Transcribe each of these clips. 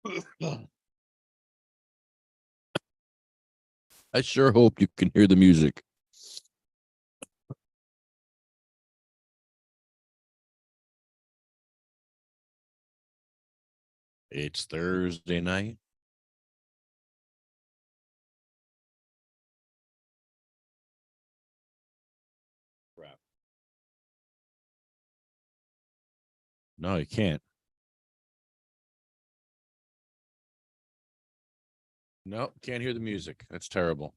I sure hope you can hear the music. It's Thursday night. Crap. No, you can't. No, can't hear the music. That's terrible.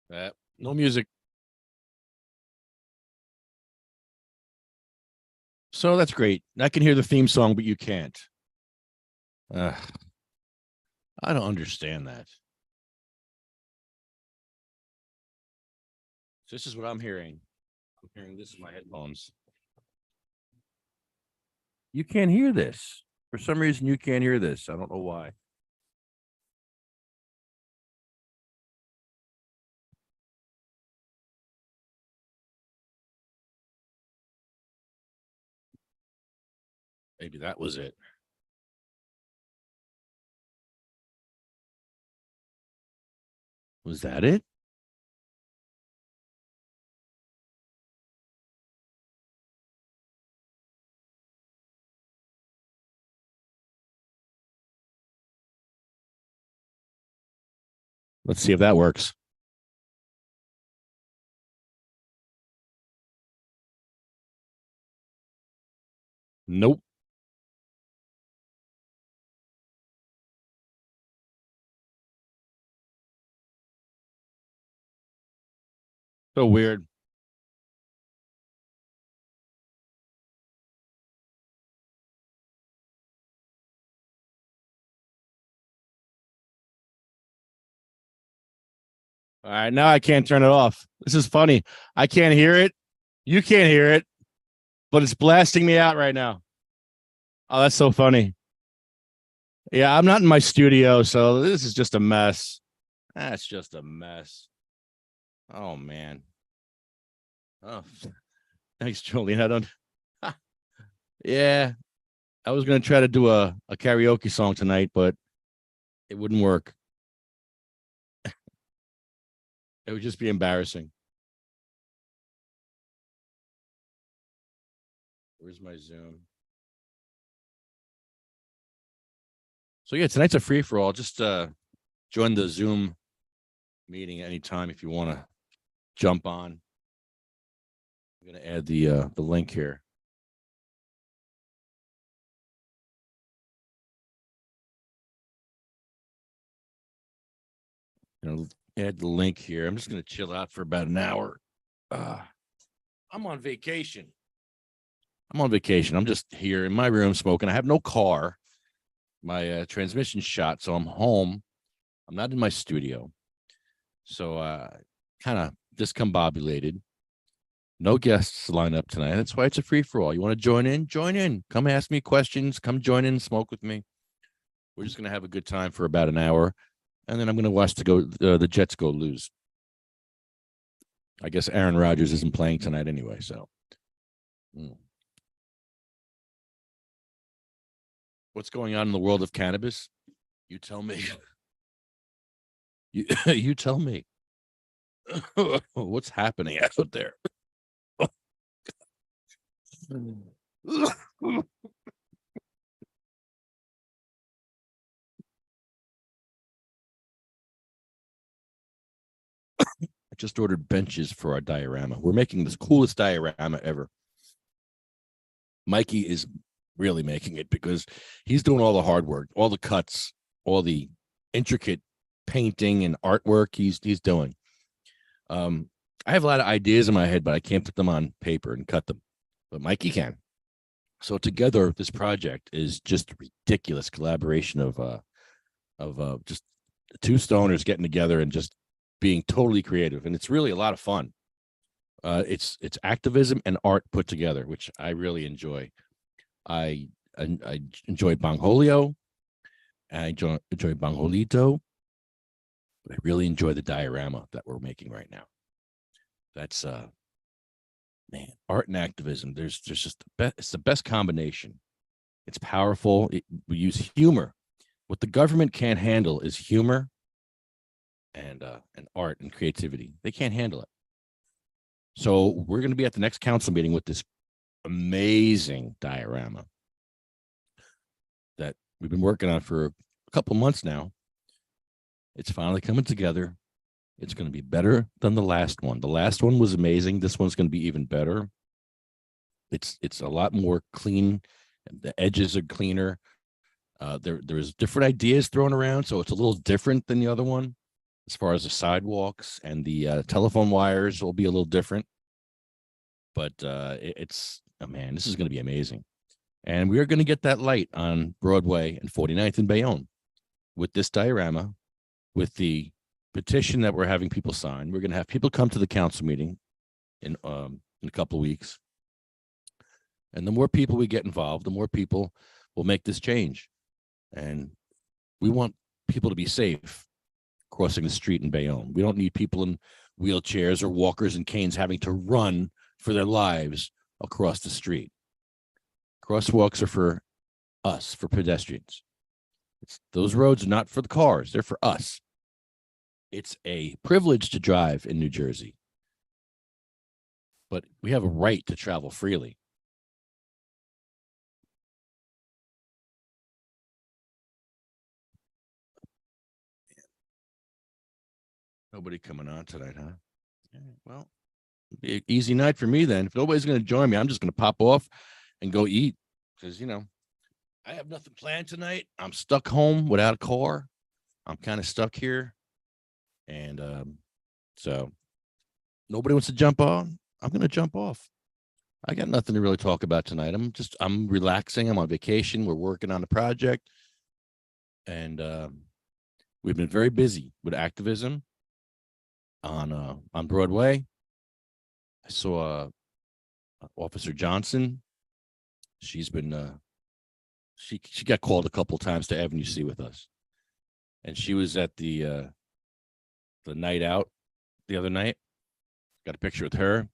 No music. So that's great. I can hear the theme song, but you can't. I don't understand that. This is what I'm hearing. I'm hearing this in my headphones. You can't hear this. For some reason, you can't hear this. I don't know why. Maybe that was it. Was that it? Let's see if that works. Nope. So weird. All right, now I can't turn it off. This is funny. I can't hear it. You can't hear it, but it's blasting me out right now. Oh, that's so funny. Yeah, I'm not in my studio, so this is just a mess. That's just a mess. Oh man. Oh, thanks, Julian. I don't. Yeah, I was gonna try to do a karaoke song tonight, but it wouldn't work. It would just be embarrassing. Where's my Zoom? So yeah, tonight's a free for all. Just join the Zoom meeting anytime if you want to jump on. I'm gonna add the link here. You know, add the link here. I'm just gonna chill out for about an hour. I'm on vacation. I'm just here in my room smoking. I have no car. My transmission shot, so I'm home. I'm not in my studio. So kind of discombobulated. No guests lined up tonight. That's why it's a free for all. You want to join in? Join in. Come ask me questions. Come join in, smoke with me. We're just gonna have a good time for about an hour, and then I'm gonna watch the Jets go lose. I guess Aaron Rodgers isn't playing tonight anyway. So, what's going on in the world of cannabis? You tell me. You tell me. What's happening out there? I just ordered benches for our diorama. We're making this coolest diorama ever. Mikey is really making it because he's doing all the hard work, all the cuts, all the intricate painting and artwork he's doing. I have a lot of ideas in my head, but I can't put them on paper and cut them. But Mikey can. So together, this project is just a ridiculous collaboration of just two stoners getting together and just being totally creative, and it's really a lot of fun. It's activism and art put together, which I really enjoy. I enjoy Bongholio. I enjoy Bongholito. I really enjoy the diorama that we're making right now. That's man, art and activism. There's just it's the best combination. It's powerful. We use humor. What the government can't handle is humor and art and creativity. They can't handle it. So we're going to be at the next council meeting with this amazing diorama that we've been working on for a couple months now. It's finally coming together. It's going to be better than the last one. The last one was amazing. This one's going to be even better. It's a lot more clean. The edges are cleaner. There's different ideas thrown around, so it's a little different than the other one. As far as the sidewalks and the telephone wires will be a little different. But it's, oh man, this is going to be amazing. And we are going to get that light on Broadway and 49th and Bayonne with this diorama, with the petition that we're having people sign. We're going to have people come to the council meeting in a couple of weeks. And the more people we get involved, the more people will make this change. And we want people to be safe crossing the street in Bayonne. We don't need people in wheelchairs or walkers and canes having to run for their lives across the street. Crosswalks are for us, for pedestrians. Those roads are not for the cars. They're for us. It's a privilege to drive in New Jersey, but we have a right to travel freely. Nobody coming on tonight, huh? Well, be an easy night for me then. If nobody's going to join me, I'm just going to pop off and go eat because, I have nothing planned tonight. I'm stuck home without a car. I'm kind of stuck here. And so nobody wants to jump on. I'm going to jump off. I got nothing to really talk about tonight. I'm relaxing. I'm on vacation. We're working on a project. And we've been very busy with activism on Broadway. I saw Officer Johnson. She's been she got called a couple times to Avenue C with us, and she was at the night out the other night. Got a picture with her.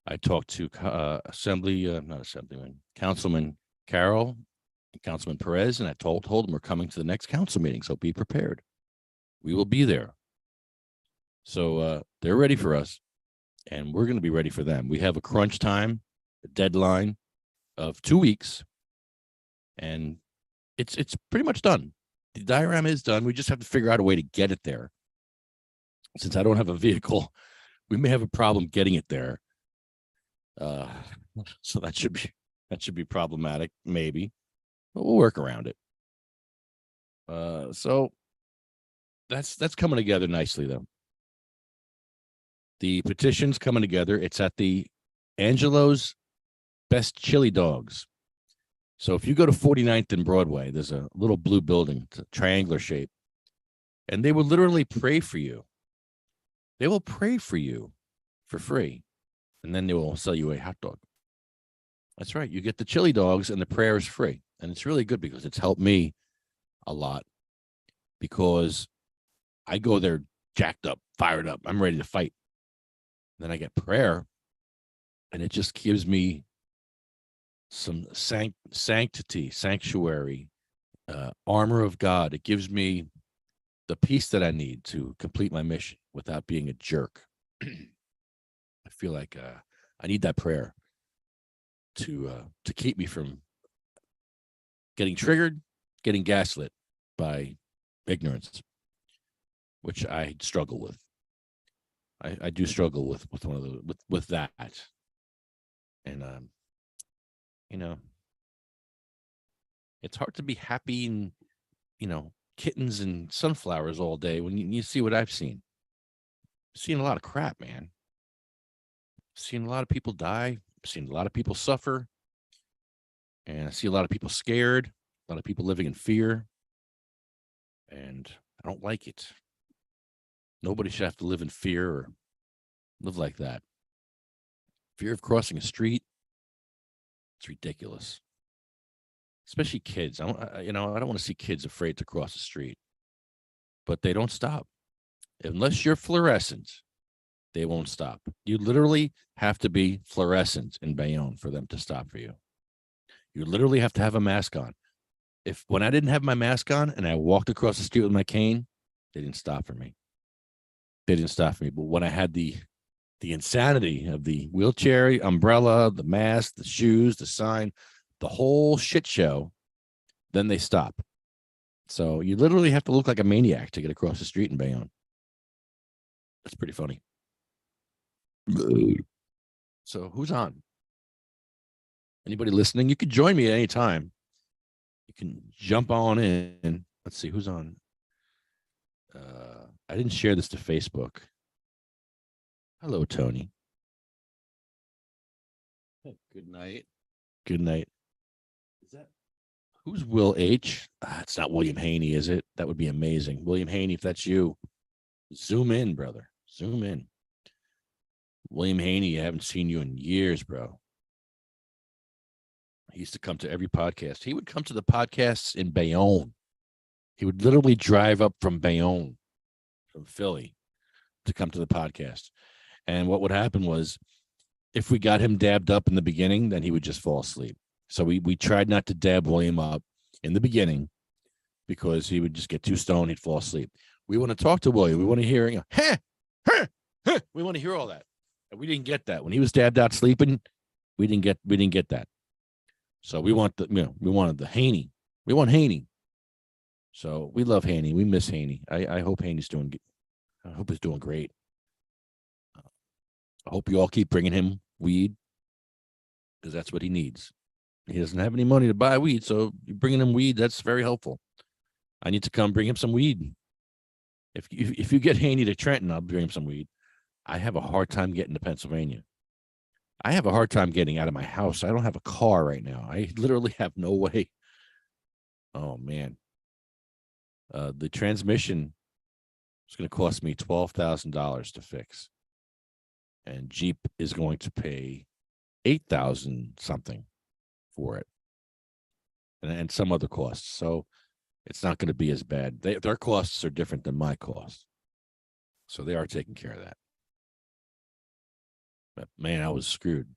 I talked to Councilman Carroll and Councilman Perez, and I told them we're coming to the next council meeting, so be prepared. We will be there. So they're ready for us, and we're going to be ready for them. We have a crunch time, a deadline of 2 weeks, and it's pretty much done. The diorama is done. We just have to figure out a way to get it there. Since I don't have a vehicle, we may have a problem getting it there. So that should be problematic, maybe, but we'll work around it. So that's coming together nicely, though. The petition's coming together. It's at the Angelo's Best Chili Dogs. So if you go to 49th and Broadway, there's a little blue building, it's a triangular shape, and they will literally pray for you. They will pray for you for free, and then they will sell you a hot dog. That's right. You get the chili dogs, and the prayer is free. And it's really good because it's helped me a lot because I go there jacked up, fired up. I'm ready to fight. Then I get prayer, and it just gives me some sanctity, sanctuary, armor of God. It gives me the peace that I need to complete my mission without being a jerk. I feel like I need that prayer to keep me from getting triggered, getting gaslit by ignorance, which I struggle with. I do struggle with one of the with that, and it's hard to be happy and kittens and sunflowers all day when you see what I've seen. I've seen a lot of crap, man. I've seen a lot of people die. I've seen a lot of people suffer, and I see a lot of people scared. A lot of people living in fear, and I don't like it. Nobody should have to live in fear or live like that. Fear of crossing a street, it's ridiculous. Especially kids. I don't want to see kids afraid to cross the street. But they don't stop. Unless you're fluorescent, They won't stop. You literally have to be fluorescent in Bayonne for them to stop for you. You literally have to have a mask on. When I didn't have my mask on and I walked across the street with my cane, they didn't stop for me. They didn't stop for me. But when I had the insanity of the wheelchair, umbrella, the mask, the shoes, the sign, the whole shit show, then they stop. So you literally have to look like a maniac to get across the street in Bayonne. That's pretty funny. So who's on? Anybody listening? You could join me at any time. You can jump on in. Let's see who's on. I didn't share this to Facebook. Hello, Tony. Good night. Good night. Is that who's Will H? It's not William Haney, is it? That would be amazing. William Haney, if that's you, zoom in, brother. Zoom in. William Haney, I haven't seen you in years, bro. He used to come to every podcast. He would come to the podcasts in Bayonne. He would literally drive up from Bayonne, from Philly, to come to the podcast. And what would happen was, if we got him dabbed up in the beginning, then he would just fall asleep. So we tried not to dab William up in the beginning because he would just get too stoned. He'd fall asleep. We want to talk to William. We want to hear, we want to hear all that. And we didn't get that when he was dabbed out sleeping. We didn't get that. So we want we wanted the Haney. We want Haney. So we love Haney. We miss Haney. I hope Haney's doing good. I hope he's doing great. I hope you all keep bringing him weed because that's what he needs. He doesn't have any money to buy weed, so you're bringing him weed. That's very helpful. I need to come bring him some weed. If you get Haney to Trenton, I'll bring him some weed. I have a hard time getting to Pennsylvania. I have a hard time getting out of my house. I don't have a car right now. I literally have no way. Oh, man. The transmission is going to cost me $12,000 to fix. And Jeep is going to pay $8,000 something for it. And some other costs. So it's not going to be as bad. Their costs are different than my costs. So they are taking care of that. But man, I was screwed.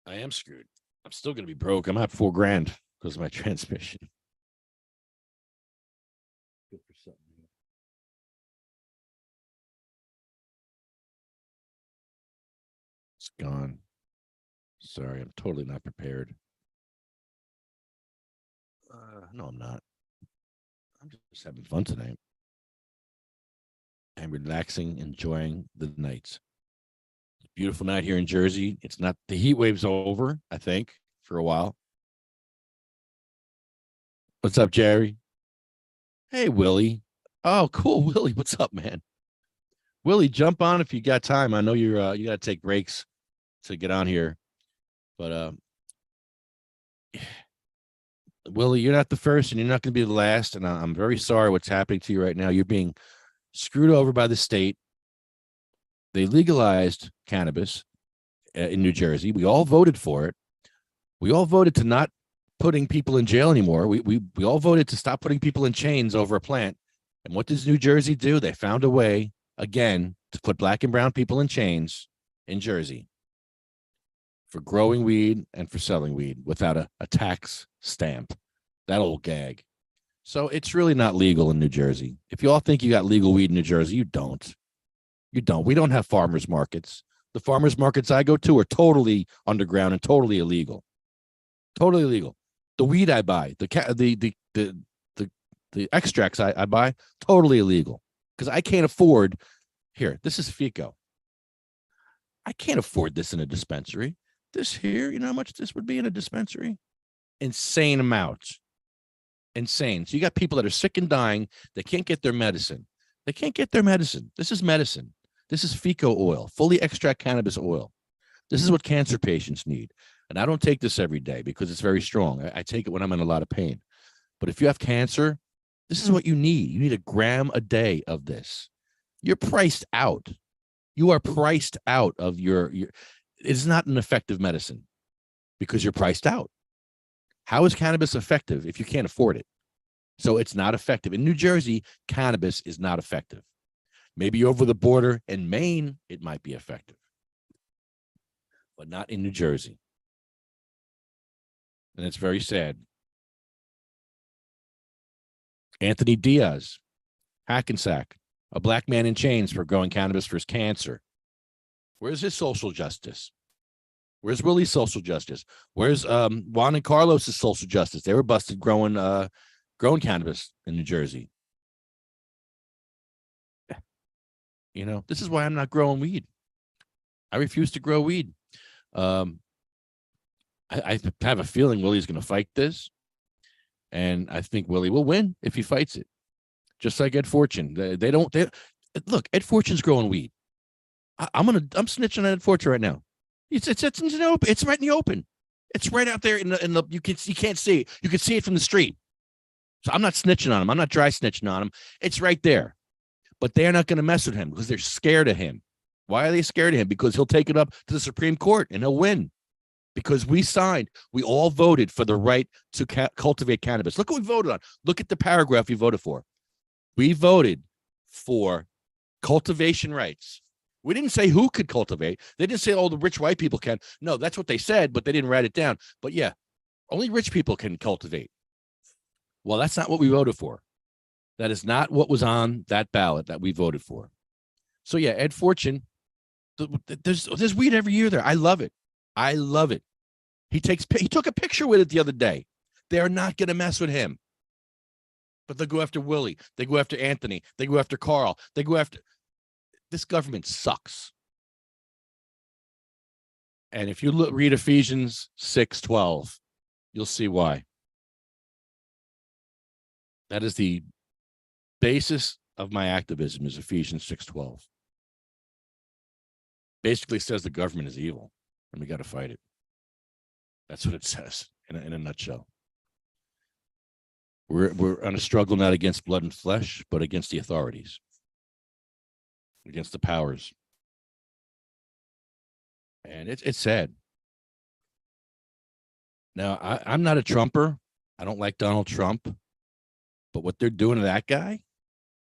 I am screwed. I'm still going to be broke. I'm at $4,000 because of my transmission. Good for something. It's gone. Sorry, I'm totally not prepared. No, I'm not. I'm just having fun tonight. I'm relaxing, enjoying the nights. Beautiful night here in Jersey. It's not, the heat wave's over, I think, for a while. What's up, Jerry? Hey, Willie. Oh, cool, Willie. What's up, man? Willie, jump on if you got time. I know you got to take breaks to get on here, but Willie, you're not the first, and you're not going to be the last. And I'm very sorry what's happening to you right now. You're being screwed over by the state. They legalized cannabis in New Jersey. We all voted for it. We all voted to not putting people in jail anymore. We all voted to stop putting people in chains over a plant. And what does New Jersey do? They found a way again to put black and brown people in chains in Jersey for growing weed and for selling weed without a tax stamp. That old gag. So it's really not legal in New Jersey. If you all think you got legal weed in New Jersey, you don't. You don't. We don't have farmers markets. The farmers markets I go to are totally underground and totally illegal. Totally illegal. The weed I buy, the extracts I buy, totally illegal. Because I can't afford, here, this is FICO. I can't afford this in a dispensary. This here, you know how much this would be in a dispensary? Insane amounts. Insane. So you got people that are sick and dying. They can't get their medicine. They can't get their medicine. This is medicine. This is FICO oil, fully extract cannabis oil. This is what cancer patients need. And I don't take this every day because it's very strong. I take it when I'm in a lot of pain. But if you have cancer, this is what you need. You need 1 gram a day of this. You're priced out. You are priced out of your it's not an effective medicine because you're priced out. How is cannabis effective if you can't afford it? So it's not effective. In New Jersey, cannabis is not effective. Maybe over the border in Maine, it might be effective, but not in New Jersey. And it's very sad. Anthony Diaz, Hackensack, a black man in chains for growing cannabis for his cancer. Where's his social justice? Where's Willie's social justice? Where's Juan and Carlos's social justice? They were busted growing cannabis in New Jersey. You know, this is why I'm not growing weed. I refuse to grow weed. I have a feeling Willie's going to fight this, and I think Willie will win if he fights it. Just like Ed Fortune, they look. Ed Fortune's growing weed. I'm snitching on Ed Fortune right now. It's right in the open. It's right out there in the you can't see it. You can see it from the street. So I'm not snitching on him. I'm not dry snitching on him. It's right there. But they're not going to mess with him because they're scared of him. Why are they scared of him? Because he'll take it up to the Supreme Court and he'll win. Because we all voted for the right to cultivate cannabis. Look what we voted on. Look at the paragraph we voted for. We voted for cultivation rights. We didn't say who could cultivate. They didn't say, the rich white people can. No, that's what they said, but they didn't write it down. But yeah, only rich people can cultivate. Well, that's not what we voted for. That is not what was on that ballot that we voted for. So yeah, Ed Fortune, there's weed every year there. I love it. I love it. He took a picture with it the other day. They're not going to mess with him. But they go after Willie. They go after Anthony. They go after Carl. They go after... This government sucks. And if you read Ephesians 6:12, you'll see why. That is the basis of my activism, is Ephesians 6:12. Basically says the government is evil and we got to fight it. That's what it says in a nutshell. We're on a struggle not against blood and flesh, but against the authorities, against the powers. And it's sad. Now, I'm not a Trumper. I don't like Donald Trump. But what they're doing to that guy,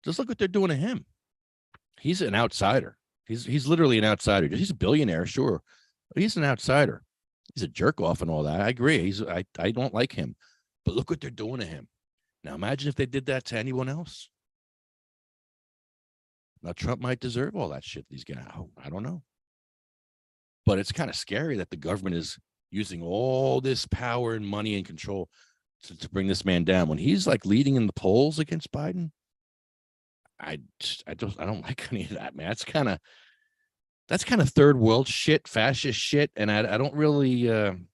just look what they're doing to him. He's an outsider. He's literally an outsider. He's a billionaire, sure. But he's an outsider. He's a jerk off and all that. I agree. I don't like him. But look what they're doing to him. Now, imagine if they did that to anyone else. Now, Trump might deserve all that shit he's getting. I don't know. But it's kind of scary that the government is using all this power and money and control to bring this man down. When he's like leading in the polls against Biden, I don't like any of that, man. That's kind of third world shit, fascist shit. And I don't really, I'm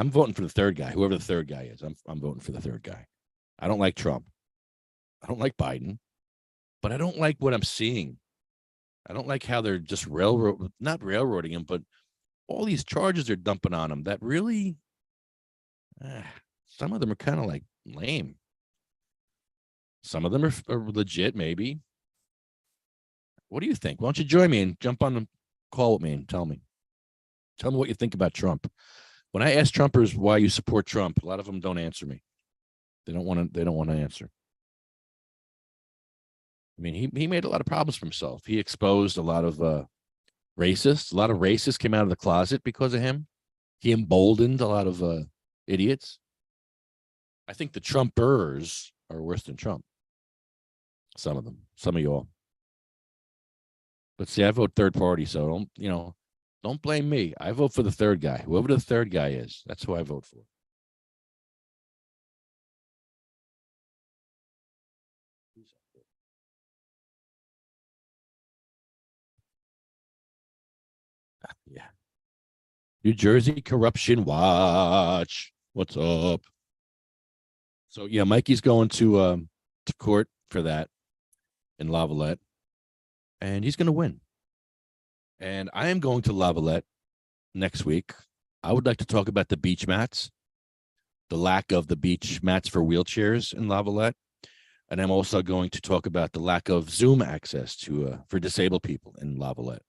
voting for the third guy, whoever the third guy is. I'm voting for the third guy. I don't like Trump. I don't like Biden, but I don't like what I'm seeing. I don't like how they're just not railroading him, but all these charges they're dumping on him that really, some of them are kind of like lame. Some of them are legit, maybe. What do you think? Why don't you join me and jump on the call with me and tell me what you think about Trump. When I ask Trumpers why you support Trump, a lot of them don't answer me. They don't want to answer. I mean, he made a lot of problems for himself. He exposed a lot of racists. A lot of racists came out of the closet because of him. He emboldened a lot of idiots. I think the Trumpers are worse than Trump. Some of them. Some of y'all. But see, I vote third party, so don't blame me. I vote for the third guy. Whoever the third guy is, that's who I vote for. Yeah. New Jersey Corruption Watch. What's up? So yeah, Mikey's going to court for that in Lavalette, and he's going to win. And I am going to Lavalette next week. I would like to talk about the beach mats, the lack of the beach mats for wheelchairs in Lavalette, and I'm also going to talk about the lack of Zoom access for disabled people in Lavalette.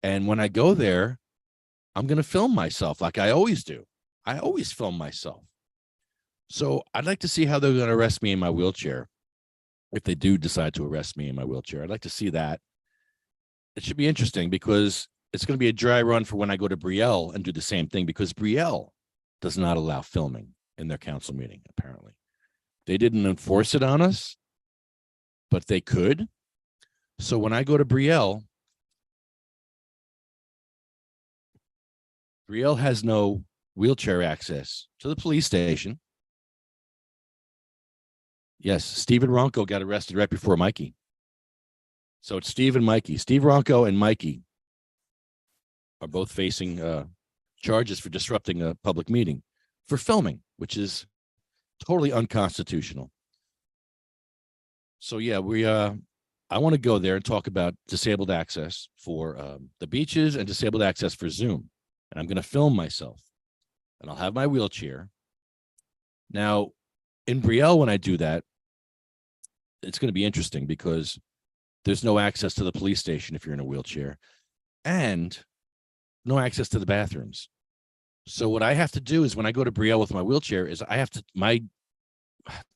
And when I go there, I'm going to film myself like I always do. I always film myself. So I'd like to see how they're going to arrest me in my wheelchair. if they do decide to arrest me in my wheelchair. I'd like to see that. It should be interesting because it's going to be a dry run for when I go to Brielle and do the same thing, because Brielle does not allow filming in their council meeting, apparently. They didn't enforce it on us, but they could. So when I go to Brielle has no wheelchair access to the police station. Yes, Steve and Ronco got arrested right before Mikey. So it's Steve and Mikey. Steve Ronco and Mikey are both facing charges for disrupting a public meeting for filming, which is totally unconstitutional. So yeah, I want to go there and talk about disabled access for the beaches and disabled access for Zoom. And I'm going to film myself, and I'll have my wheelchair. Now, in Brielle, when I do that, it's going to be interesting because there's no access to the police station if you're in a wheelchair, and no access to the bathrooms. So what I have to do is when I go to Brielle with my wheelchair is I have to,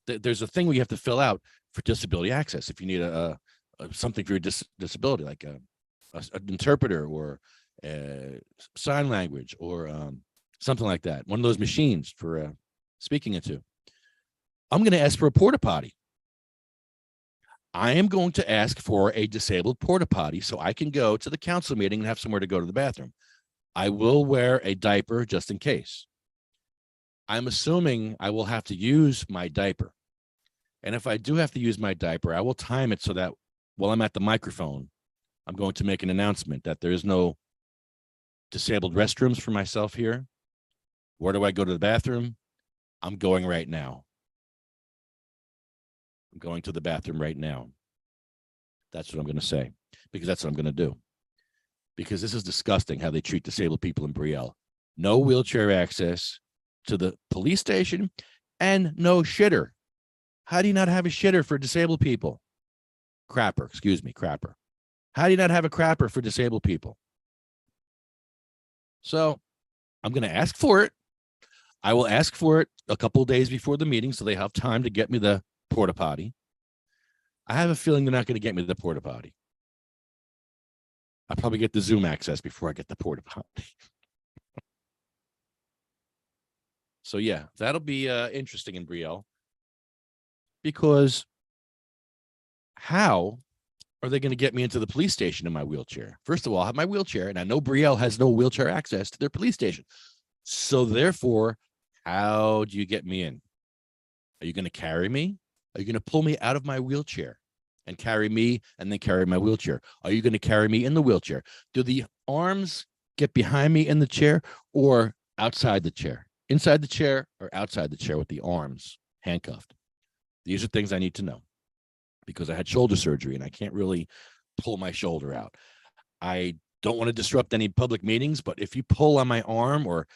there's a thing where you have to fill out for disability access. If you need something for your disability, like an interpreter or sign language or something like that, one of those machines for speaking into, I'm going to ask for a porta potty. I am going to ask for a disabled porta potty so I can go to the council meeting and have somewhere to go to the bathroom. I will wear a diaper just in case. I'm assuming I will have to use my diaper. And if I do have to use my diaper, I will time it so that while I'm at the microphone, I'm going to make an announcement that there is no disabled restrooms for myself here. Where do I go to the bathroom? I'm going right now. I'm going to the bathroom right now. That's what I'm going to say, because that's what I'm going to do. Because this is disgusting how they treat disabled people in Brielle. No wheelchair access to the police station and no shitter. How do you not have a shitter for disabled people? Crapper, excuse me, crapper. How do you not have a crapper for disabled people? So I'm going to ask for it. I will ask for it a couple of days before the meeting so they have time to get me the porta potty. I have a feeling they're not going to get me the porta potty. I'll probably get the Zoom access before I get the porta potty. So yeah, that'll be interesting in Brielle, because how are they going to get me into the police station in my wheelchair? First of all, I have my wheelchair, and I know Brielle has no wheelchair access to their police station. So therefore, how do you get me in? Are you going to carry me? Are you going to pull me out of my wheelchair and carry me and then carry my wheelchair? Are you going to carry me in the wheelchair? Do the arms get behind me in the chair or outside the chair? Inside the chair or outside the chair with the arms handcuffed? These are things I need to know, because I had shoulder surgery and I can't really pull my shoulder out. I don't want to disrupt any public meetings, but if you pull on my arm or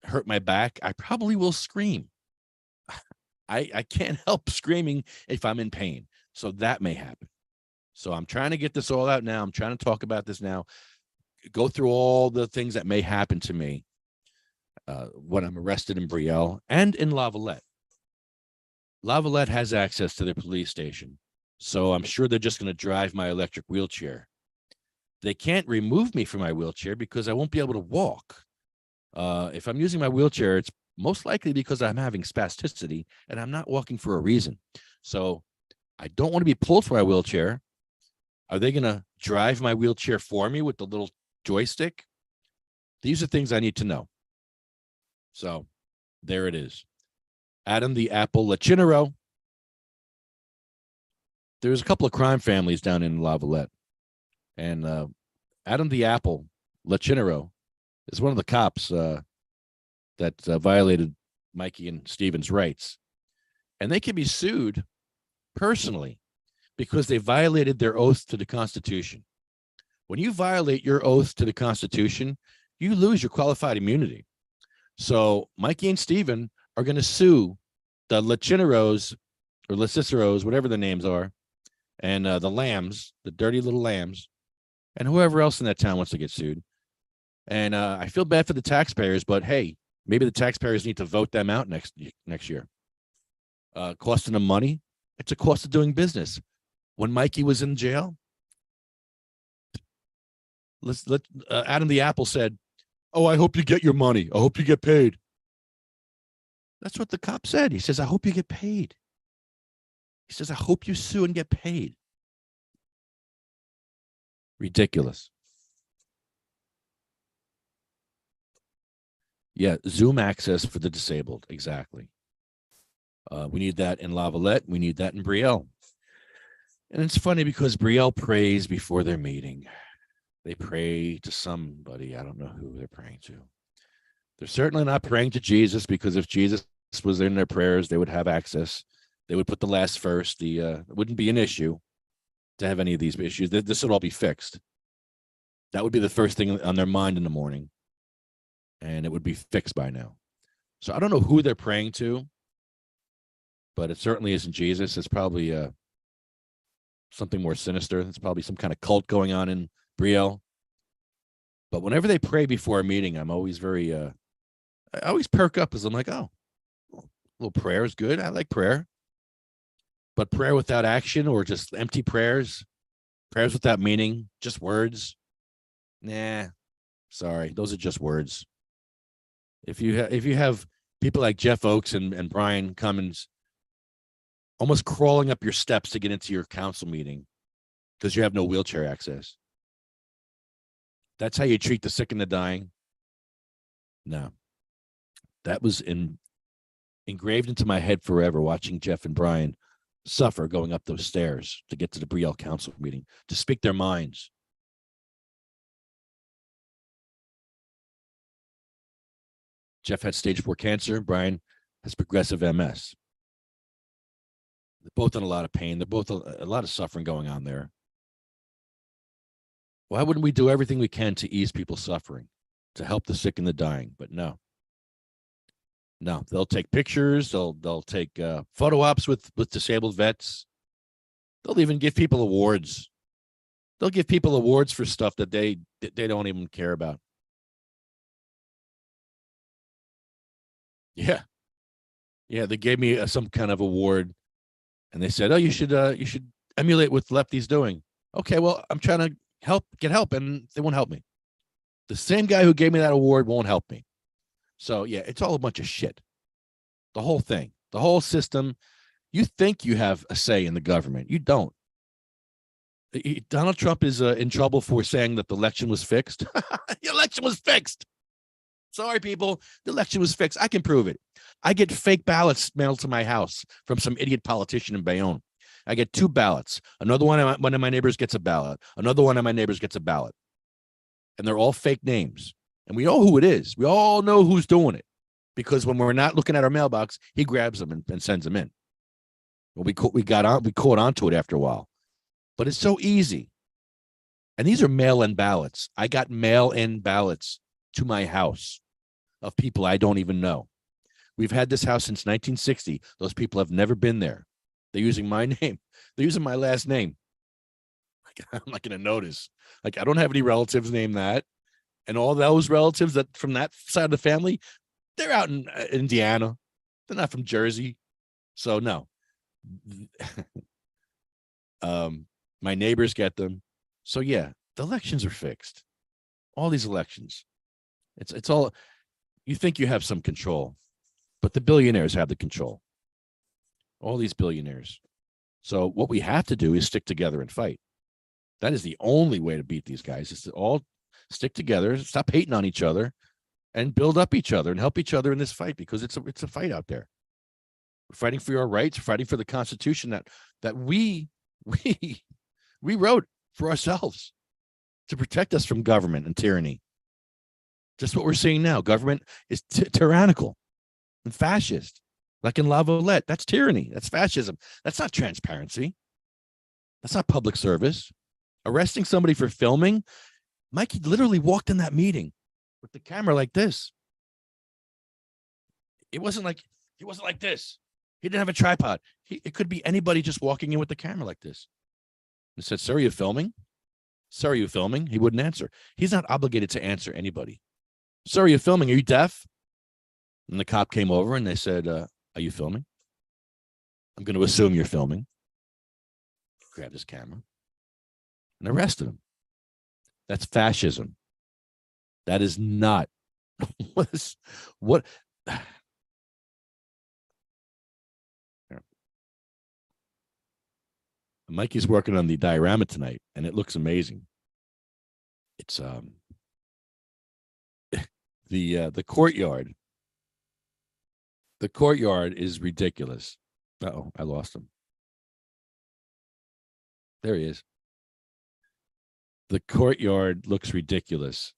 hurt my back, I probably will scream. I can't help screaming if I'm in pain. So that may happen. So I'm trying to get this all out now. I'm trying to talk about this now, go through all the things that may happen to me when I'm arrested in Brielle and in Lavalette. Lavalette has access to their police station, so I'm sure they're just going to drive my electric wheelchair. They can't remove me from my wheelchair because I won't be able to walk. If I'm using my wheelchair, it's most likely because I'm having spasticity and I'm not walking for a reason. So I don't want to be pulled from my wheelchair. Are they going to drive my wheelchair for me with the little joystick? These are things I need to know. So there it is. Adam the Apple Lacinero. There's a couple of crime families down in Lavalette. And Adam the Apple Lacinero is one of the cops that violated Mikey and Steven's rights. And they can be sued personally because they violated their oath to the Constitution. When you violate your oath to the Constitution, you lose your qualified immunity. So Mikey and Steven are going to sue the Lacineros or Laciceros, whatever their names are, and the Lambs, the dirty little Lambs, and whoever else in that town wants to get sued. And I feel bad for the taxpayers, but hey, maybe the taxpayers need to vote them out next year. Costing them money. It's a cost of doing business. When Mikey was in jail, Adam the Apple said, "Oh, I hope you get your money. I hope you get paid." That's what the cop said. He says, "I hope you get paid." He says, "I hope you sue and get paid." Ridiculous. Yeah, Zoom access for the disabled. Exactly. We need that in Lavalette. We need that in Brielle. And it's funny because Brielle prays before their meeting. They pray to somebody. I don't know who they're praying to. They're certainly not praying to Jesus, because if Jesus was in their prayers, they would have access. They would put the last first. It wouldn't be an issue to have any of these issues. This would all be fixed. That would be the first thing on their mind in the morning, and it would be fixed by now. So I don't know who they're praying to, but it certainly isn't Jesus. It's probably something more sinister. It's probably some kind of cult going on in Brielle. But whenever they pray before a meeting, I'm always very, I always perk up, because I'm like, oh, a little prayer is good. I like prayer. But prayer without action, or just empty prayers without meaning, just words, nah, sorry, those are just words. If you have people like Jeff Oakes and Brian Cummins almost crawling up your steps to get into your council meeting because you have no wheelchair access, that's how you treat the sick and the dying? No. That was engraved into my head forever, watching Jeff and Brian suffer going up those stairs to get to the Brielle council meeting, to speak their minds. Jeff had stage 4 cancer. Brian has progressive MS. They're both in a lot of pain. They're both a lot of suffering going on there. Why wouldn't we do everything we can to ease people's suffering, to help the sick and the dying? But no, they'll take pictures. They'll take photo ops with disabled vets. They'll even give people awards. They'll give people awards for stuff that they don't even care about. Yeah. They gave me some kind of award, and they said, "Oh, you should emulate what Lefty's doing." Okay, well, I'm trying to get help, and they won't help me. The same guy who gave me that award won't help me. So yeah, it's all a bunch of shit. The whole thing, the whole system. You think you have a say in the government. You don't. Donald Trump is in trouble for saying that the election was fixed. The election was fixed. Sorry, people. The election was fixed. I can prove it. I get fake ballots mailed to my house from some idiot politician in Bayonne. I get 2 ballots. Another one of my neighbors gets a ballot. Another one of my neighbors gets a ballot. And they're all fake names. And we know who it is. We all know who's doing it. Because when we're not looking at our mailbox, he grabs them and sends them in. Well, we caught onto it after a while. But it's so easy. And these are mail-in ballots. I got mail-in ballots to my house of people I don't even know. We've had this house since 1960. Those people have never been there. They're using my name. They're using my last name. I'm not going to notice. Like, I don't have any relatives named that. And all those relatives that from that side of the family, they're out in Indiana. They're not from Jersey. So no. My neighbors get them. So yeah, the elections are fixed. All these elections. It's all, you think you have some control, but the billionaires have the control. All these billionaires. So what we have to do is stick together and fight. That is the only way to beat these guys, is to all stick together, stop hating on each other, and build up each other and help each other in this fight, because it's a fight out there. We're fighting for our rights, we're fighting for the Constitution that we wrote for ourselves to protect us from government and tyranny. Just what we're seeing now. Government is tyrannical and fascist. Like in Lavalette, that's tyranny. That's fascism. That's not transparency. That's not public service. Arresting somebody for filming. Mikey literally walked in that meeting with the camera like this. It wasn't like this. He didn't have a tripod. It could be anybody just walking in with the camera like this. He said, "Sir, are you filming? Sir, are you filming?" He wouldn't answer. He's not obligated to answer anybody. "Sir, are you filming? Are you deaf?" And the cop came over and they said, "Are you filming?" I'm going to assume you're filming. Grab his camera and arrested him. That's fascism. That is not what. Mikey's working on the diorama tonight, and it looks amazing. It's the courtyard. The courtyard is ridiculous. Uh-oh, I lost him. There he is. The courtyard looks ridiculous.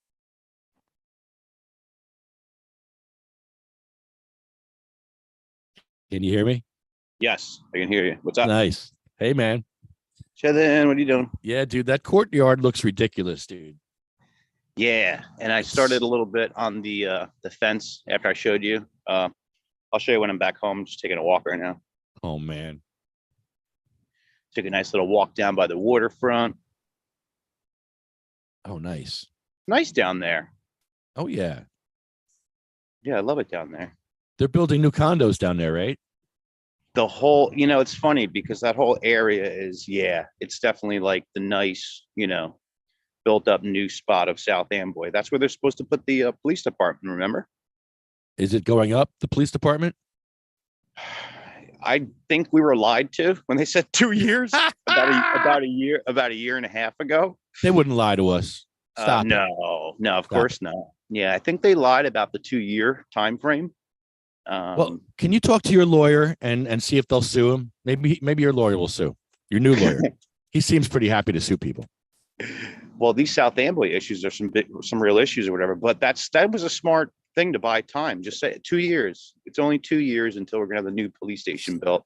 Can you hear me? Yes, I can hear you. What's up? Nice. Hey, man. Sheldon, what are you doing? Yeah, dude, that courtyard looks ridiculous, dude. Yeah, and I started a little bit on the fence after I showed you. I'll show you when I'm back home. I'm just taking a walk right now. Oh, man. Took a nice little walk down by the waterfront. Oh, nice. Nice down there. Oh, yeah. Yeah, I love it down there. They're building new condos down there, right? The whole, it's funny because that whole area is, it's definitely like the nice, built up new spot of South Amboy. That's where they're supposed to put the police department, remember? Is it going up, the police department? I think we were lied to when they said 2 years about a year and a half ago. They wouldn't lie to us. Stop. No, of course not. Yeah, I think they lied about the 2-year time frame. Well, can you talk to your lawyer and see if they'll sue him? Maybe your lawyer will sue. Your new lawyer. He seems pretty happy to sue people. Well, these South Amboy issues are some real issues or whatever, but that was a smart thing to buy time. Just say 2 years. It's only 2 years until we're gonna have the new police station built.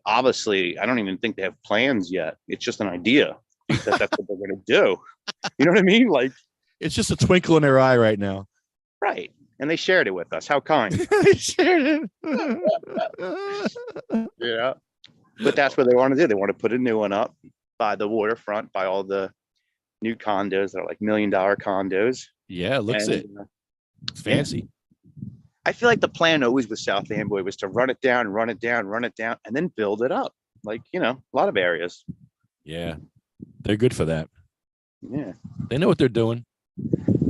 Obviously, I don't even think they have plans yet. It's just an idea that that's what they're gonna do. You know what I mean? Like, it's just a twinkle in their eye right now. Right. And they shared it with us. How kind. They shared it. Yeah. But that's what they want to do. They want to put a new one up by the waterfront, by all the new condos that are like $1 million condos. Yeah, it looks it. It's fancy. Yeah. I feel like the plan always with South Amboy was to run it down, and then build it up. Like, a lot of areas. Yeah. They're good for that. Yeah. They know what they're doing.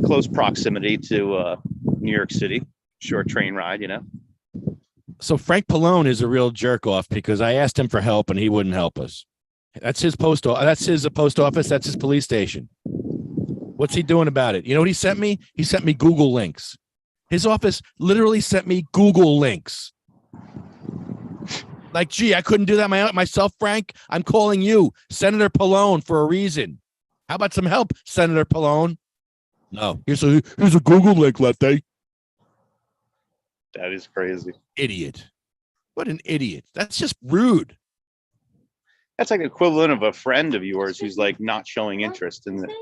Close proximity to New York City. Short train ride, So Frank Pallone is a real jerk off because I asked him for help and he wouldn't help us. That's his post office. That's his police station. What's he doing about it? You know what he sent me? He sent me Google links. His office literally sent me Google links. Like, gee, I couldn't do that myself, Frank. I'm calling you, Senator Pallone, for a reason. How about some help, Senator Pallone? No. Here's a Google link, Lefty. That is crazy. Idiot. What an idiot. That's just rude. That's like the equivalent of a friend of yours who's like not showing interest in the.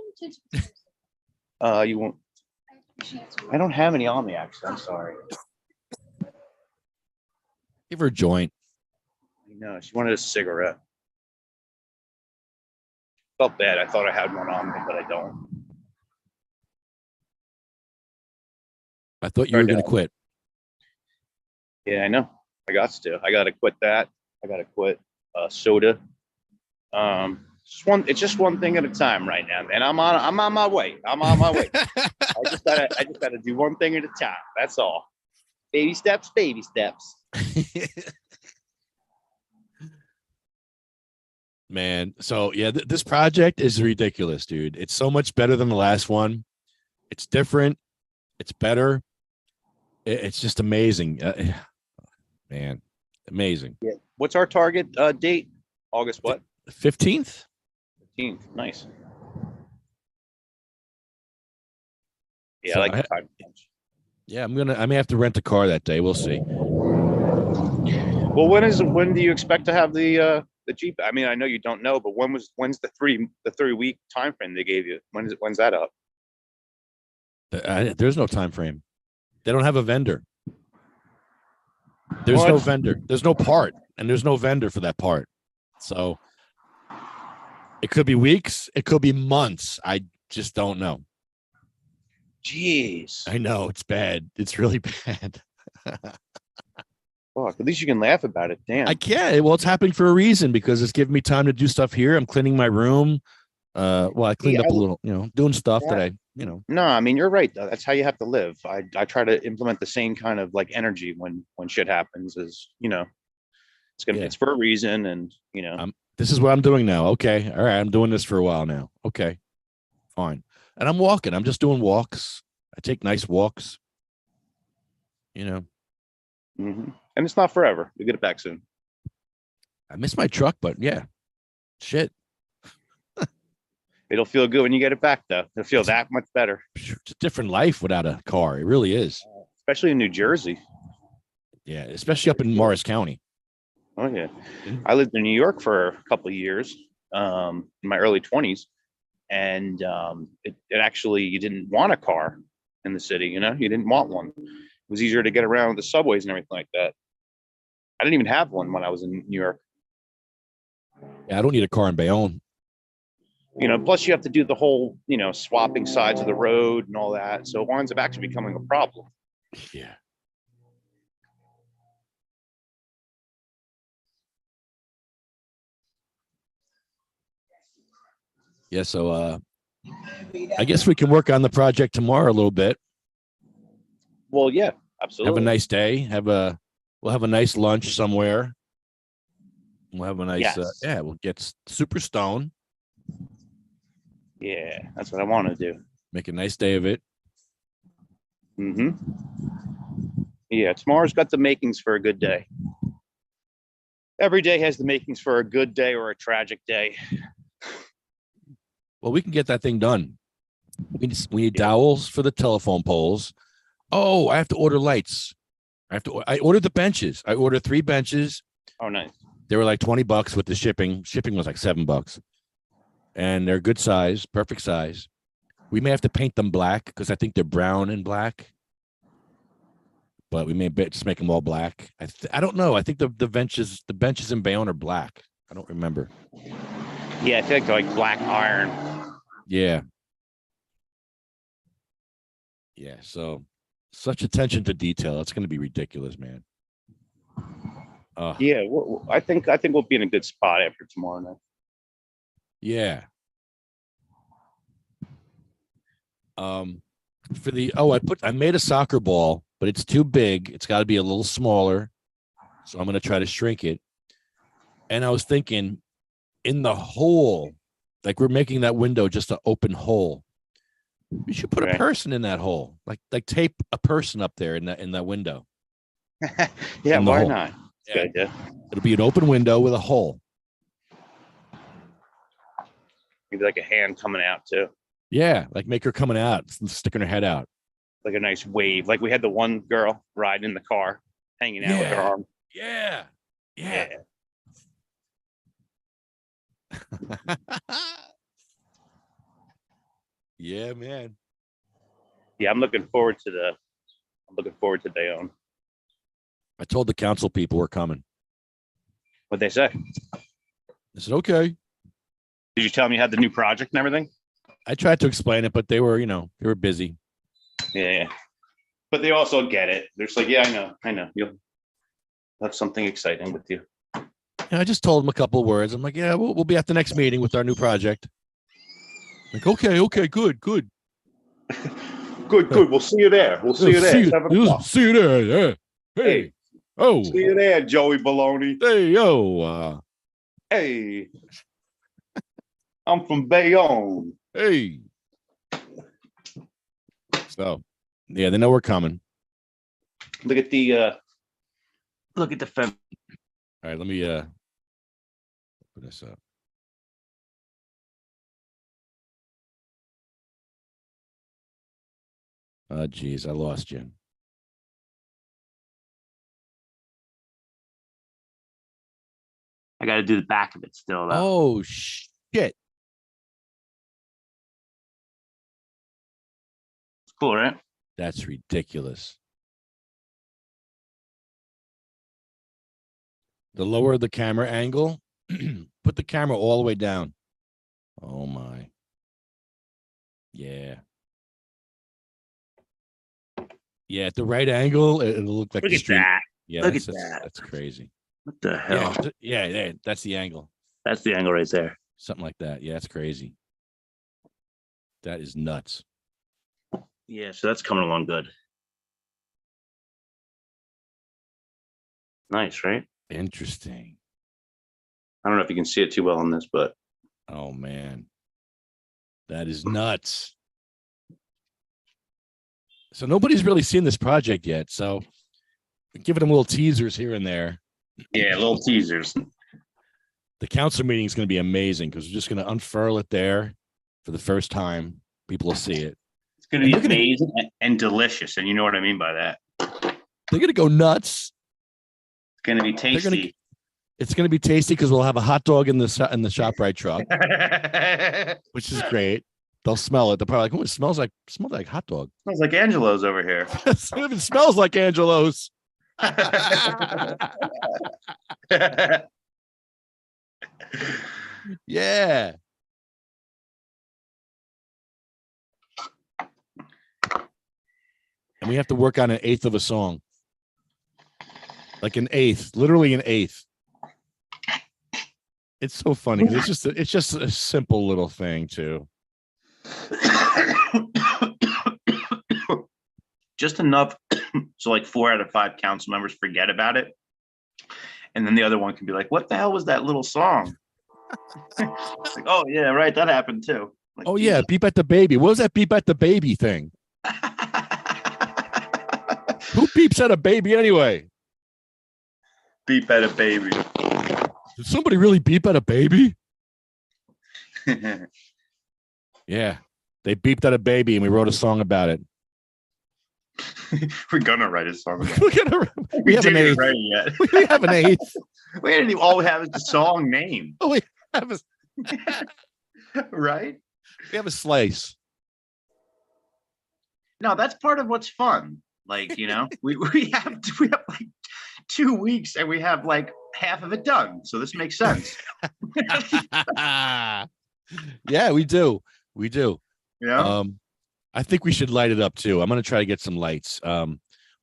You won't. I don't have any on me, actually. I'm sorry. Give her a joint. I know. She wanted a cigarette. Felt bad. I thought I had one on me, but I don't. I thought you were going to quit. Yeah, I know. I got to quit that. I got to quit soda. It's just one thing at a time right now, man. I'm on my way. I just gotta do one thing at a time. That's all. Baby steps. Man, so yeah, this project is ridiculous, dude. It's so much better than the last one. It's different. It's better. It's just amazing. Man, amazing. Yeah. What's our target date? August what? 15th? 15th. Nice. Yeah, So I like the time. Yeah, I may have to rent a car that day. We'll see. Well, when do you expect to have the Jeep? I mean, I know you don't know, but when's the 3-week time frame they gave you? When's that up? There's no time frame. They don't have a vendor. There's no vendor. There's no part, and there's no vendor for that part. So it could be weeks. It could be months. I just don't know. Jeez. I know it's bad. It's really bad. Fuck, at least you can laugh about it. Damn. I can't. Well, it's happening for a reason because it's giving me time to do stuff here. I'm cleaning my room. Well, I cleaned Yeah, up a little, doing stuff that yeah. No, I mean you're right though. That's how you have to live. I try to implement the same kind of like energy when shit happens. Is Yeah. it's for a reason, and This is what I'm doing now. Okay. All right. I'm doing this for a while now. Okay. Fine. And I'm walking. I'm just doing walks. I take nice walks. and it's not forever. You get it back soon. I miss my truck, but yeah. Shit. It'll feel good when you get it back though. It'll feel that much better, It's a different life without a car. It really is. especially in New Jersey. Yeah. Especially up in Morris County. Oh yeah, I lived in New York for a couple of years, in my early 20s, and it actually you didn't want a car in the city. You didn't want one. It was easier to get around with the subways and everything like that. I didn't even have one when I was in New York. Yeah. I don't need a car in Bayonne. Plus you have to do the whole, swapping sides of the road and all that. So it winds up actually becoming a problem. Yeah. Yeah. So I guess we can work on the project tomorrow a little bit. Well, yeah, Have absolutely. a nice day. We'll have a nice lunch somewhere. We'll have a nice Yes. we'll get super stoned. Yeah, that's what I want to do. Make a nice day of it. Yeah, tomorrow's got the makings for a good day. Every day has the makings for a good day or a tragic day. Well, we can get that thing done. We need dowels for the telephone poles. Oh, I have to order lights. I ordered the benches. I ordered 3 benches. Oh, nice. They were like $20 with the shipping. Shipping was like $7. And they're good size, perfect size. We may have to paint them black because I think they're brown and black. But we may just make them all black. I don't know. I think the benches in Bayonne are black. I don't remember. Yeah, I feel like they're like black iron. Yeah. Yeah. So such attention to detail. It's going to be ridiculous, man. Yeah, I think we'll be in a good spot after tomorrow night. Yeah. I made a soccer ball, but it's too big. It's got to be a little smaller. So I'm going to try to shrink it. And I was thinking in the hole, like we're making that window just an open hole. We should put a person in that hole, like tape a person up there in that window. Yeah, why hole. not? Yeah. Good idea. It'll be an open window with a hole. Maybe like a hand coming out too. Yeah, like make her coming out, sticking her head out. Like a nice wave. Like we had the one girl riding in the car, hanging out with her arm. Yeah. Yeah. Yeah, man. Yeah, I'm looking forward to Bayonne. I told the council people we're coming. What'd they say? I said, okay. Did you tell them you had the new project and everything? I tried to explain it, but they were busy. Yeah. But they also get it. They're just like, yeah, I know. You'll have something exciting with you. And I just told them a couple of words. I'm like, yeah, we'll be at the next meeting with our new project. Like, okay, good. Good. We'll see you there. See you there. Yeah. Hey. Oh. See you there, Joey Baloney. Hey, yo. Hey. I'm from Bayonne. Hey. So, yeah, they know we're coming. Look at the fence. All right, let me open this up. Oh, geez, I lost you. I got to do the back of it still, though. Oh, shit. It's cool, right? That's ridiculous. The lower the camera angle, put the camera all the way down. Oh, my. Yeah. Yeah, at the right angle, it'll look like Look the at street. that. Yeah, Look that's at that. that's crazy. What the hell? Yeah, that's the angle. That's the angle right there. Something like that. Yeah, that's crazy. That is nuts. Yeah, so that's coming along good. Nice, right? Interesting. I don't know if you can see it too well on this, but Oh man. That is nuts. So nobody's really seen this project yet. So giving them little teasers here and there. yeah, little teasers. The council meeting is going to be amazing because we're just going to unfurl it there for the first time. People will see it. It's going to be amazing and delicious, and you know what I mean by that. They're going to go nuts. It's going to be tasty. It's going to be tasty because we'll have a hot dog in the ShopRite truck, which is great. They'll smell it. They'll probably like, oh, it smells like hot dog. Smells like Angelo's over here. It even smells like Angelo's. Yeah. And we have to work on an eighth of a song. Like an eighth, literally an eighth. It's so funny. It's just a simple little thing too. Just enough so like 4 out of 5 council members forget about it. And then the other one can be like, what the hell was that little song? Like, oh yeah, right. That happened too. Like, oh yeah, beep at the baby. What was that beep at the baby thing? Who beeps at a baby anyway? Beep at a baby. Did somebody really beep at a baby? Yeah, they beeped at a baby, and we wrote a song about it. We're gonna write a song about it. We have an eighth. Yet. We have an eighth. We didn't even, all we have is the song name. Oh, we have a right? We have a slice. No, that's part of what's fun. Like, you know, we have like 2 weeks and we have like half of it done. So this makes sense. Yeah, we do. We do. Yeah. I think we should light it up too. I'm gonna try to get some lights.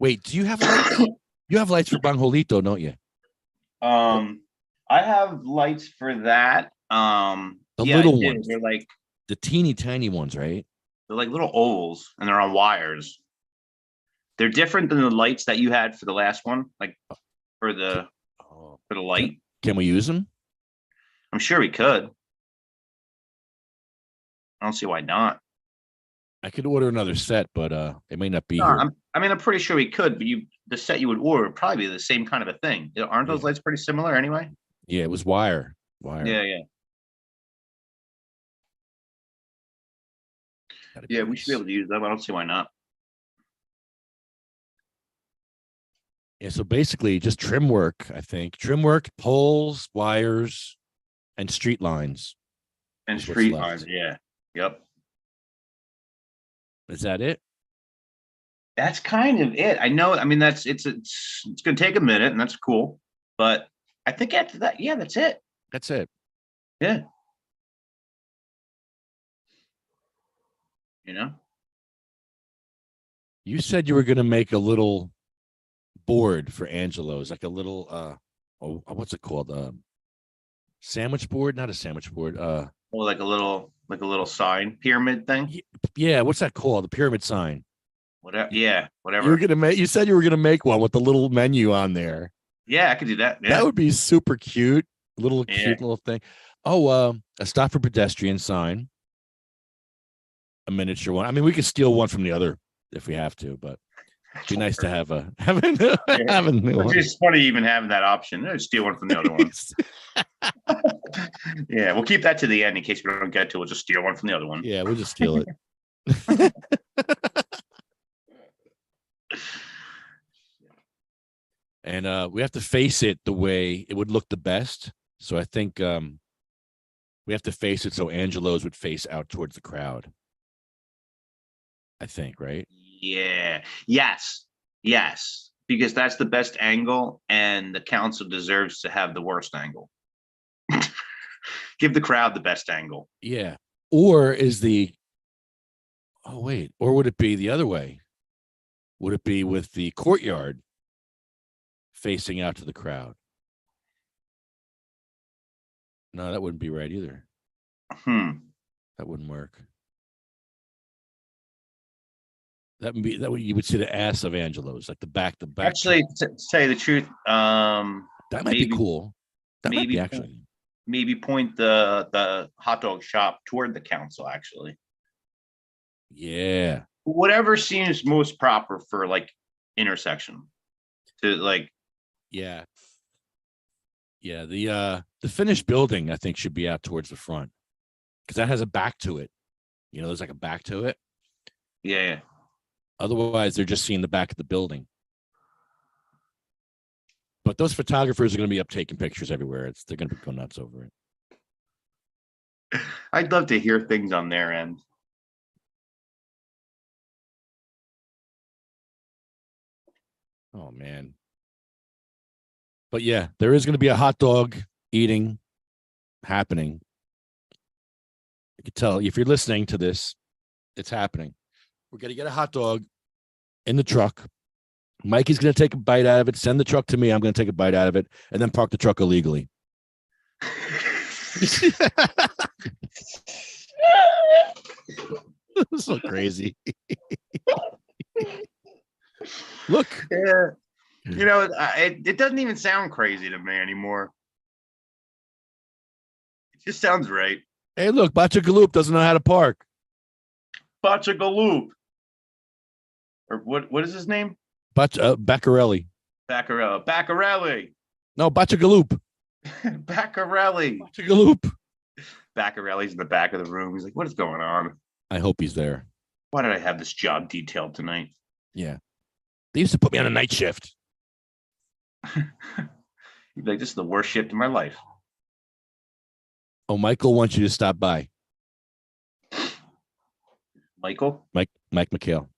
Wait, do you have lights? You have lights for Banjolito, don't you? I have lights for that. The yeah, little ones. They're like the teeny tiny ones, right? They're like little ovals and they're on wires. They're different than the lights that you had for the last one, like for the light. Can we use them? I'm sure we could. I don't see why not. I could order another set, but it may not be here. I'm pretty sure we could, but the set you would order would probably be the same kind of a thing. Aren't those lights pretty similar anyway? Yeah, it was wire. Yeah. Yeah, we should be able to use them. I don't see why not. Yeah, so basically just trim work, I think. Trim work, poles, wires, and street lines. And street lines, yeah. Yep. Is that it? That's kind of it. I know. I mean, it's going to take a minute, and that's cool. But I think after that, yeah, that's it. That's it. Yeah. You know. You said you were going to make a little board for Angelo's, like a little what's it called? Sandwich board? Not a sandwich board. Like a little sign pyramid thing. Yeah, what's that called? The pyramid sign. Whatever. Yeah, whatever. You said you were gonna make one with the little menu on there. Yeah, I could do that. Yeah. That would be super cute. Cute little thing. Oh, a stop for pedestrian sign. A miniature one. I mean, we could steal one from the other if we have to, but it'd be nice to have a new one. It's funny even having that option. Steal one from the other one. Yeah, we'll keep that to the end in case we don't get to it. We'll just steal one from the other one. Yeah, we'll just steal it. And we have to face it the way it would look the best. So I think we have to face it so Angelo's would face out towards the crowd. I think, right? Yeah. Yes. Because that's the best angle, and the council deserves to have the worst angle. Give the crowd the best angle. Yeah. Or would it be the other way? Would it be with the courtyard facing out to the crowd. No, that wouldn't be right either. That wouldn't work. That would you would see the ass of Angelo's, like the back. Actually, to tell you the truth, That might be cool. That might be actually. maybe point the hot dog shop toward the council. Actually, Yeah. whatever seems most proper for like intersection to like. Yeah. Yeah. The finished building, I think, should be out towards the front because that has a back to it. You know, there's like a back to it. Yeah. Otherwise, they're just seeing the back of the building. But those photographers are going to be up taking pictures everywhere. They're going to go nuts over it. I'd love to hear things on their end. Oh, man. But yeah, there is going to be a hot dog eating happening. You can tell if you're listening to this, it's happening. We're going to get a hot dog in the truck. Mikey's going to take a bite out of it, send the truck to me. I'm going to take a bite out of it, and then park the truck illegally. So crazy. Look. Yeah. You know, it doesn't even sound crazy to me anymore. It just sounds right. Hey, look, Bachagaloop doesn't know how to park. Bachagaloop. Or what is his name? Baccarelli. Baccarelli. No, Bachagaloop. Baccarelli. Bachagaloop. Baccarelli's in the back of the room. He's like, what is going on? I hope he's there. Why did I have this job detailed tonight? Yeah. They used to put me on a night shift. He'd be like, this is the worst shift in my life. Oh, Michael wants you to stop by. Michael? Mike McHale.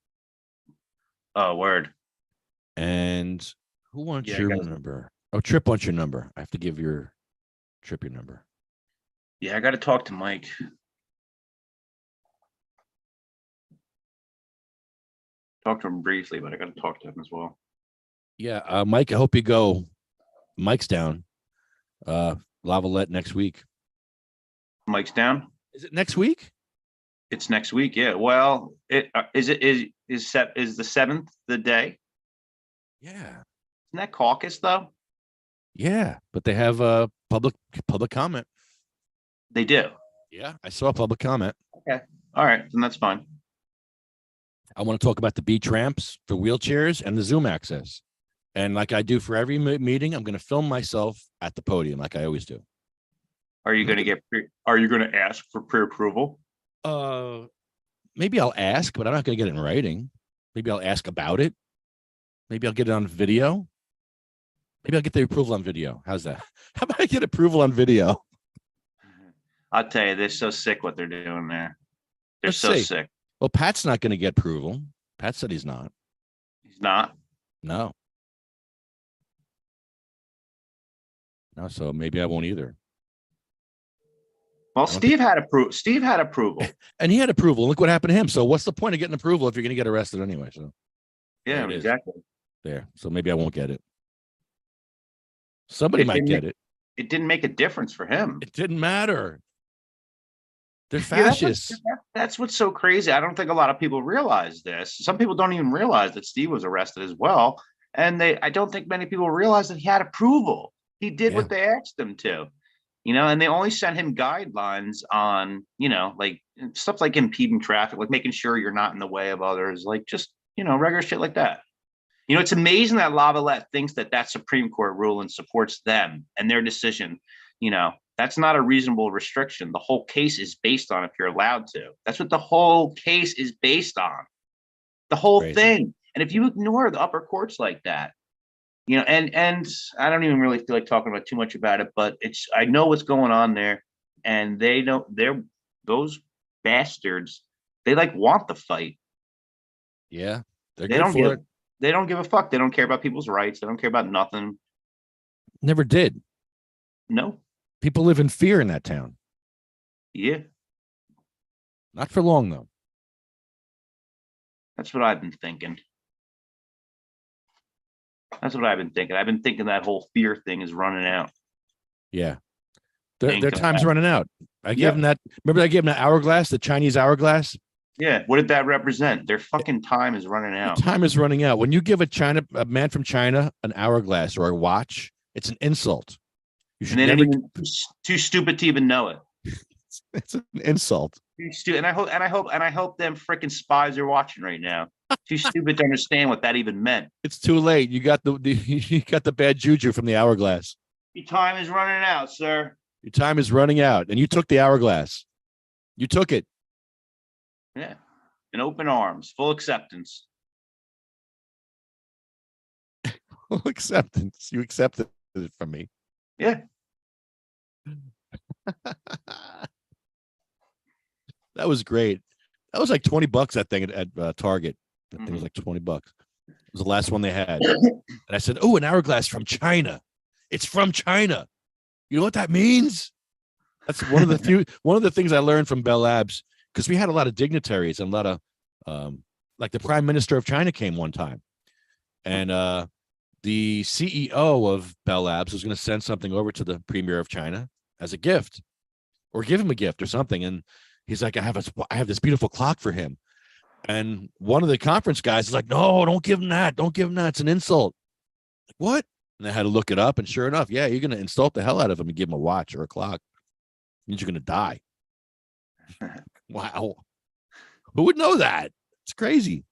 Oh, word. And who wants your number? Oh, Trip wants your number. I have to give Trip your number. Yeah, I got to talk to Mike. Talk to him briefly, but I got to talk to him as well. Yeah, Mike, I hope you go. Mike's down. Lavalette next week. Mike's down? Is it next week? It's next week, yeah. Well, is the 7th the day? Yeah. Isn't that caucus though? Yeah, but they have public comment. They do. Yeah, I saw a public comment. Okay. All right, then that's fine. I want to talk about the beach ramps for wheelchairs and the Zoom access. And like I do for every meeting, I'm going to film myself at the podium like I always do. Are you going to ask for pre-approval? Maybe I'll ask, but I'm not going to get it in writing. Maybe I'll ask about it. Maybe I'll get it on video. Maybe I'll get the approval on video. How's that? How about I get approval on video? I'll tell you, they're so sick what they're doing there. They're Let's so see. sick. Well, Pat's not going to get approval. Pat said he's not. He's not? No. No, so maybe I won't either. Well, Steve had approval. And he had approval. Look what happened to him. So what's the point of getting approval if you're going to get arrested anyway? So Yeah, exactly. There. So maybe I won't get it. Somebody might get it. It didn't make a difference for him. It didn't matter. They're fascists. That's what's so crazy. I don't think a lot of people realize this. Some people don't even realize that Steve was arrested as well. And I don't think many people realize that he had approval. He did what they asked him to, and they only sent him guidelines on, like stuff like impeding traffic, like making sure you're not in the way of others, like just, regular shit like that. It's amazing that Lavalette thinks that Supreme Court ruling supports them and their decision. That's not a reasonable restriction. The whole case is based on if you're allowed to. That's what the whole case is based on. The whole thing. And if you ignore the upper courts like that, and I don't even really feel like talking about too much about it, but I know what's going on there, and those bastards, they want the fight. Yeah. They don't give a fuck. They don't care about people's rights. They don't care about nothing. Never did. No. People live in fear in that town. Yeah. Not for long, though. That's what I've been thinking. That's what I've been thinking. I've been thinking that whole fear thing is running out. Yeah. Ain't Their gonna time's happen. running out. I gave Yeah. them that. Remember, I gave them that hourglass, the Chinese hourglass. Yeah. What did that represent? Their fucking time is running Their out. time is running out. When you give a man from China an hourglass or a watch, it's an insult. You And should they never. didn't even too stupid to even know it. It's an insult. Too stupid. And I hope them freaking spies are watching right now. Too stupid to understand what that even meant. It's too late. You got the you got the bad juju from the hourglass. Your time is running out, sir. Your time is running out, and you took the hourglass. You took it. Yeah. In open arms, full acceptance. Full acceptance. You accepted it from me. Yeah. That was great. That was like $20. That thing at Target. That thing was like $20. It was the last one they had. And I said, "Oh, an hourglass from China. It's from China. You know what that means?" That's one of the things I learned from Bell Labs, because we had a lot of dignitaries and a lot of like the Prime Minister of China came one time, and the CEO of Bell Labs was going to send something over to the Premier of China as a gift, or give him a gift or something. And he's like, I have this beautiful clock for him. And one of the conference guys is like, "No, don't give him that. Don't give him that. It's an insult." Like, what? And I had to look it up, and sure enough, yeah, you're going to insult the hell out of him and give him a watch or a clock. It means you're going to die. Wow. Who would know that? It's crazy.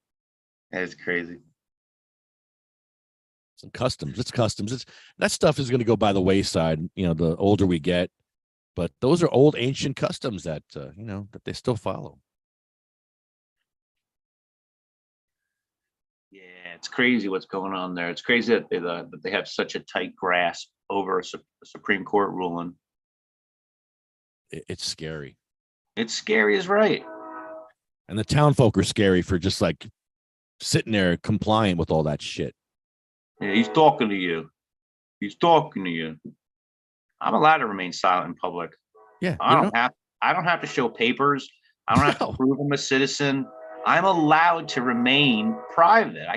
It's crazy. It's customs. It's customs. That stuff is going to go by the wayside, the older we get. But those are old ancient customs that, that they still follow. Yeah, it's crazy what's going on there. It's crazy that they have such a tight grasp over a Supreme Court ruling. It's scary. It's scary as right. And the town folk are scary for just like sitting there compliant with all that shit. Yeah, he's talking to you. He's talking to you. I'm allowed to remain silent in public. Yeah. I don't have to show papers. I don't have to prove I'm a citizen. I'm allowed to remain private. I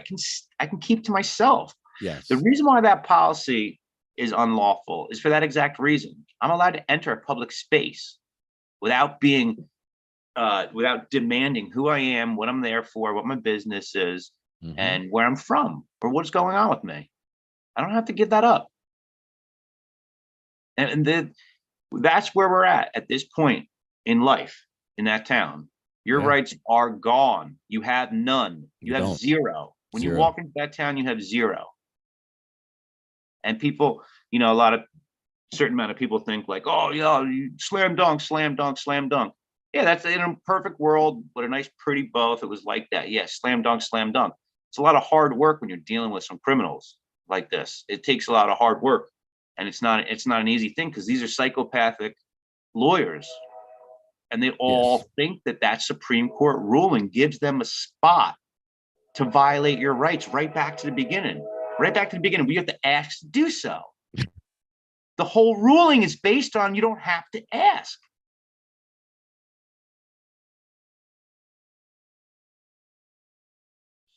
can keep to myself. Yes. The reason why that policy is unlawful is for that exact reason. I'm allowed to enter a public space without demanding who I am, what I'm there for, what my business is, and where I'm from, or what's going on with me. I don't have to give that up. And that's where we're at this point in life in that town. Your rights are gone. You have none. You have zero. When you walk into that town, you have zero. And people, certain amount of people think like, oh, yeah, you slam dunk, slam dunk, slam dunk. Yeah, that's in a perfect world with a nice, pretty bow. If it was like that, yes, slam dunk, slam dunk. It's a lot of hard work when you're dealing with some criminals like this. It takes a lot of hard work, and it's not an easy thing because these are psychopathic lawyers, and they all think that Supreme Court ruling gives them a spot to violate your rights right back to the beginning. Right back to the beginning, we have to ask to do so. The whole ruling is based on you don't have to ask.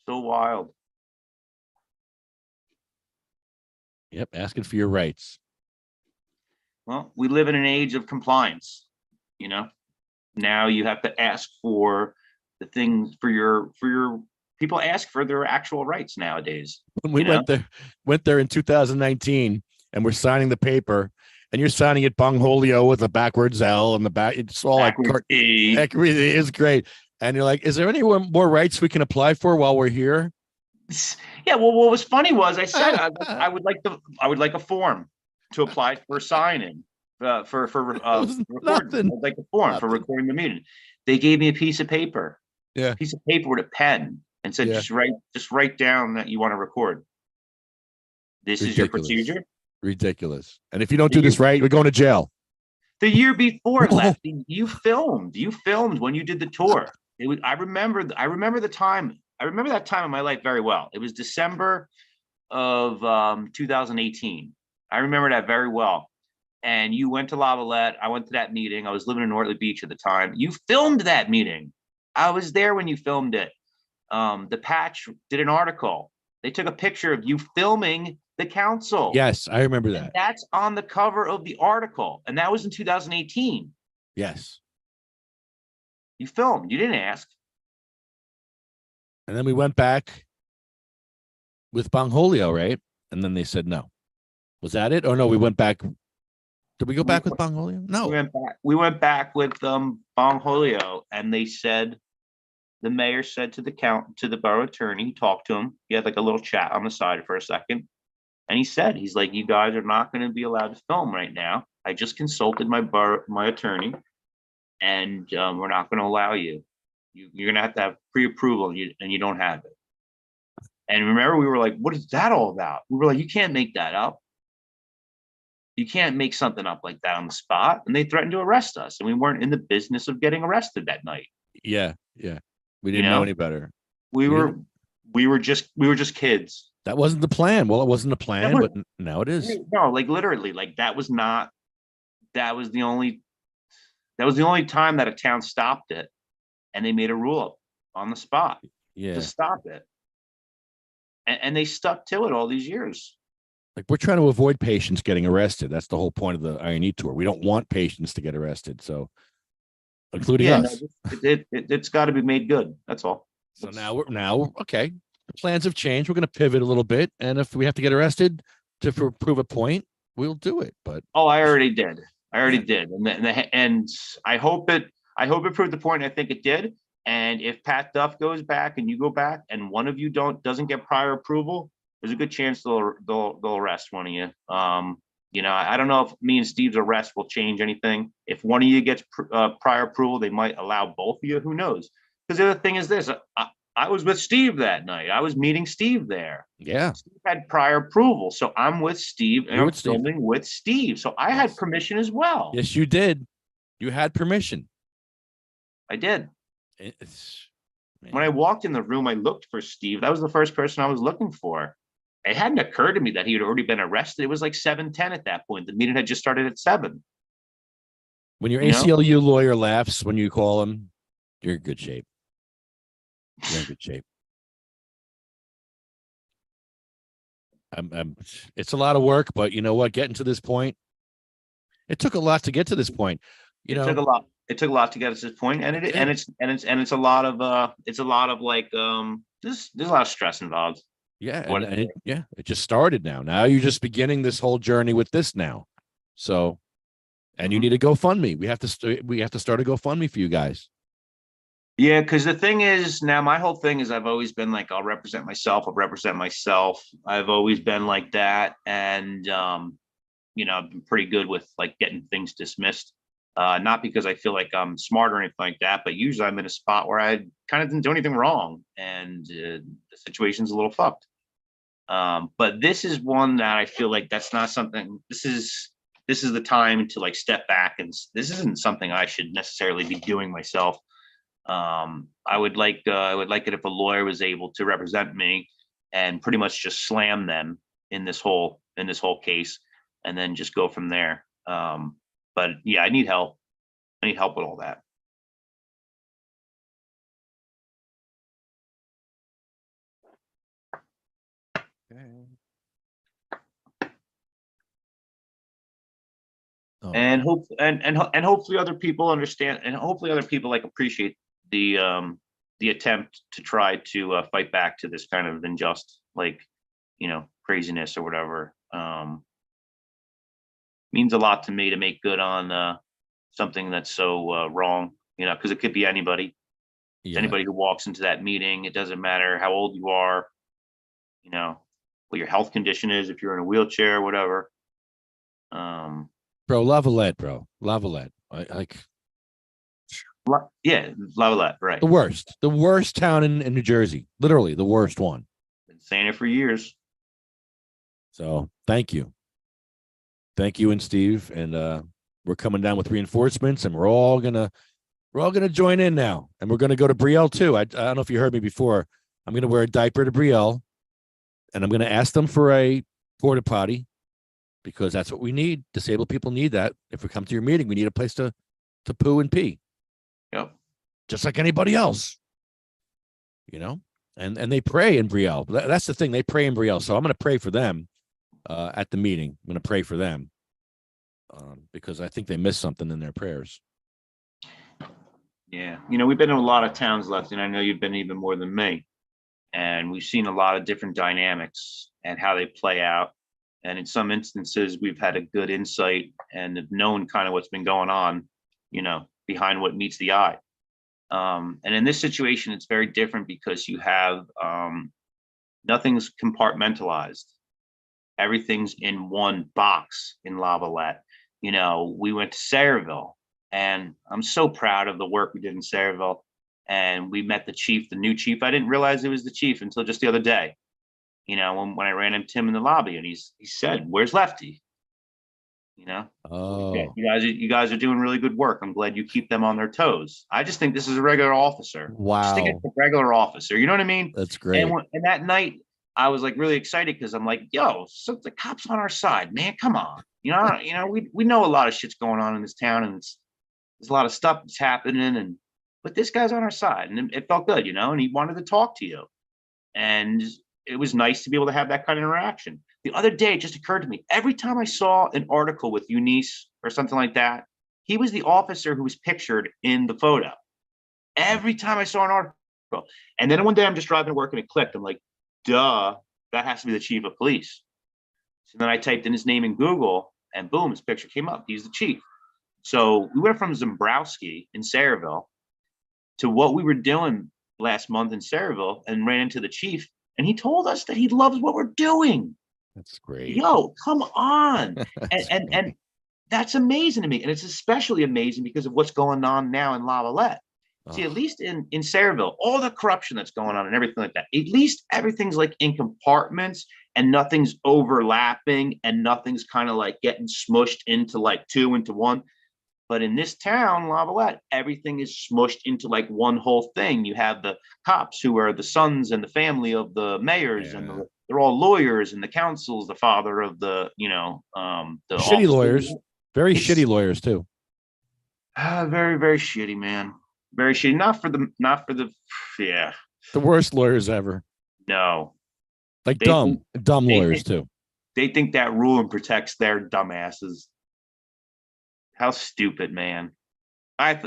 So wild. Yep, asking for your rights. Well, we live in an age of compliance. Now you have to ask for the things for your people ask for their actual rights nowadays. When we went there in 2019 and we're signing the paper, and you're signing it Bongholio with a backwards L and the back, it's all backwards like E. It's great. And you're like, is there any more rights we can apply for while we're here? Yeah. Well, what was funny was I said I would like a form to apply for signing for recording. I'd like a form for recording the meeting. They gave me a piece of paper. Yeah. A piece of paper with a pen and said, just write down that you want to record. This is your procedure. Ridiculous. And if you don't do this right, we're going to jail. The year before, Lefty, you filmed when you did the tour. I remember the time. I remember that time in my life very well. It was December of 2018. I remember that very well. And you went to Lavalette. I went to that meeting. I was living in Nortley Beach at the time. You filmed that meeting. I was there when you filmed it. The Patch did an article They took a picture of you filming the council. Yes, I remember that. And that's on the cover of the article. And that was in 2018. Yes. You filmed. You didn't ask. And then we went back with Bongholio, right? And then they said no. Was that it? Or no, we went back. Did we go back with Bongholio? No. We went back with Bongholio, and they said, the mayor said to the borough attorney, he talked to him. He had like a little chat on the side for a second. And he said, he's like, you guys are not going to be allowed to film right now. I just consulted my attorney, and we're not going to allow you. You're going to have pre-approval, and you don't have it. And remember, we were like, what is that all about? We were like, you can't make that up. You can't make something up like that on the spot. And they threatened to arrest us. And we weren't in the business of getting arrested that night. Yeah. Yeah. We didn't know any better. We were just kids. That wasn't the plan. Well, it wasn't a plan, but now it is. No, like literally, like that was the only time that a town stopped it, and they made a rule up on the spot to stop it. And they stuck to it all these years. Like, we're trying to avoid patients getting arrested. That's the whole point of the INE tour. We don't want patients to get arrested. So, including us. No, it's got to be made good. That's all. So now we're okay. The plans have changed. We're going to pivot a little bit, and if we have to get arrested to prove a point, we'll do it. But I already did. And I hope it proved the point. I think it did. And if Pat Duff goes back and you go back, and one of you doesn't get prior approval, there's a good chance they'll arrest one of you. I don't know if me and Steve's arrest will change anything. If one of you gets prior approval, they might allow both of you. Who knows? Because the other thing is this: I was with Steve that night. I was meeting Steve there. Yeah, Steve had prior approval, so I'm with Steve and I'm filming with Steve. So I had permission as well. Yes, you did. You had permission. I did. When I walked in the room, I looked for Steve. That was the first person I was looking for. It hadn't occurred to me that he had already been arrested. It was like 7:10 at that point. The meeting had just started at 7. When your ACLU lawyer laughs when you call him, you're in good shape. You're in good shape. It's a lot of work, but you know what? Getting to this point, it took a lot to get to this point. It took a lot. It took a lot to get us to this point, and it's a lot of like there's a lot of stress involved. Yeah, it just started now. Now you're just beginning this whole journey with this now. So, and you need a GoFundMe. We have to start a GoFundMe for you guys. Yeah, because the thing is, now my whole thing is I've always been like, I'll represent myself. I've always been like that, and I've been pretty good with like getting things dismissed. Not because I feel like I'm smart or anything like that, but usually I'm in a spot where I kind of didn't do anything wrong, and the situation's a little fucked. But this is one that I feel like that's not something. This is the time to like step back, and this isn't something I should necessarily be doing myself. I would like it if a lawyer was able to represent me and pretty much just slam them in this whole case, and then just go from there. But yeah, I need help. I need help with all that. Oh. And hopefully other people understand, and hopefully other people like appreciate the attempt to try to fight back to this kind of unjust, like, craziness or whatever. Means a lot to me to make good on something that's so wrong, because it could be anybody. Yeah. Anybody who walks into that meeting. It doesn't matter how old you are, what your health condition is, if you're in a wheelchair, whatever. Bro, Lavalette, bro. Lavalette. Yeah, Lavalette, right. The worst town in New Jersey. Literally the worst one. Been saying it for years. So thank you. Thank you and Steve. And we're coming down with reinforcements, and we're all gonna join in now. And we're gonna go to Brielle too. I don't know if you heard me before. I'm gonna wear a diaper to Brielle, and I'm gonna ask them for a porta potty, because that's what we need. Disabled people need that. If we come to your meeting, we need a place to poo and pee. Yep. Just like anybody else. and they pray in Brielle. That's the thing. They pray in Brielle. So I'm going to pray for them at the meeting. I'm going to pray for them because I think they missed something in their prayers. Yeah. We've been in a lot of towns left, and I know you've been even more than me. And we've seen a lot of different dynamics and how they play out. And in some instances, we've had a good insight and have known kind of what's been going on, behind what meets the eye. And in this situation, it's very different because you have nothing's compartmentalized. Everything's in one box in Lavalette. We went to Sayreville, and I'm so proud of the work we did in Sayreville. And we met the new chief. I didn't realize it was the chief until just the other day. When I ran into him in the lobby, and he said, "Where's Lefty?" Oh, yeah, you guys are doing really good work. I'm glad you keep them on their toes. I just think this is a regular officer. Wow. Just think it's a regular officer. You know what I mean? That's great. And that night, I was like really excited because I'm like, yo, so the cops on our side, man. Come on. We know a lot of shit's going on in this town, and there's a lot of stuff that's happening, but this guy's on our side, and it felt good, and he wanted to talk to you. And it was nice to be able to have that kind of interaction. The other day, it just occurred to me, every time I saw an article with Eunice or something like that, he was the officer who was pictured in the photo. Every time I saw an article. And then one day I'm just driving to work and it clicked. I'm like, duh, that has to be the chief of police. So then I typed in his name in Google, and boom, his picture came up. He's the chief. So we went from Zimbrowski in Sayreville to what we were doing last month in Sayreville, and ran into the chief, and he told us that he loves what we're doing. That's great. Yo, come on. and that's amazing to me. And it's especially amazing because of what's going on now in Lavalette. See, at least in Sayreville, all the corruption that's going on and everything like that, at least everything's like in compartments and nothing's overlapping and nothing's kind of like getting smushed into like two into one. But in this town, Lavalette, everything is smushed into like one whole thing. You have the cops who are the sons and the family of the mayors, and they're all lawyers, and the council's the father of the shitty lawyers, very shitty lawyers too. Very, very shitty, man. Very shitty. Not for the the worst lawyers ever. No, like dumb lawyers too. They think that ruling protects their dumbasses. How stupid, man. I've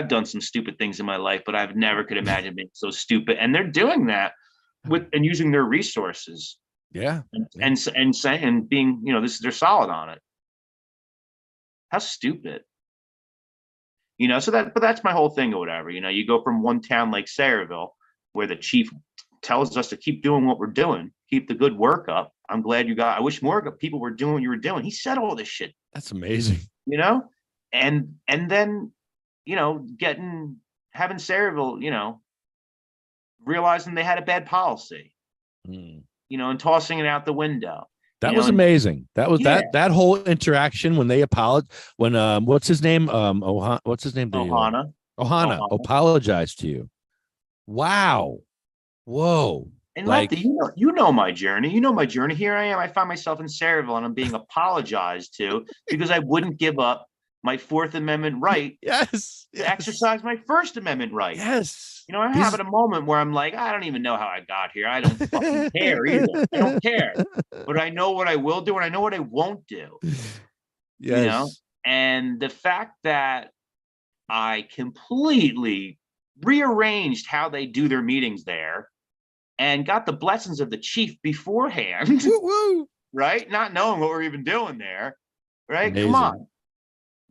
done some stupid things in my life, but I've never could imagine being so stupid. And they're doing that and using their resources. Yeah. And saying being, they're solid on it. How stupid. But that's my whole thing or whatever. You go from one town like Sayreville, where the chief tells us to keep doing what we're doing, keep the good work up. I'm glad I wish more people were doing what you were doing. He said all this shit. That's amazing. And then, having Sayreville, realizing they had a bad policy, and tossing it out the window. That was amazing. That was that whole interaction when they apologized, when what's his name? What's his name? Ohana apologized to you. Wow. Whoa. And Lefty, you know my journey. You know my journey. Here I am. I find myself in Sayreville, and I'm being apologized to because I wouldn't give up my Fourth Amendment right. Yes. To exercise my First Amendment right. Yes. I'm having a moment where I'm like, I don't even know how I got here. I don't fucking care either. I don't care. But I know what I will do, and I know what I won't do. Yes. And the fact that I completely rearranged how they do their meetings there, and got the blessings of the chief beforehand, woo. Right? Not knowing what we're even doing there, right? Amazing. Come on.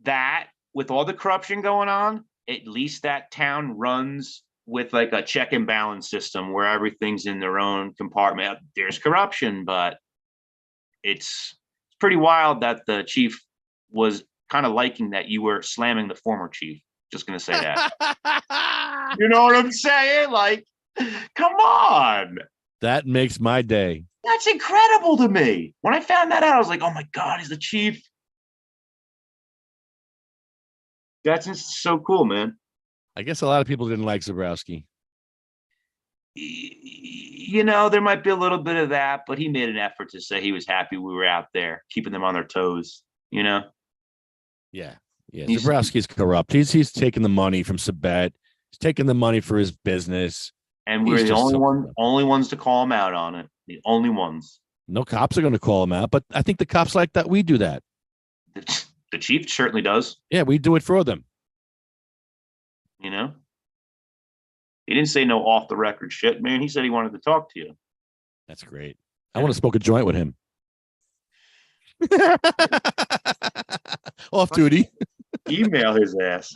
That, with all the corruption going on, at least that town runs with like a check and balance system where everything's in their own compartment. There's corruption, but it's pretty wild that the chief was kind of liking that you were slamming the former chief. Just going to say that. You know what I'm saying? Like, come on. That makes my day. That's incredible to me. When I found that out, I was like, oh my God, he's the chief. That's just so cool, man. I guess a lot of people didn't like Zabrowski. There might be a little bit of that, but he made an effort to say he was happy we were out there, keeping them on their toes, Yeah. Zabrowski's corrupt. He's taking the money from Sabet. He's taking the money for his business. And He's we're the just only ones to call him out on it. The only ones. No cops are going to call him out, but I think the cops like that we do that. The chief certainly does. Yeah, we do it for them. You know, he didn't say no off the record shit, man. He said he wanted to talk to you. That's great. I want to smoke a joint with him. Off duty. Email his ass.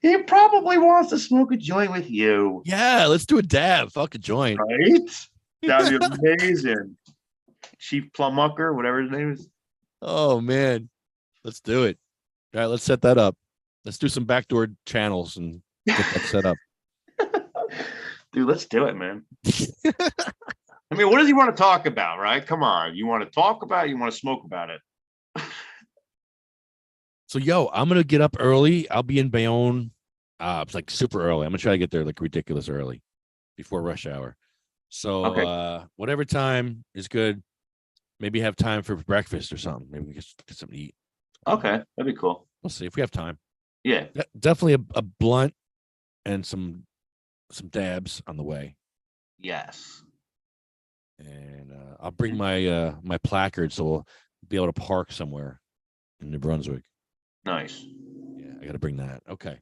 He probably wants to smoke a joint with you. Yeah, let's do a dab. Fuck a joint. Right? That'd be amazing. Chief Plummucker, whatever his name is. Oh man. Let's do it. All right, let's set that up. Let's do some backdoor channels and get that set up. Dude, let's do it, man. I mean, what does he want to talk about, right? Come on. You want to talk about it? You want to smoke about it? So, yo, I'm going to get up early. I'll be in Bayonne. It's like super early. I'm going to try to get there like ridiculous early before rush hour. So, Okay. whatever time is good. Maybe have time for breakfast or something. Maybe we get something to eat. Okay. That'd be cool. We'll see if we have time. Yeah. Definitely a blunt and some dabs on the way. Yes. And I'll bring my my placard so we'll be able to park somewhere in New Brunswick. Nice. Yeah, I got to bring that. Okay.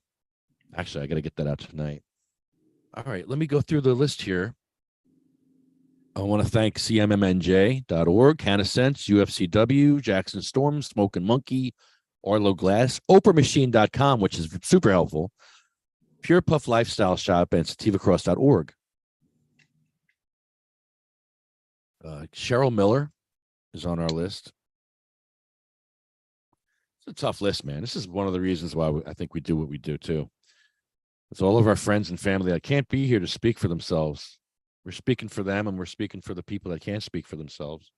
Actually, I got to get that out tonight. All right, let me go through the list here. I want to thank cmmnj.org, CannaSense, UFCW, Jackson Storm, Smoking Monkey, Arlo Glass, OprahMachine.com, which is super helpful, Pure Puff Lifestyle Shop, and SativaCross.org. Cheryl Miller is on our list. It's a tough list, man. This is one of the reasons why I think we do what we do, too. It's all of our friends and family that can't be here to speak for themselves. We're speaking for them, and we're speaking for the people that can't speak for themselves.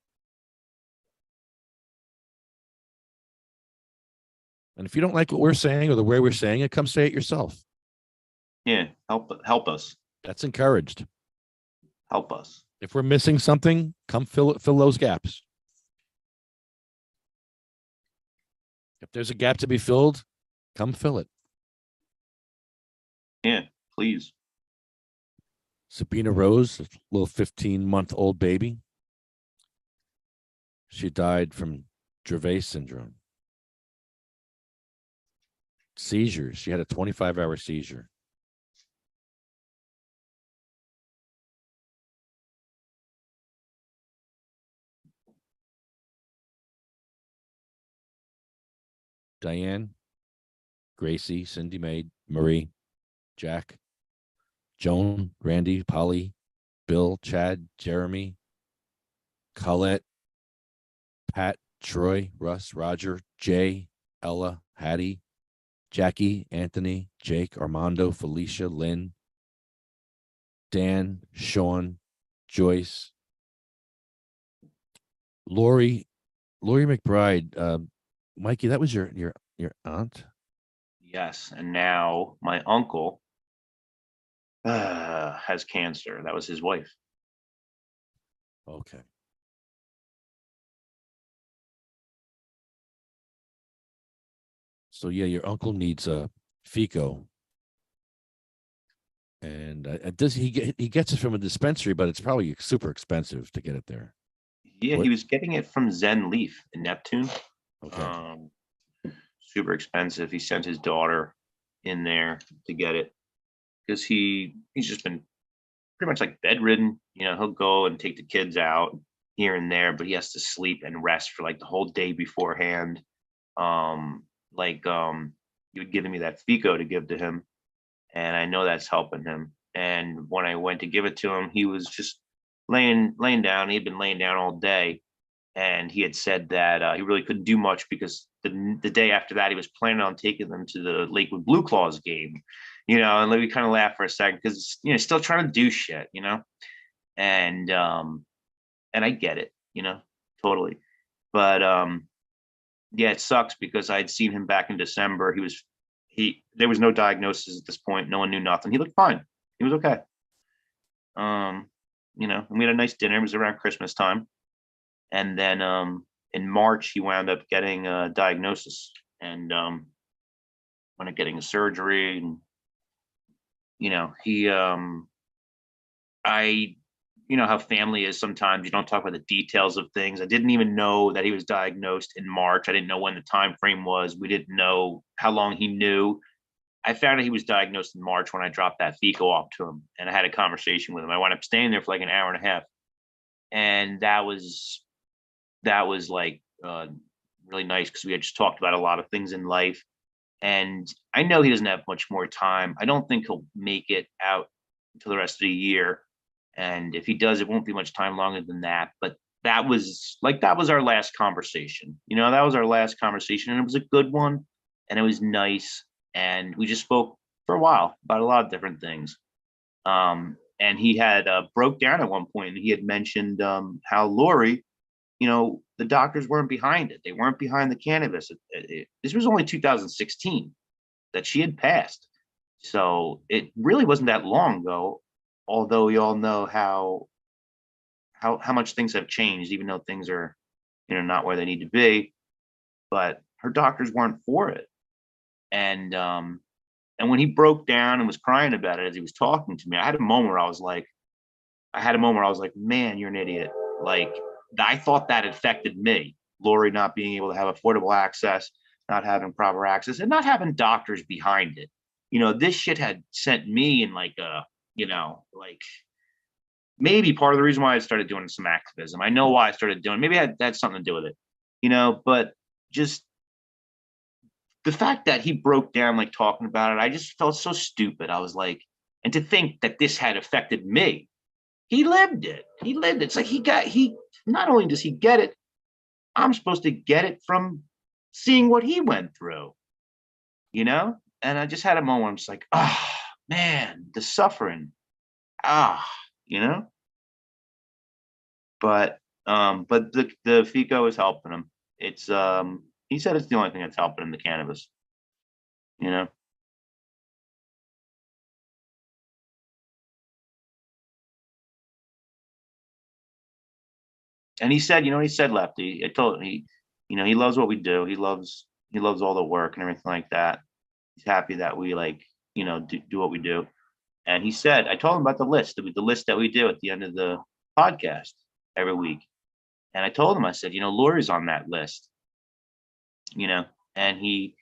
And if you don't like what we're saying or the way we're saying it, come say it yourself. Yeah. Help us. That's encouraged. Help us. If we're missing something, come fill those gaps. If there's a gap to be filled, come fill it. Yeah, please. Sabina Rose, a little 15-month-old baby. She died from Dravet syndrome. Seizures. She had a 25-hour seizure. Diane, Gracie, Cindy Mae, Marie, Jack, Joan, Randy, Polly, Bill, Chad, Jeremy, Colette, Pat, Troy, Russ, Roger, Jay, Ella, Hattie, Jackie, Anthony, Jake, Armando, Felicia, Lynn, Dan, Sean, Joyce, Lori McBride. Mikey, that was your aunt? Yes. And now my uncle has cancer. That was his wife. Okay. So yeah, your uncle needs a FICO, and he gets it from a dispensary, but it's probably super expensive to get it there. Yeah, he was getting it from Zen Leaf in Neptune. Okay. Super expensive. He sent his daughter in there to get it because he's just been pretty much like bedridden. You know, he'll go and take the kids out here and there, but he has to sleep and rest for like the whole day beforehand. He would give me that FICO to give to him, and I know that's helping him. And when I went to give it to him, he was just laying down. He'd been laying down all day, and he had said that he really couldn't do much because the day after that he was planning on taking them to the Lakewood Blue Claws game, you know. And we kind of laughed for a second because still trying to do shit, and I get it, totally, but yeah, it sucks because I'd seen him back in December. There was no diagnosis at this point. No one knew nothing. He looked fine. He was okay. And we had a nice dinner. It was around Christmas time. And then in March, he wound up getting a diagnosis and wound up getting a surgery. And he I how family is sometimes you don't talk about the details of things. I didn't even know that he was diagnosed in March. I didn't know when the time frame was. We didn't know how long he knew. I found out he was diagnosed in March when I dropped that fecal off to him, and I had a conversation with him. I wound up staying there for like an hour and a half, and that was like really nice because we had just talked about a lot of things in life. And I know he doesn't have much more time. I don't think he'll make it out until the rest of the year. And if he does, it won't be much time longer than that. But that was our last conversation. That was our last conversation, and it was a good one, and it was nice. And we just spoke for a while about a lot of different things. And he had broke down at one point, and he had mentioned how Lori, the doctors weren't behind it. They weren't behind the cannabis. This was only 2016 that she had passed. So it really wasn't that long ago, although we all know how much things have changed, even though things are, not where they need to be. But her doctors weren't for it. And when he broke down and was crying about it as he was talking to me, I had a moment where I was like, man, you're an idiot. Like, I thought that affected me, Lori not being able to have affordable access, not having proper access, and not having doctors behind it. This shit had sent me in like maybe part of the reason why I started doing some activism. I know why I started doing, maybe that had something to do with it, but just the fact that he broke down, like talking about it, I just felt so stupid. I was like, and to think that this had affected me. He lived it. It's like he not only does he get it, I'm supposed to get it from seeing what he went through, And I just had a moment where I'm just like, man, the suffering. you know. But the FICO is helping him. It's he said it's the only thing that's helping him, the cannabis. You know. And he said, he said, Lefty, I told him he loves what we do. He loves all the work and everything like that. He's happy that we do what we do. And he said, I told him about the list that we do at the end of the podcast every week. And I told him, I said, Lori's on that list, and he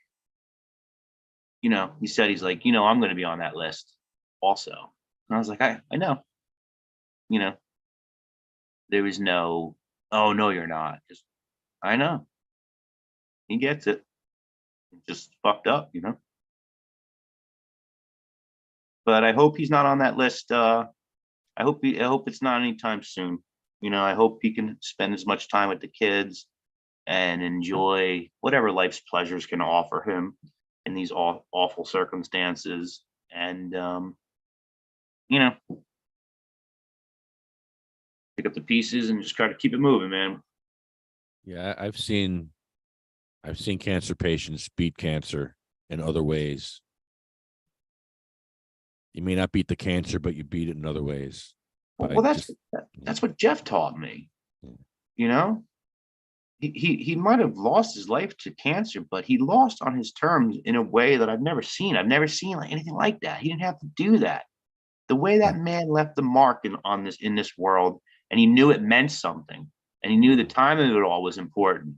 said, he's like, I'm going to be on that list also. And I was like, I know, there was no, oh, no, you're not. Just, I know. He gets it. Just fucked up, But I hope he's not on that list. I hope it's not anytime soon. I hope he can spend as much time with the kids and enjoy whatever life's pleasures can offer him in these awful circumstances. And pick up the pieces and just try to keep it moving, man. Yeah, I've seen cancer patients beat cancer in other ways. You may not beat the cancer, but you beat it in other ways. Well, that's what Jeff taught me. He might have lost his life to cancer, but he lost on his terms in a way that I've never seen. I've never seen anything like that. He didn't have to do that. The way that man left the mark in this world, and he knew it meant something, and he knew the timing of it all was important.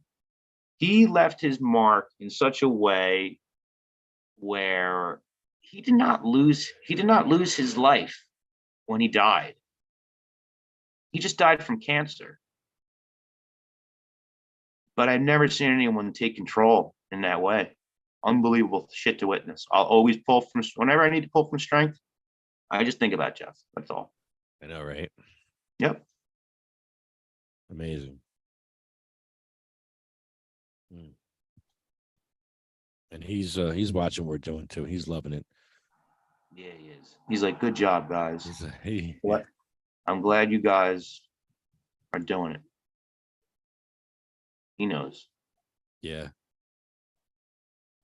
He left his mark in such a way where he did not lose his life when he died. He just died from cancer. But I've never seen anyone take control in that way. Unbelievable shit to witness. I'll always pull from, whenever I need to pull from strength, I just think about Jeff. That's all. I know, right? Yep. Amazing. And he's watching what we're doing too. He's loving it. Yeah, he is. He's like, good job, guys. What? I'm glad you guys are doing it. He knows. Yeah.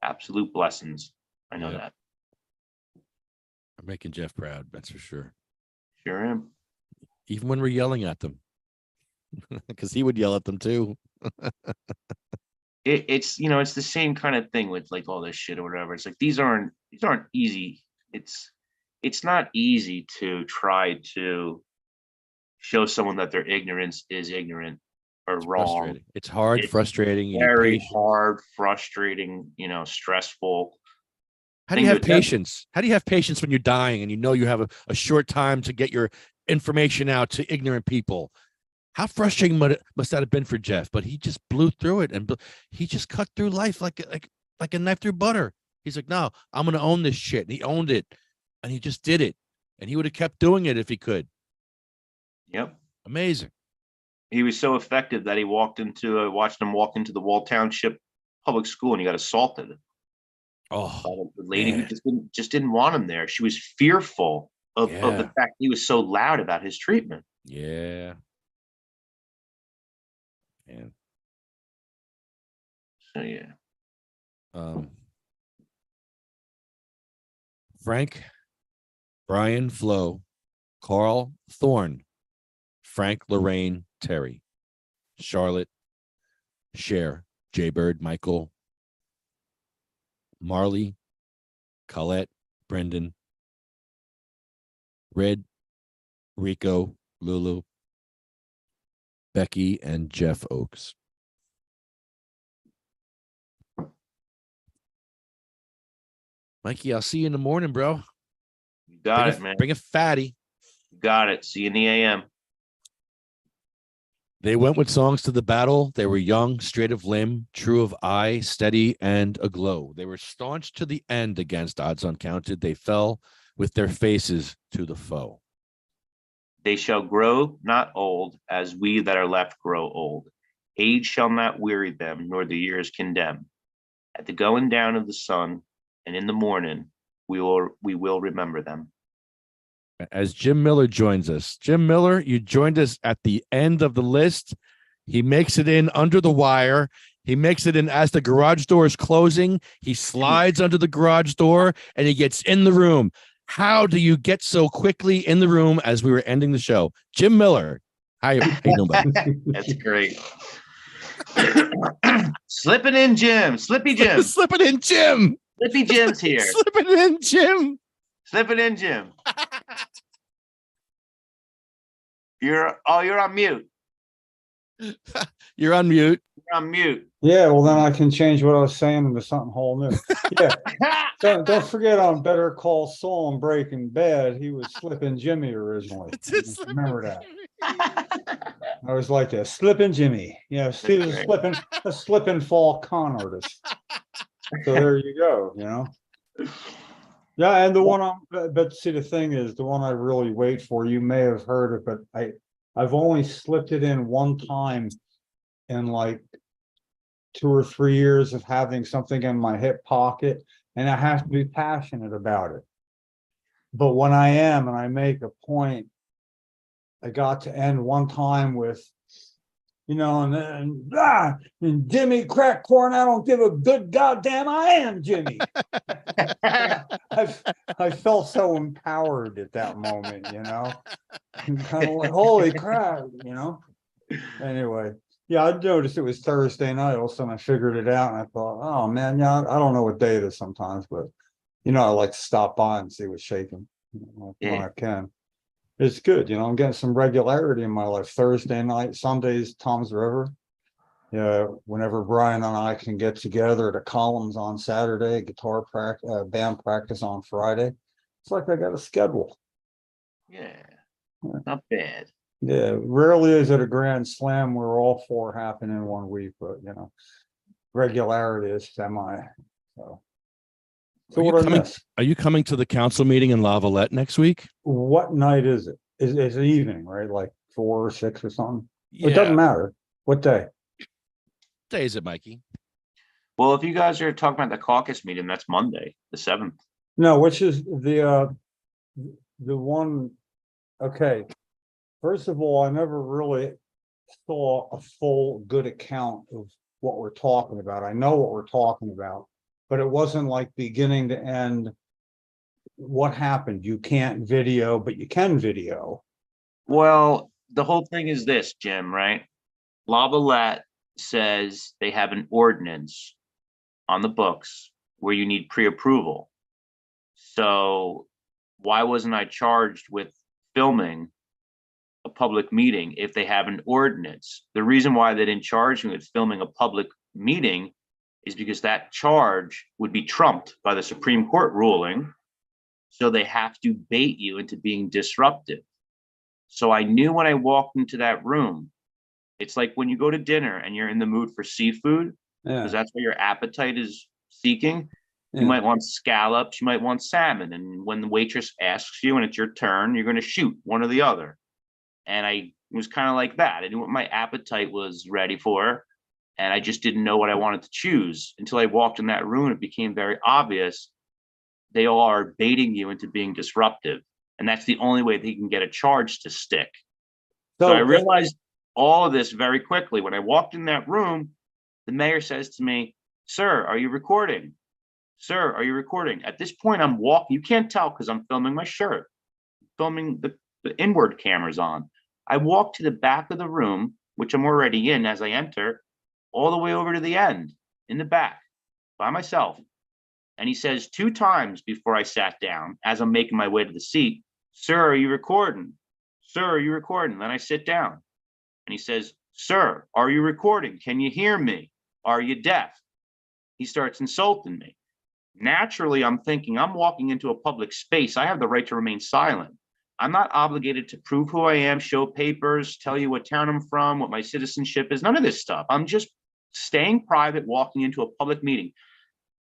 Absolute blessings. I know that. I'm making Jeff proud. That's for sure. Sure am. Even when we're yelling at them, because he would yell at them too. It's the same kind of thing with like all this shit or whatever. It's like these aren't easy. It's it's not easy to try to show someone that their ignorance is ignorant or wrong. Frustrating. It's hard, It's frustrating. You need very patience. hard, frustrating, stressful. How do you have patience? How do you have patience when you're dying and you know you have a short time to get your information out to ignorant people? How frustrating must that have been for Jeff? But he just blew through it, and he just cut through life like a knife through butter. He's like, no, I'm going to own this shit. And he owned it, and he just did it. And he would have kept doing it if he could. Yep. Amazing. He was so effective that he watched him walk into the Wall Township Public School, and he got assaulted. Oh, the lady who just didn't want him there. She was fearful of the fact he was so loud about his treatment. Yeah. Man. So yeah. Frank, Brian, Flo, Carl, Thorne, Frank, Lorraine, Terry, Charlotte, Cher, Jaybird, Michael, Marley, Colette, Brendan, Red, Rico, Lulu, Becky, and Jeff Oakes. Mikey, I'll see you in the morning, bro. You got it, man. Bring a fatty. You got it. See you in the AM. They went with songs to the battle. They were young, straight of limb, true of eye, steady, and aglow. They were staunch to the end against odds uncounted. They fell with their faces to the foe. They shall grow not old, as we that are left grow old. Age shall not weary them, nor the years condemn. At the going down of the sun, and in the morning, we will remember them. As Jim Miller joins us. Jim Miller, you joined us at the end of the list. He makes it in under the wire. He makes it in as the garage door is closing. He slides under the garage door and he gets in the room. How do you get so quickly in the room as we were ending the show? Jim Miller, how you doing, buddy? That's great. Slipping in, Jim. Slippy Jim. Slipping in, Jim. Slippy Jim's here. Slipping in, Jim. Slipping in, Jim. You're on mute. You're on mute. You're on mute. Yeah, well then I can change what I was saying into something whole new. Yeah. Don't forget on Better Call Saul and Breaking Bad, he was Slippin' Jimmy originally. Remember that. I was like a Slippin' Jimmy. Yeah, he was a slippin' fall con artist. So there you go, Yeah, and the one but see the thing is the one I really wait for, you may have heard it, but I've only slipped it in one time in like 2 or 3 years of having something in my hip pocket, and I have to be passionate about it. But when I am and I make a point, I got to end one time with, and Jimmy crack corn, I don't give a good goddamn, I am Jimmy. I felt so empowered at that moment, kind of like, holy crap, Anyway, yeah, I noticed it was Thursday night. All of a sudden I figured it out and I thought, oh man, yeah, I don't know what day it is sometimes, but I like to stop by and see what's shaking when I can. It's good, I'm getting some regularity in my life. Thursday night, Sundays, Tom's River. Yeah, whenever Brian and I can get together, the columns on Saturday, guitar practice, band practice on Friday. It's like I got a schedule. Yeah, not bad. Yeah, rarely is it a grand slam where all 4 happen in 1 week, but regularity is semi. So are you coming to the council meeting in Lavalette next week? What night is it? It's an evening, right? Like 4 or 6 or something. Yeah. It doesn't matter. What day? What day is it, Mikey? Well, if you guys are talking about the caucus meeting, that's Monday, the 7th. No, which is the one. Okay. First of all, I never really saw a full good account of what we're talking about. I know what we're talking about, but it wasn't like beginning to end. What happened? You can't video, but you can video. Well, the whole thing is this, Jim, right? Lavalette says they have an ordinance on the books where you need pre-approval. So why wasn't I charged with filming a public meeting if they have an ordinance? The reason why they didn't charge me with filming a public meeting is because that charge would be trumped by the Supreme Court ruling. So they have to bait you into being disruptive. So I knew when I walked into that room, it's like when you go to dinner and you're in the mood for seafood, because that's what your appetite is seeking. You might want scallops, you might want salmon. And when the waitress asks you and it's your turn, you're going to shoot one or the other. And I was kind of like that. I knew what my appetite was ready for. And I just didn't know what I wanted to choose until I walked in that room. It became very obvious. They all are baiting you into being disruptive. And that's the only way they can get a charge to stick. So I realized all of this very quickly. When I walked in that room, the mayor says to me, "Sir, are you recording? Sir, are you recording?" At this point, I'm walking. You can't tell because I'm filming my shirt, filming the inward cameras on. I walk to the back of the room, which I'm already in as I enter, all the way over to the end, in the back, by myself. And he says 2 times before I sat down, as I'm making my way to the seat, "Sir, are you recording? Sir, are you recording?" Then I sit down. And he says, "Sir, are you recording? Can you hear me? Are you deaf?" He starts insulting me. Naturally, I'm thinking, I'm walking into a public space. I have the right to remain silent. I'm not obligated to prove who I am, show papers, tell you what town I'm from, what my citizenship is, none of this stuff. I'm just staying private, walking into a public meeting.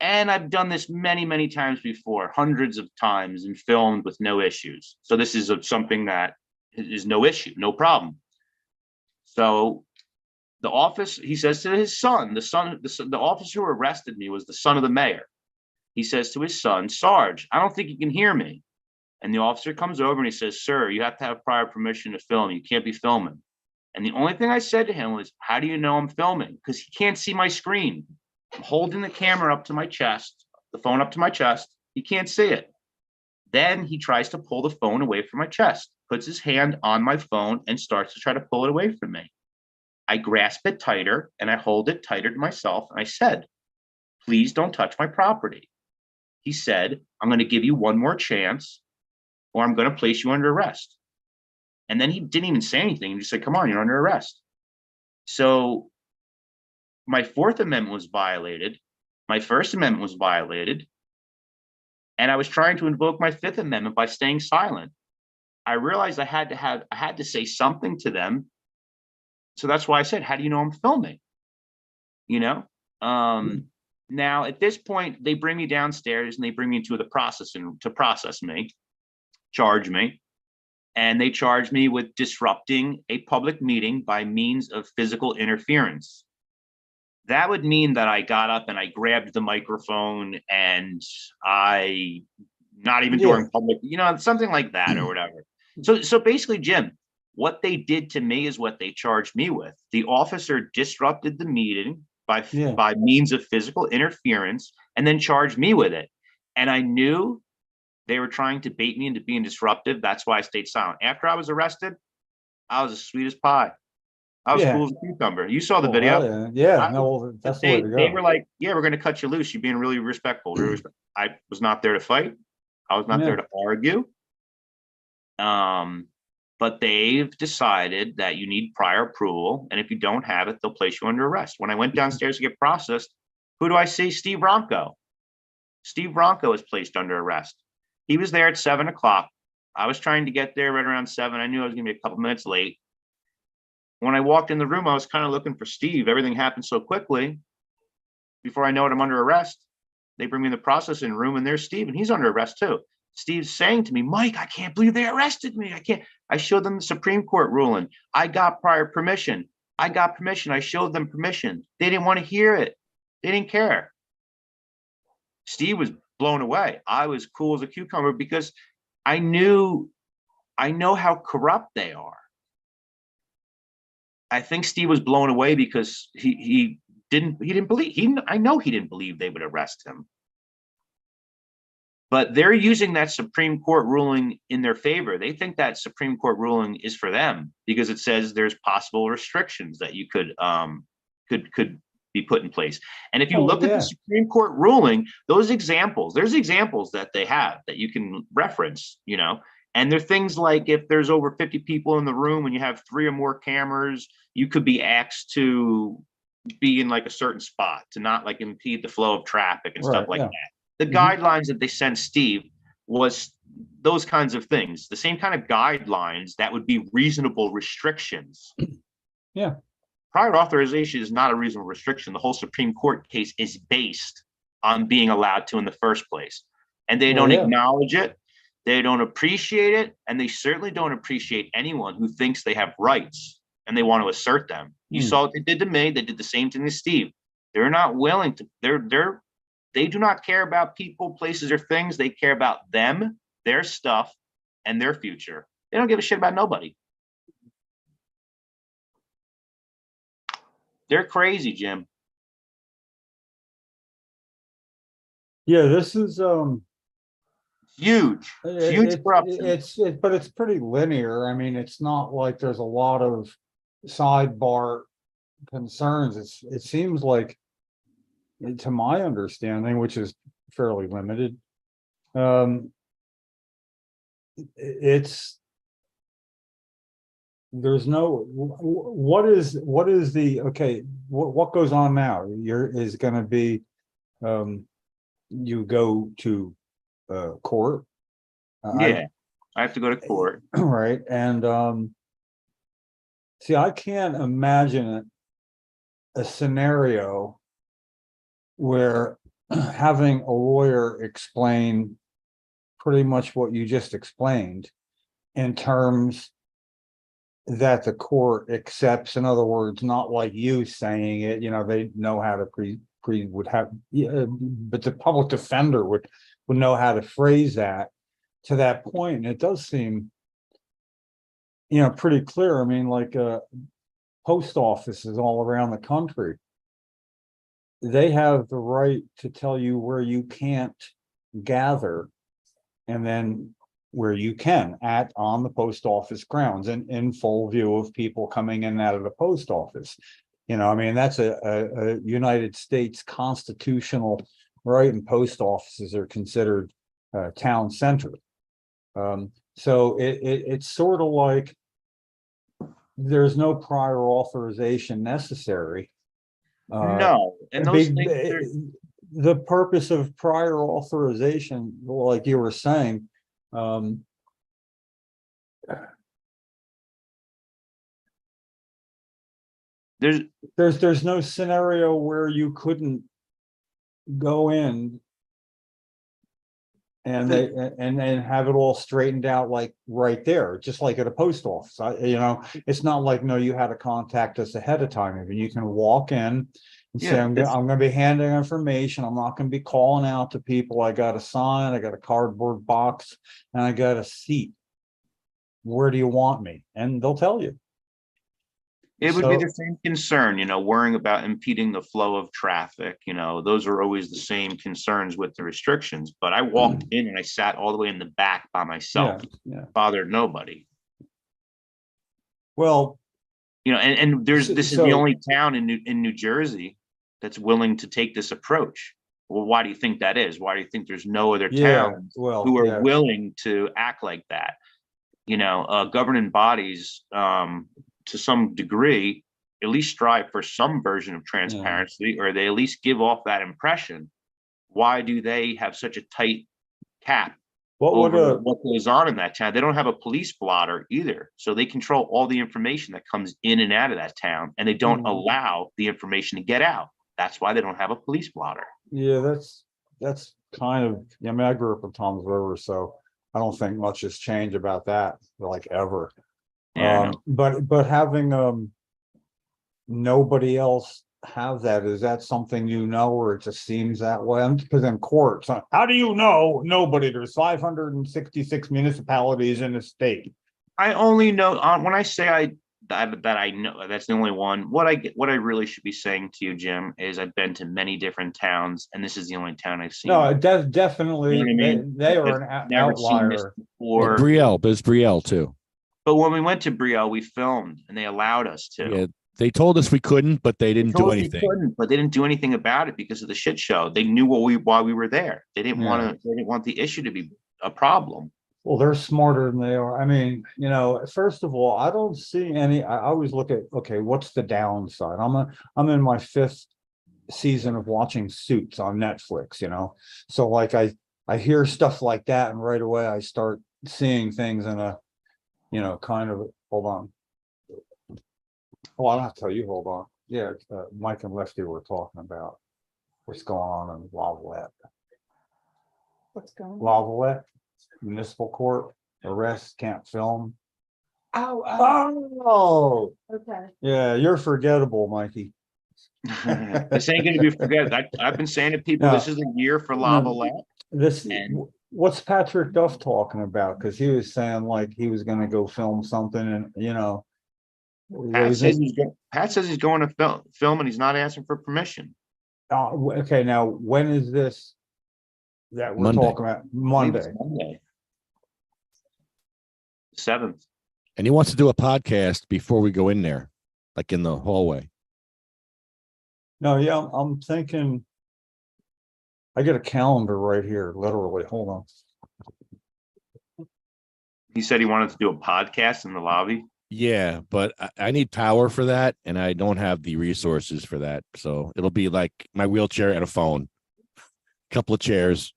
And I've done this many, many times before, hundreds of times, and filmed with no issues. So this is something that is no issue, no problem. So the office, he says to his son, the officer who arrested me was the son of the mayor. He says to his son, "Sarge, I don't think you can hear me." And the officer comes over and he says, "Sir, you have to have prior permission to film. You can't be filming." And the only thing I said to him was, "How do you know I'm filming?" Because he can't see my screen. I'm holding the camera up to my chest, the phone up to my chest. He can't see it. Then he tries to pull the phone away from my chest, puts his hand on my phone and starts to try to pull it away from me. I grasp it tighter and I hold it tighter to myself. And I said, "Please don't touch my property." He said, "I'm going to give you one more chance or I'm going to place you under arrest." And then he didn't even say anything. He just said, "Come on, you're under arrest." So my Fourth Amendment was violated. My First Amendment was violated. And I was trying to invoke my Fifth Amendment by staying silent. I realized I had to say something to them. So that's why I said, "How do you know I'm filming?" You know? Now at this point, they bring me downstairs and they bring me into the processing to process me, charge me. And they charge me with disrupting a public meeting by means of physical interference. That would mean that I got up and I grabbed the microphone and I, not even during public, something like that or whatever. So basically, Jim, what they did to me is what they charged me with. The officer disrupted the meeting by means of physical interference and then charged me with it. And I knew they were trying to bait me into being disruptive. That's why I stayed silent. After I was arrested, I was as sweet as pie. I was cool as a cucumber. You saw the video. That's the way to go. They were like, "Yeah, we're going to cut you loose. You're being really respectful." I was not there to fight. I was not there to argue. But they've decided that you need prior approval. And if you don't have it, they'll place you under arrest. When I went downstairs to get processed, who do I see? Steve Ronco. Steve Ronco was placed under arrest. He was there at 7:00. I was trying to get there right around 7. I knew I was going to be a couple minutes late. When I walked in the room, I was kind of looking for Steve. Everything happened so quickly. Before I know it, I'm under arrest. They bring me in the processing room and there's Steve and he's under arrest too. Steve's saying to me, "Mike, I can't believe they arrested me. I can't." I showed them the Supreme Court ruling. I got prior permission. I got permission. I showed them permission. They didn't want to hear it. They didn't care. Steve was blown away. I was cool as a cucumber because I know how corrupt they are. I think Steve was blown away because he didn't believe I know he didn't believe they would arrest him. But they're using that Supreme Court ruling in their favor. They think that Supreme Court ruling is for them because it says there's possible restrictions that you could be put in place. And if you Oh, look at yeah. the Supreme Court ruling, those examples, there's examples that they have that you can reference, you know, and they're things like if there's over 50 people in the room and you have 3 or more cameras, you could be asked to be in like a certain spot to not like impede the flow of traffic and stuff like that. The guidelines that they sent Steve was those kinds of things, the same kind of guidelines that would be reasonable restrictions. Yeah. Prior authorization is not a reasonable restriction. The whole Supreme Court case is based on being allowed to in the first place. And they don't acknowledge it. They don't appreciate it. And they certainly don't appreciate anyone who thinks they have rights and they want to assert them. You saw what they did to me. They did the same thing to Steve. They're not willing to, they do not care about people, places, or things. They care about them, their stuff, and their future. They don't give a shit about nobody. They're crazy, Jim. Yeah, this is huge corruption. but it's pretty linear. I mean, it's not like there's a lot of sidebar concerns. It seems like, to my understanding, which is fairly limited, it's there's no what is the okay, what goes on now is going to be you go to court. I have to go to court. Right. And see, I can't imagine a scenario where having a lawyer explain pretty much what you just explained in terms that the court accepts. In other words, not like you saying it, you know, they know how to would have, but the public defender would know how to phrase that to that point. And it does seem, you know, pretty clear. I mean, like post offices all around the country, they have the right to tell you where you can't gather and then where you can on the post office grounds and in full view of people coming in and out of the post office. You know, I mean, that's a United States constitutional right, and post offices are considered town center. So it's sort of like there's no prior authorization necessary. No, and those things the purpose of prior authorization, like you were saying, there's no scenario where you couldn't go in and have it all straightened out, like right there, just like at a post office. You know, it's not like, no, you had to contact us ahead of time. Even you can walk in and say, I'm going to be handing information. I'm not going to be calling out to people. I got a sign, I got a cardboard box, and I got a seat. Where do you want me? And they'll tell you. It would be the same concern, you know, worrying about impeding the flow of traffic. You know, those are always the same concerns with the restrictions. But I walked in and I sat all the way in the back by myself. Bothered nobody. Well, you know, and this is the only town in New Jersey that's willing to take this approach. Well, why do you think that is? Why do you think there's no other towns who are willing to act like that? You know, governing bodies, to some degree, at least strive for some version of transparency, or they at least give off that impression. Why do they have such a tight cap over what goes on in that town? They don't have a police blotter either, so they control all the information that comes in and out of that town, and they don't allow the information to get out. That's why they don't have a police blotter. Yeah, that's kind of. I mean, I grew up in Toms River, so I don't think much has changed about that, like ever. But having nobody else have that, is that something you know, or it just seems that way? Because in courts, how do you know nobody? There's 566 municipalities in the state. I only know when I say that I know that's the only one. What I really should be saying to you, Jim, is I've been to many different towns, and this is the only town I've seen. No, definitely, you know what I mean? they are an outlier. Brielle, there's Brielle too. But when we went to Brielle, we filmed, and they allowed us to. Yeah, They told us we couldn't, but they didn't do told us we anything. couldn't, but they didn't do anything about it because of the shit show. They knew why we were there. They didn't want the issue to be a problem. Well, they're smarter than they are. I mean, first of all, I don't see any, I always look at, okay, what's the downside? I'm in my 5th season of watching Suits on Netflix, so like I hear stuff like that, and right away I start seeing things in a kind of, hold on. Oh, I'll have to tell you, hold on. Yeah, Mike and Lefty were talking about what's going on in Lavalette. What's going on? Lavalette Municipal Court, arrest, can't film. Oh, Okay. Yeah, you're forgettable, Mikey. This ain't going to be forgotten. I've been saying to people, this is a year for Lavalette. What's Patrick Duff talking about? Because he was saying like he was going to go film something, and Pat says he's going to film and he's not asking for permission. Okay, now when is this that we're talking about? Monday. 7th. And he wants to do a podcast before we go in there, like in the hallway. No, yeah, I'm thinking. I get a calendar right here, literally. Hold on. He said he wanted to do a podcast in the lobby. Yeah, but I need power for that, and I don't have the resources for that. So it'll be like my wheelchair and a phone, a couple of chairs.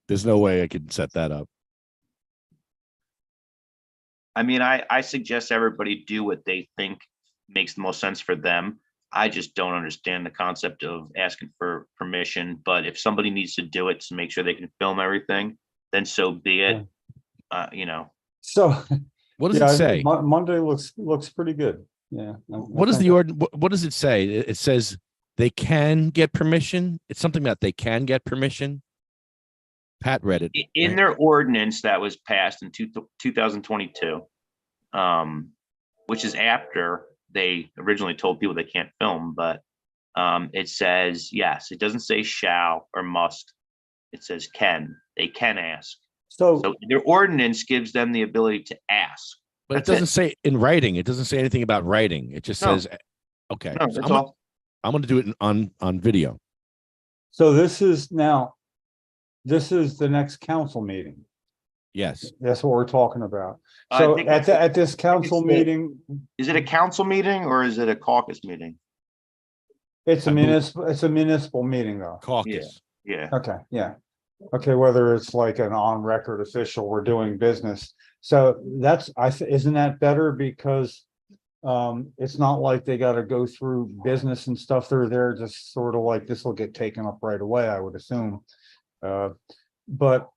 There's no way I could set that up. I mean, I suggest everybody do what they think makes the most sense for them. I just don't understand the concept of asking for permission. But if somebody needs to do it to make sure they can film everything, then so be it. So what does it say? Monday looks pretty good. Yeah. What is the order? What does it say? It says they can get permission. It's something that they can get permission. Pat read it in their ordinance that was passed in 2022, which is after they originally told people they can't film, but it says yes. It doesn't say shall or must. It says can. They can ask. So their ordinance gives them the ability to ask. But it doesn't say in writing. It doesn't say anything about writing. It just says, okay. No, so I'm going to do it on video. So this is the next council meeting. Yes. That's what we're talking about. So at this council meeting. Is it a council meeting or is it a caucus meeting? It's a municipal meeting though. Caucus. Yeah. Okay. Yeah. Okay. Whether it's like an on record official, we're doing business. So isn't that better because it's not like they got to go through business and stuff. They're there just sort of like this will get taken up right away, I would assume. But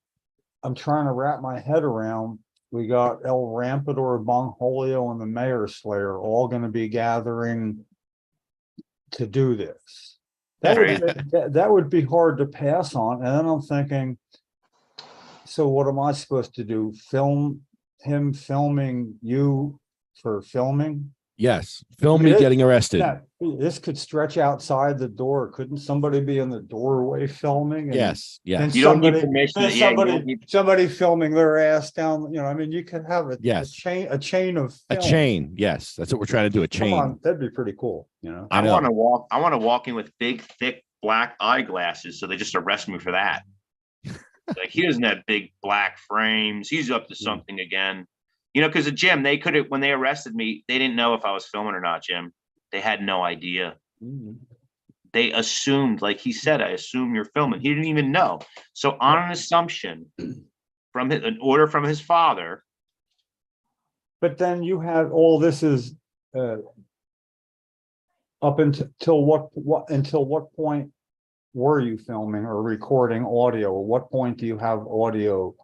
I'm trying to wrap my head around. We got El Rampador, Bong Holio, and the Mayor Slayer all going to be gathering to do this. That would be hard to pass on. And then I'm thinking, so what am I supposed to do? Film him filming you for filming? Yes. Film me getting arrested. Yeah, this could stretch outside the door. Couldn't somebody be in the doorway filming? Yes. Yes. You don't need permission. Somebody filming their ass down. I mean, you could have a chain of film. A chain. Yes. That's what we're trying to do. A chain. Come on, that'd be pretty cool. I want to walk in with big, thick black eyeglasses. So they just arrest me for that. Like he doesn't have big black frames. He's up to something again. Because at Jim, they could have, when they arrested me, they didn't know if I was filming or not, Jim. They had no idea. Mm-hmm. They assumed, like he said, I assume you're filming. He didn't even know. So on an assumption from an order from his father. But then you have all this is up until what point were you filming or recording audio? At what point do you have audio?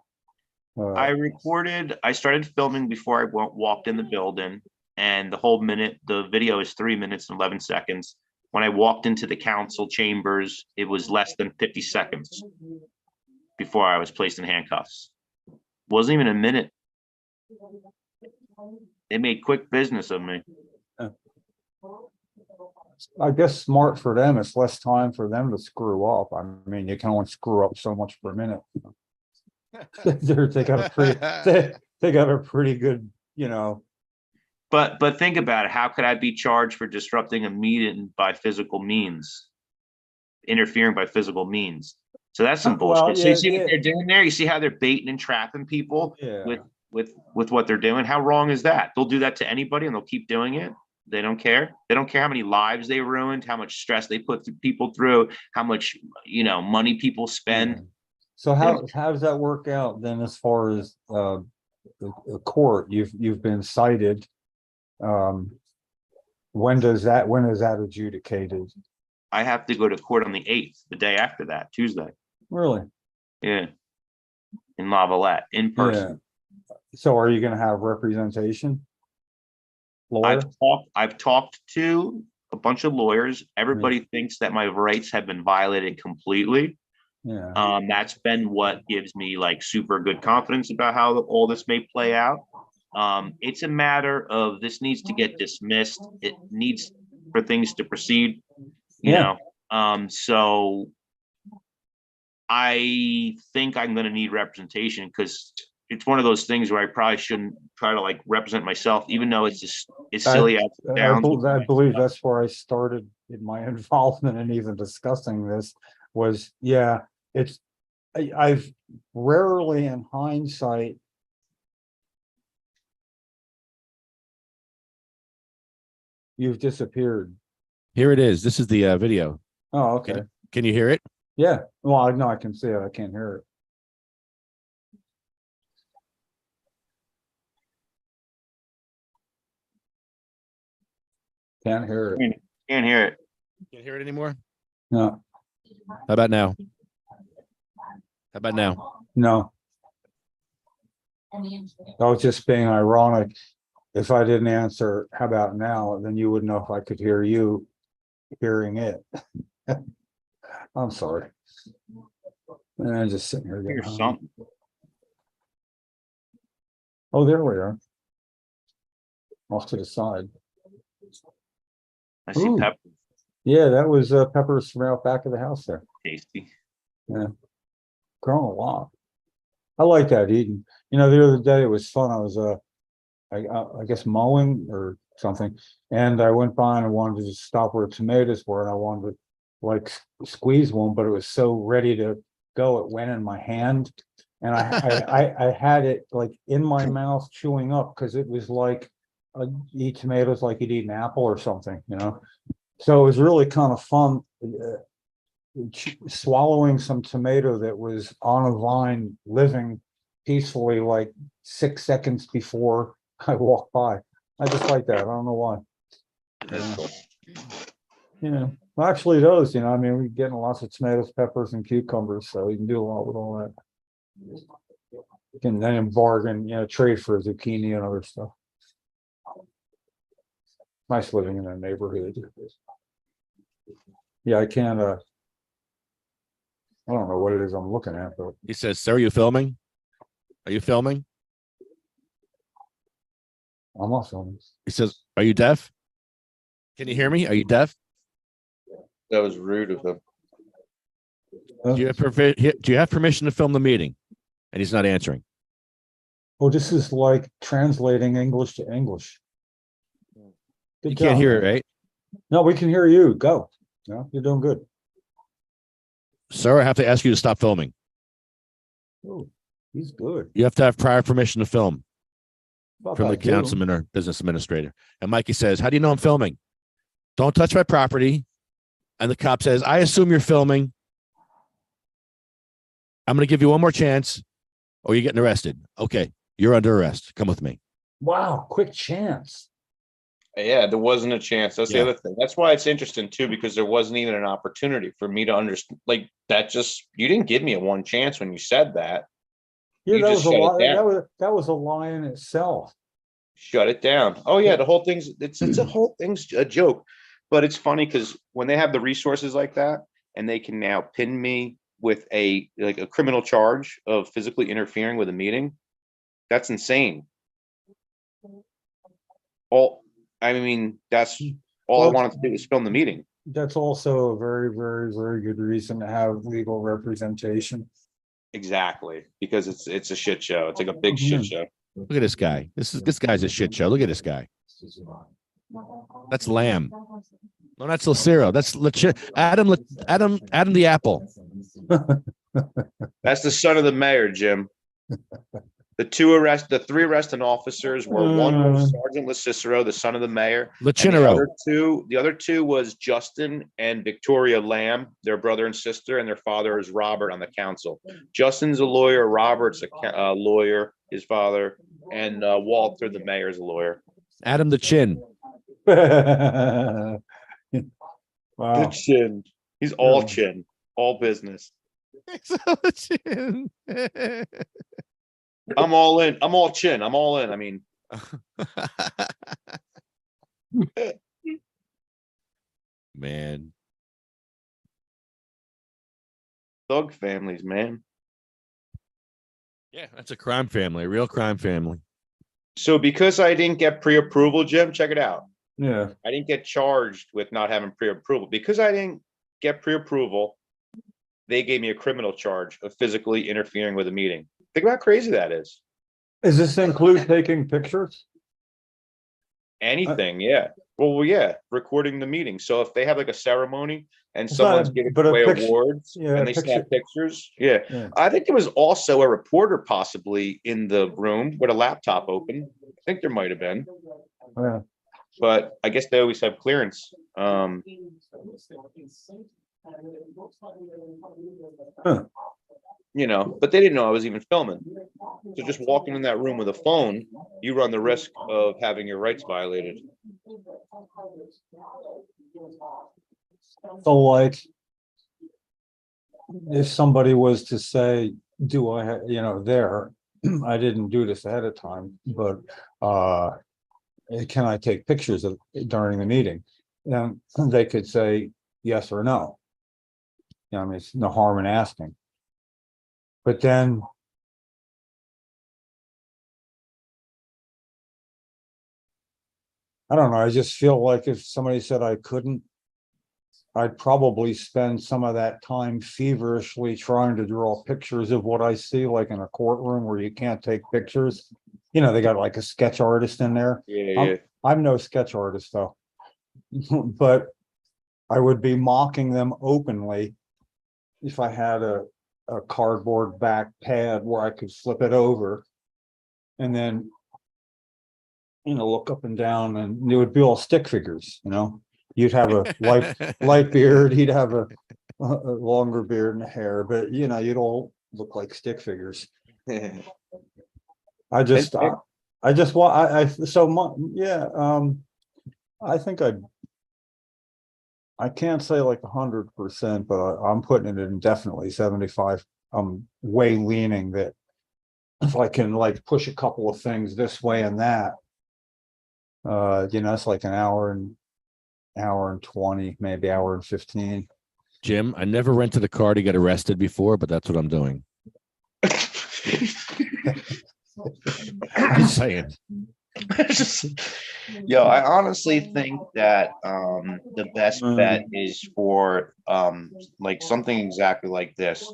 I started filming before I walked in the building, and the video is 3 minutes and 11 seconds. When I walked into the council chambers, it was less than 50 seconds before I was placed in handcuffs. Wasn't even a minute. They made quick business of me. I guess smart for them. It's less time for them to screw up. I mean, you can only screw up so much per minute. They got a pretty good, But think about it. How could I be charged for disrupting a meeting by physical means, interfering by physical means? So that's some bullshit. Well, So yeah, you see what yeah. they're doing there? You see how they're baiting and trapping people Yeah. with what they're doing? How wrong is that? They'll do that to anybody and they'll keep doing it. They don't care. They don't care how many lives they ruined, how much stress they put people through, how much money people spend. Yeah. So how does that work out then as far as the court? You've been cited. When is that adjudicated? I have to go to court on the 8th, the day after that, Tuesday. Really? Yeah. In Lavalette, in person. Yeah. So are you going to have representation? Lawyer? I've talked to a bunch of lawyers. Everybody thinks that my rights have been violated completely. Yeah. That's been what gives me like super good confidence about how all this may play out. It's a matter of this needs to get dismissed. It needs for things to proceed, you know. So I think I'm going to need representation because it's one of those things where I probably shouldn't try to like represent myself, even though it's just as silly as it sounds. I believe that's where I started in my involvement in even discussing this was, I've rarely in hindsight. You've disappeared. Here it is. This is the video. Oh, okay. Can you hear it? Yeah. Well, no, I can see it. I can't hear it. Can't hear it. Can't hear it. Can't hear it anymore? No. How about now? How about now? No. I was just being ironic. If I didn't answer, how about now? Then you would know if I could hear you hearing it. I'm sorry. And I'm just sitting here getting Something. Oh, there we are. Off to the side. I see Ooh. pepper. Yeah, that was peppers from out back of the house there. Tasty. Yeah. Grown a lot. I like that eating. The other day it was fun. I was I guess mowing or something, and I went by and I wanted to just stop where tomatoes were, and I wanted to like squeeze one, but it was so ready to go, it went in my hand, and I had it like in my mouth chewing up because it was like eat tomatoes like you'd eat an apple or something, So it was really kind of fun swallowing some tomato that was on a vine, living peacefully, like 6 seconds before I walked by. I just like that. I don't know why. That's cool. Well, actually, those, we're getting lots of tomatoes, peppers, and cucumbers, so you can do a lot with all that. You can then bargain, trade for zucchini and other stuff. Nice living in a neighborhood. Yeah, I can't. I don't know what it is I'm looking at, but He says, "Sir, are you filming? Are you filming?" I'm not filming. He says, "Are you deaf? Can you hear me? Are you deaf? That was rude of him. Do you have permission to film the meeting?" And he's not answering. Oh, this is like translating English to English. Good You can't job, hear it, man. right? No, we can hear you. Go. No, you're doing good. Sir, I have to ask you to stop filming. Oh, he's good. You have to have prior permission to film Thought from I the do. councilman or business administrator. And Mikey says, "How do you know I'm filming? Don't touch my property." And the cop says, "I assume you're filming. I'm going to give you one more chance or you're getting arrested." "Okay, you're under arrest. Come with me." Wow, quick chance. Yeah, there wasn't a chance. That's Yeah. the other thing. That's why it's interesting too, because there wasn't even an opportunity for me to understand. Like that, you didn't give me a one chance when you said that. Yeah, You that just was a shut it lie. down. That was a lie in itself. Shut it down. Oh yeah, the whole thing's it's a whole thing's a joke. But it's funny because when they have the resources like that, and they can now pin me with a criminal charge of physically interfering with a meeting, that's insane. That's all I wanted to do was film the meeting. That's also a very, very, very good reason to have legal representation. Exactly, because it's a shit show. It's like a big shit show. Look at this guy. This guy's a shit show. Look at this guy. That's lamb. No, that's Lucero. That's Adam the apple. That's the son of the mayor, Jim. The three arresting officers were one was Sergeant LaCicero, the son of the mayor. Lacinero. The other two was Justin and Victoria Lamb, their brother and sister, and their father is Robert on the council. Justin's a lawyer, Robert's a lawyer, his father, and Walter, the mayor's a lawyer. Adam the chin. Wow. The chin. He's all chin, all business. I'm all in. I'm all chin. I'm all in. I mean, man, thug families, man. Yeah, that's a crime family, a real crime family. So because I didn't get pre-approval, Jim, check it out. Yeah. I didn't get charged with not having pre-approval. Because I didn't get pre-approval, they gave me a criminal charge of physically interfering with a meeting. Think about how crazy that is. Does this include taking pictures? Anything, yeah. Well, yeah, recording the meeting. So if they have like a ceremony and It's someone's not- giving but a away picture- awards yeah, and a they picture- snap pictures, yeah. Yeah. I think there was also a reporter possibly in the room with a laptop open. I think there might have been, Yeah. but I guess they always have clearance. Huh. You know, but they didn't know I was even filming. So just walking in that room with a phone, you run the risk of having your rights violated. So like, if somebody was to say, do I have, I didn't do this ahead of time, but can I take pictures of during the meeting? And they could say yes or no. I mean, it's no harm in asking. But then I don't know, I just feel like if somebody said I couldn't, I'd probably spend some of that time feverishly trying to draw pictures of what I see, like in a courtroom where you can't take pictures. They got like a sketch artist in there. Yeah. I'm no sketch artist though. But I would be mocking them openly if I had a cardboard back pad where I could flip it over. And then, look up and down, and it would be all stick figures, You'd have a light beard, he'd have a longer beard and hair, but you'd all look like stick figures. I just want, I think I can't say like 100%, but I'm putting it in definitely 75. I'm way leaning that if I can like push a couple of things this way and that, it's like an hour and 20, maybe hour and 15. Jim, I never rented a car to get arrested before, but that's what I'm doing. I'm saying. Yo, I honestly think that the best bet is for like something exactly like this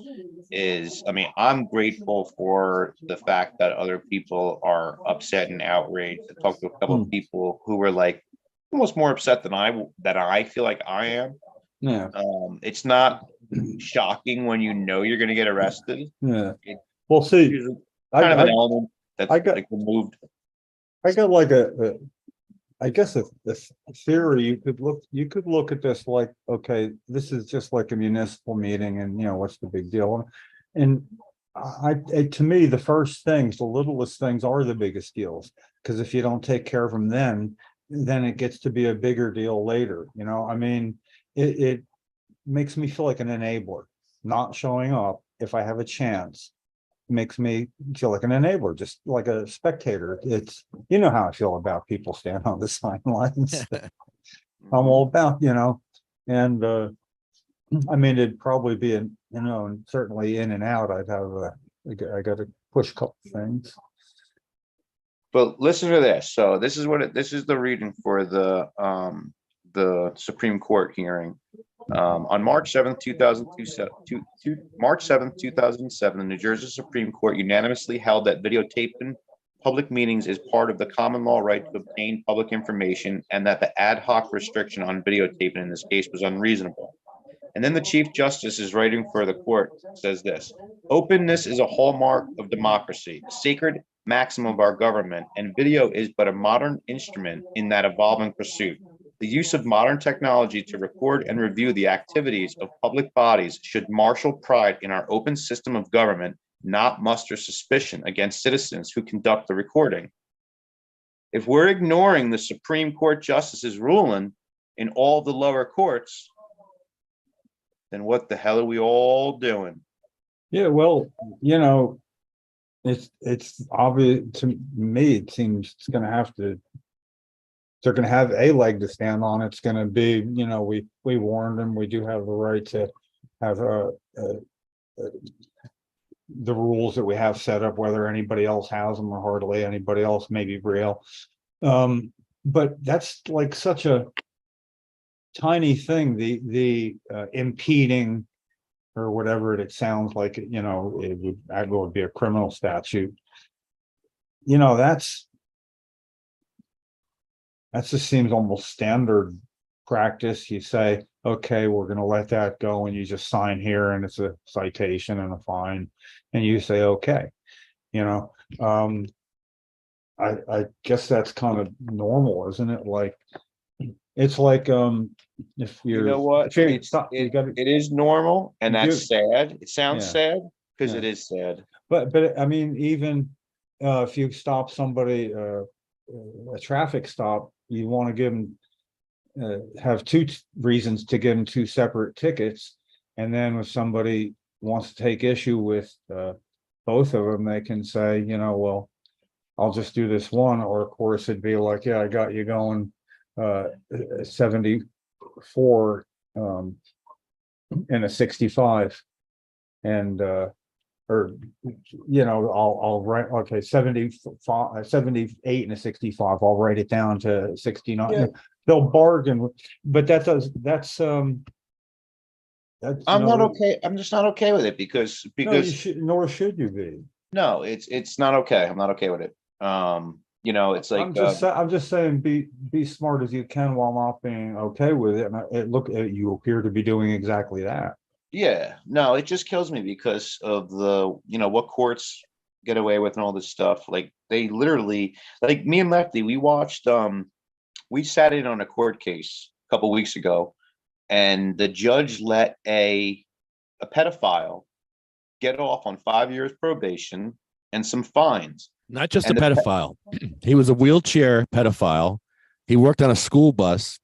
is, I mean, I'm grateful for the fact that other people are upset and outraged. I talked to a couple of people who were like almost more upset than I feel like I am. Yeah. It's not shocking when you're going to get arrested. Yeah. Well, see, kind of an element that's like removed. I got like I guess a theory you could look at this like, okay, this is just like a municipal meeting and what's the big deal? And to me, the first things, the littlest things are the biggest deals, because if you don't take care of them then it gets to be a bigger deal later. I mean, it makes me feel like an enabler. Not showing up if I have a chance makes me feel like an enabler, just like a spectator. It's how I feel about people standing on the sidelines. I'm all about, and I mean, it'd probably be and certainly in and out, I got to push a couple things. But listen to this. So this is the reading for the Supreme Court hearing. On March 7th, 2007, the New Jersey Supreme Court unanimously held that videotaping public meetings is part of the common law right to obtain public information, and that the ad hoc restriction on videotaping in this case was unreasonable. And then the Chief Justice is writing for the court, says this: openness is a hallmark of democracy, a sacred maxim of our government, and video is but a modern instrument in that evolving pursuit. The use of modern technology to record and review the activities of public bodies should marshal pride in our open system of government, not muster suspicion against citizens who conduct the recording. If we're ignoring the Supreme Court justice's ruling in all the lower courts, then what the hell are we all doing? Yeah, well, it's obvious to me, it seems it's gonna have to. They're gonna have a leg to stand on. It's gonna be, we warned them, we do have the right to have the rules that we have set up, whether anybody else has them or hardly anybody else may be real. But that's like such a tiny thing, the impeding or whatever it sounds like, it would be a criminal statute. That just seems almost standard practice. You say, okay, we're going to let that go, and you just sign here, and it's a citation and a fine, and you say, okay, I guess that's kind of normal, isn't it? Like, it's like, if you're, You know what? It is normal, and that's sad. It sounds sad because it is sad. But I mean, even if you stop somebody, a traffic stop, you want to give them, have two reasons to give them two separate tickets. And then if somebody wants to take issue with both of them, they can say, well, I'll just do this one. Or of course, it'd be like, yeah, I got you going 74 and a 65. And I'll write, okay, 75, 78 and a 65. I'll write it down to 69. Yeah. They'll bargain, but that's I'm not okay. I'm just not okay with it because nor should you be. No, it's not okay. I'm not okay with it. It's like I'm just saying, be smart as you can while not being okay with it. And you appear to be doing exactly that. Yeah, no, it just kills me because of the, what courts get away with and all this stuff. Like they literally, like me and Lefty, we sat in on a court case a couple weeks ago, and the judge let a pedophile get off on 5 years probation and some fines. Not just a pedophile. He was a wheelchair pedophile. He worked on a school bus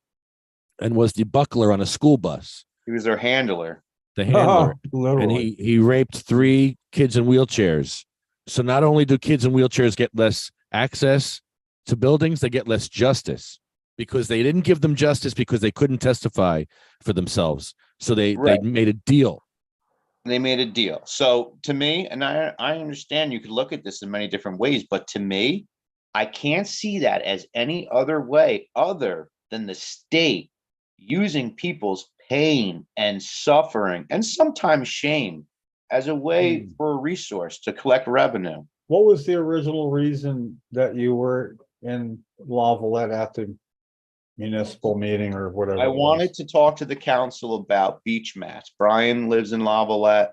and was the buckler on a school bus. He was their handler. The handler. And Literally. he raped 3 kids in wheelchairs. So not only do kids in wheelchairs get less access to buildings, they get less justice because they didn't give them justice because they couldn't testify for themselves. So they made a deal. They made a deal. So to me, and I understand you could look at this in many different ways, but to me, I can't see that as any other way other than the state using people's pain and suffering and sometimes shame as a way for a resource to collect revenue. What was the original reason that you were in Lavalette at the municipal meeting or whatever? I wanted to talk to the council about beach mats. Brian lives in Lavalette.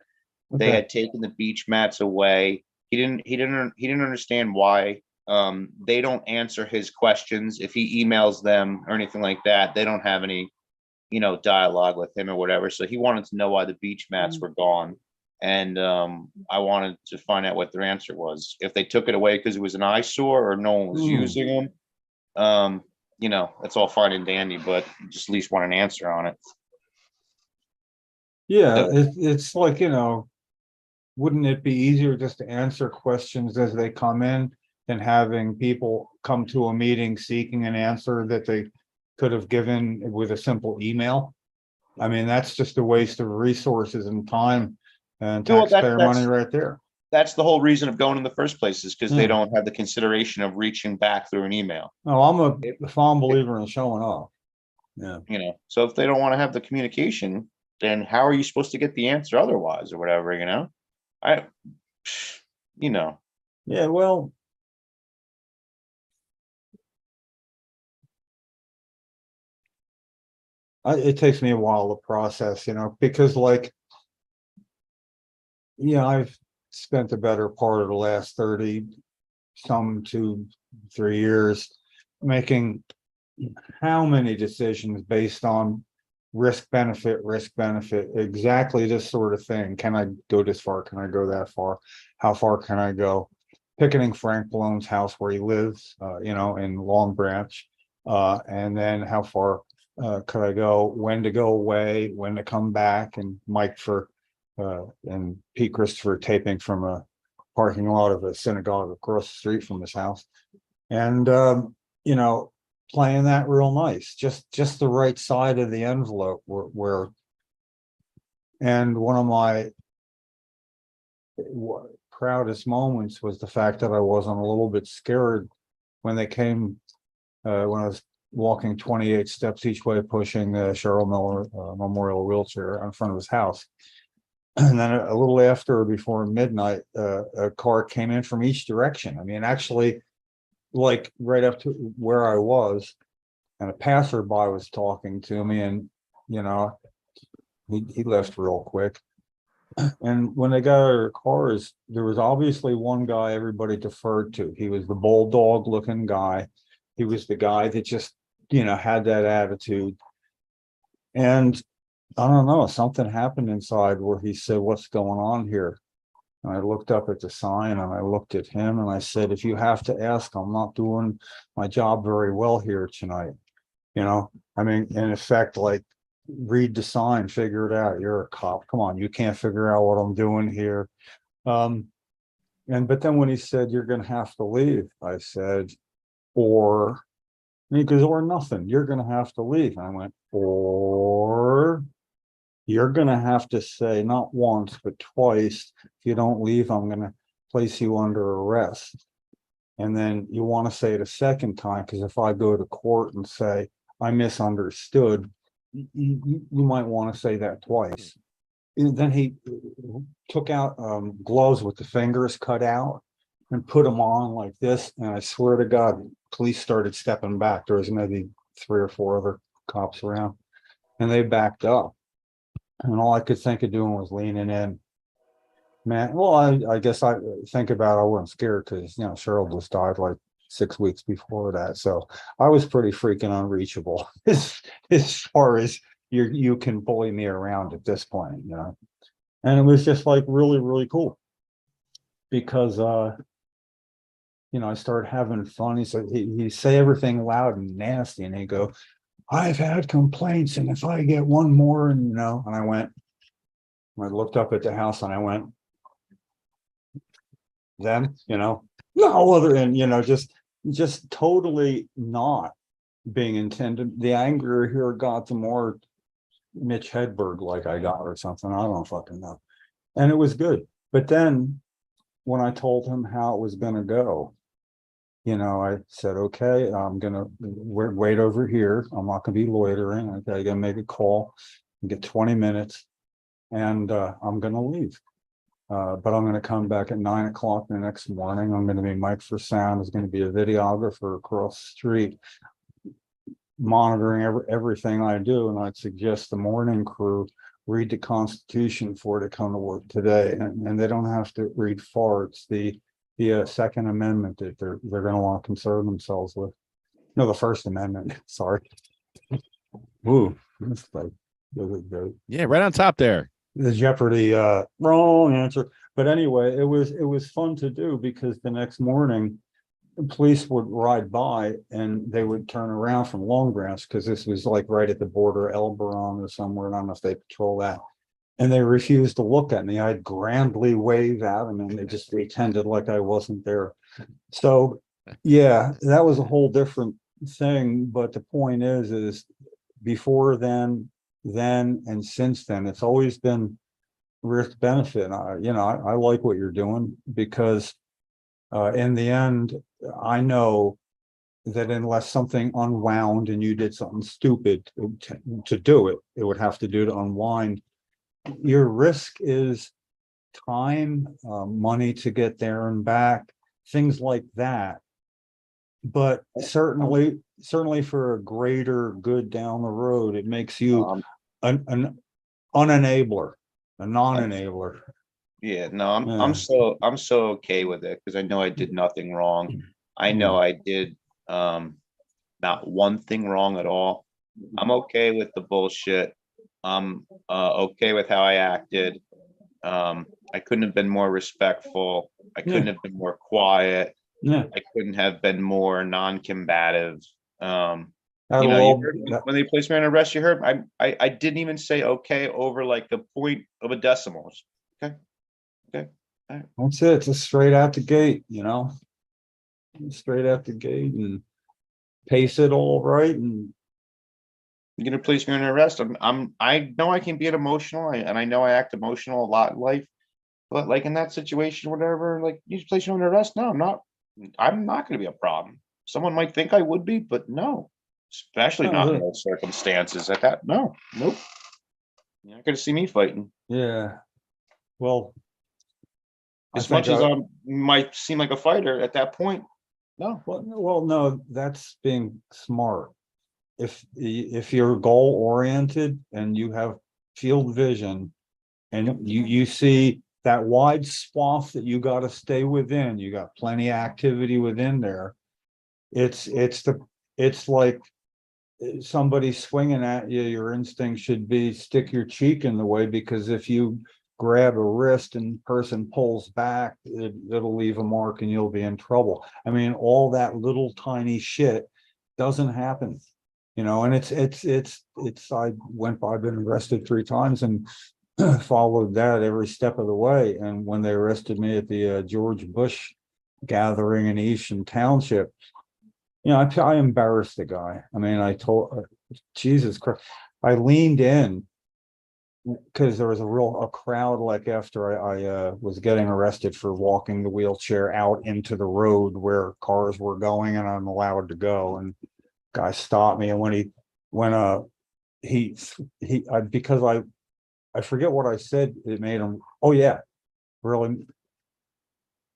They had taken the beach mats away. He didn't understand why. They don't answer his questions. If he emails them or anything like that, they don't have any, dialogue with him or whatever. So he wanted to know why the beach mats were gone. And I wanted to find out what their answer was. If they took it away because it was an eyesore or no one was using them, that's all fine and dandy, but just at least want an answer on it. Yeah, it's like, wouldn't it be easier just to answer questions as they come in than having people come to a meeting seeking an answer that they could have given with a simple email? I mean, that's just a waste of resources and time and taxpayer money right there. That's the whole reason of going in the first place, is because they don't have the consideration of reaching back through an email. No, I'm a fond believer in showing up. Yeah. So if they don't want to have the communication, then how are you supposed to get the answer otherwise or whatever, Yeah, well, it takes me a while to process, because like, I've spent the better part of the last 30, some 2-3 years making how many decisions based on risk benefit, exactly this sort of thing. Can I go this far? Can I go that far? How far can I go? Picketing Frank Ballone's house where he lives, in Long Branch. And then how far could I go? When to go away, when to come back, and Mike and Pete Christopher taping from a parking lot of a synagogue across the street from his house. And, playing that real nice, just the right side of the envelope where and one of my proudest moments was the fact that I wasn't a little bit scared when they came, when I was walking 28 steps each way, pushing the Cheryl Miller memorial wheelchair in front of his house. And then a little after, before midnight, a car came in from each direction. I mean, actually, like right up to where I was, and a passerby was talking to me, and he left real quick. And when they got out of their cars, there was obviously one guy everybody deferred to. He was the bulldog looking guy. He was the guy that just had that attitude. And I don't know, something happened inside where he said, "What's going on here?" And I looked up at the sign and I looked at him and I said, "If you have to ask, I'm not doing my job very well here tonight." I mean, in effect, like, read the sign, figure it out. You're a cop. Come on, you can't figure out what I'm doing here. But then when he said, "You're gonna have to leave," I said, "Or," and he goes, "Or nothing. You're gonna have to leave." And I went, "Or you're gonna have to say not once, but twice, if you don't leave, I'm gonna place you under arrest. And then you want to say it a second time, because if I go to court and say I misunderstood, you might want to say that twice." And then he took out gloves with the fingers cut out and put them on like this. And I swear to God, police started stepping back. There was maybe 3 or 4 other cops around, and they backed up. And all I could think of doing was leaning in. Man, well, I guess I think about I wasn't scared because Cheryl just died like 6 weeks before that, so I was pretty freaking unreachable as far as you can bully me around at this point, And it was just like really, really cool because I started having fun. He said he say everything loud and nasty, and he go, "I've had complaints, and if I get one more," and and I looked up at the house and I went, "Then, no other," and just totally not being intended. The angrier here got, the more Mitch Hedberg like I got or something. I don't fucking know. And it was good. But then when I told him how it was gonna go, I said, "Okay, I'm gonna wait over here. I'm not gonna be loitering. Okay, I gotta make a call and get 20 minutes, and I'm gonna leave. But I'm going to come back at 9 o'clock the next morning. I'm going to be Mike for sound. There's going to be a videographer across the street monitoring everything I do. And I'd suggest the morning crew read the Constitution before they come to work today. And they don't have to read far. It's the Second Amendment that they're going to want to concern themselves with. No, the First Amendment. Sorry. Ooh, that's like yeah, right on top there. The Jeopardy wrong answer. But anyway, it was fun to do because the next morning police would ride by and they would turn around from Long Branch, because this was like right at the border, Elberon or somewhere, and I don't know if they patrol that. And they refused to look at me. I'd grandly wave at them and they just pretended like I wasn't there. So yeah, that was a whole different thing. But the point is before then, and since then, it's always been risk benefit. I like what you're doing because in the end, I know that unless something unwound and you did something stupid to do it, it would have to do to unwind. Your risk is time, money to get there and back, things like that. but certainly for a greater good down the road, it makes you an unenabler, a non-enabler. Yeah, no, I'm Yeah. I'm so okay with it because I know I did nothing wrong. I know I did not one thing wrong at all. I'm okay with the bullshit. I'm okay with how I acted. I couldn't have been more respectful. I couldn't have been more quiet. Yeah. I couldn't have been more non-combative. That'll You all, heard when they placed me on arrest, you heard I didn't even say okay over like the point of a decimal. Okay. Okay. All right. that's it, just straight out the gate, straight out the gate and pace it all right. And You're gonna place me on arrest. I know I can be emotional, and I know I act emotional a lot in life, but like in that situation, whatever, like you just place me on arrest. No, I'm not. I'm not gonna be a problem. Someone might think I would be, but no, especially not in those circumstances. At that, no, nope. You're not gonna see me fighting. yeah, well, As much as I might seem like a fighter at that point, no. well, no, that's being smart. If you're goal oriented and you have field vision and you see that wide swath that you got to stay within, you got plenty of activity within there. It's like somebody swinging at you, your instinct should be stick your cheek in the way, because if you grab a wrist and person pulls back, it'll leave a mark and you'll be in trouble. I mean, all that little tiny shit doesn't happen, and it's I've been arrested 3 times and followed that every step of the way. And when they arrested me at the George Bush gathering in Eastern Township, I embarrassed the guy. I mean, I told, Jesus Christ, I leaned in because there was a crowd, like after I was getting arrested for walking the wheelchair out into the road where cars were going and I'm allowed to go. And guy stopped me. And because I forget what I said, it made him, oh yeah, really,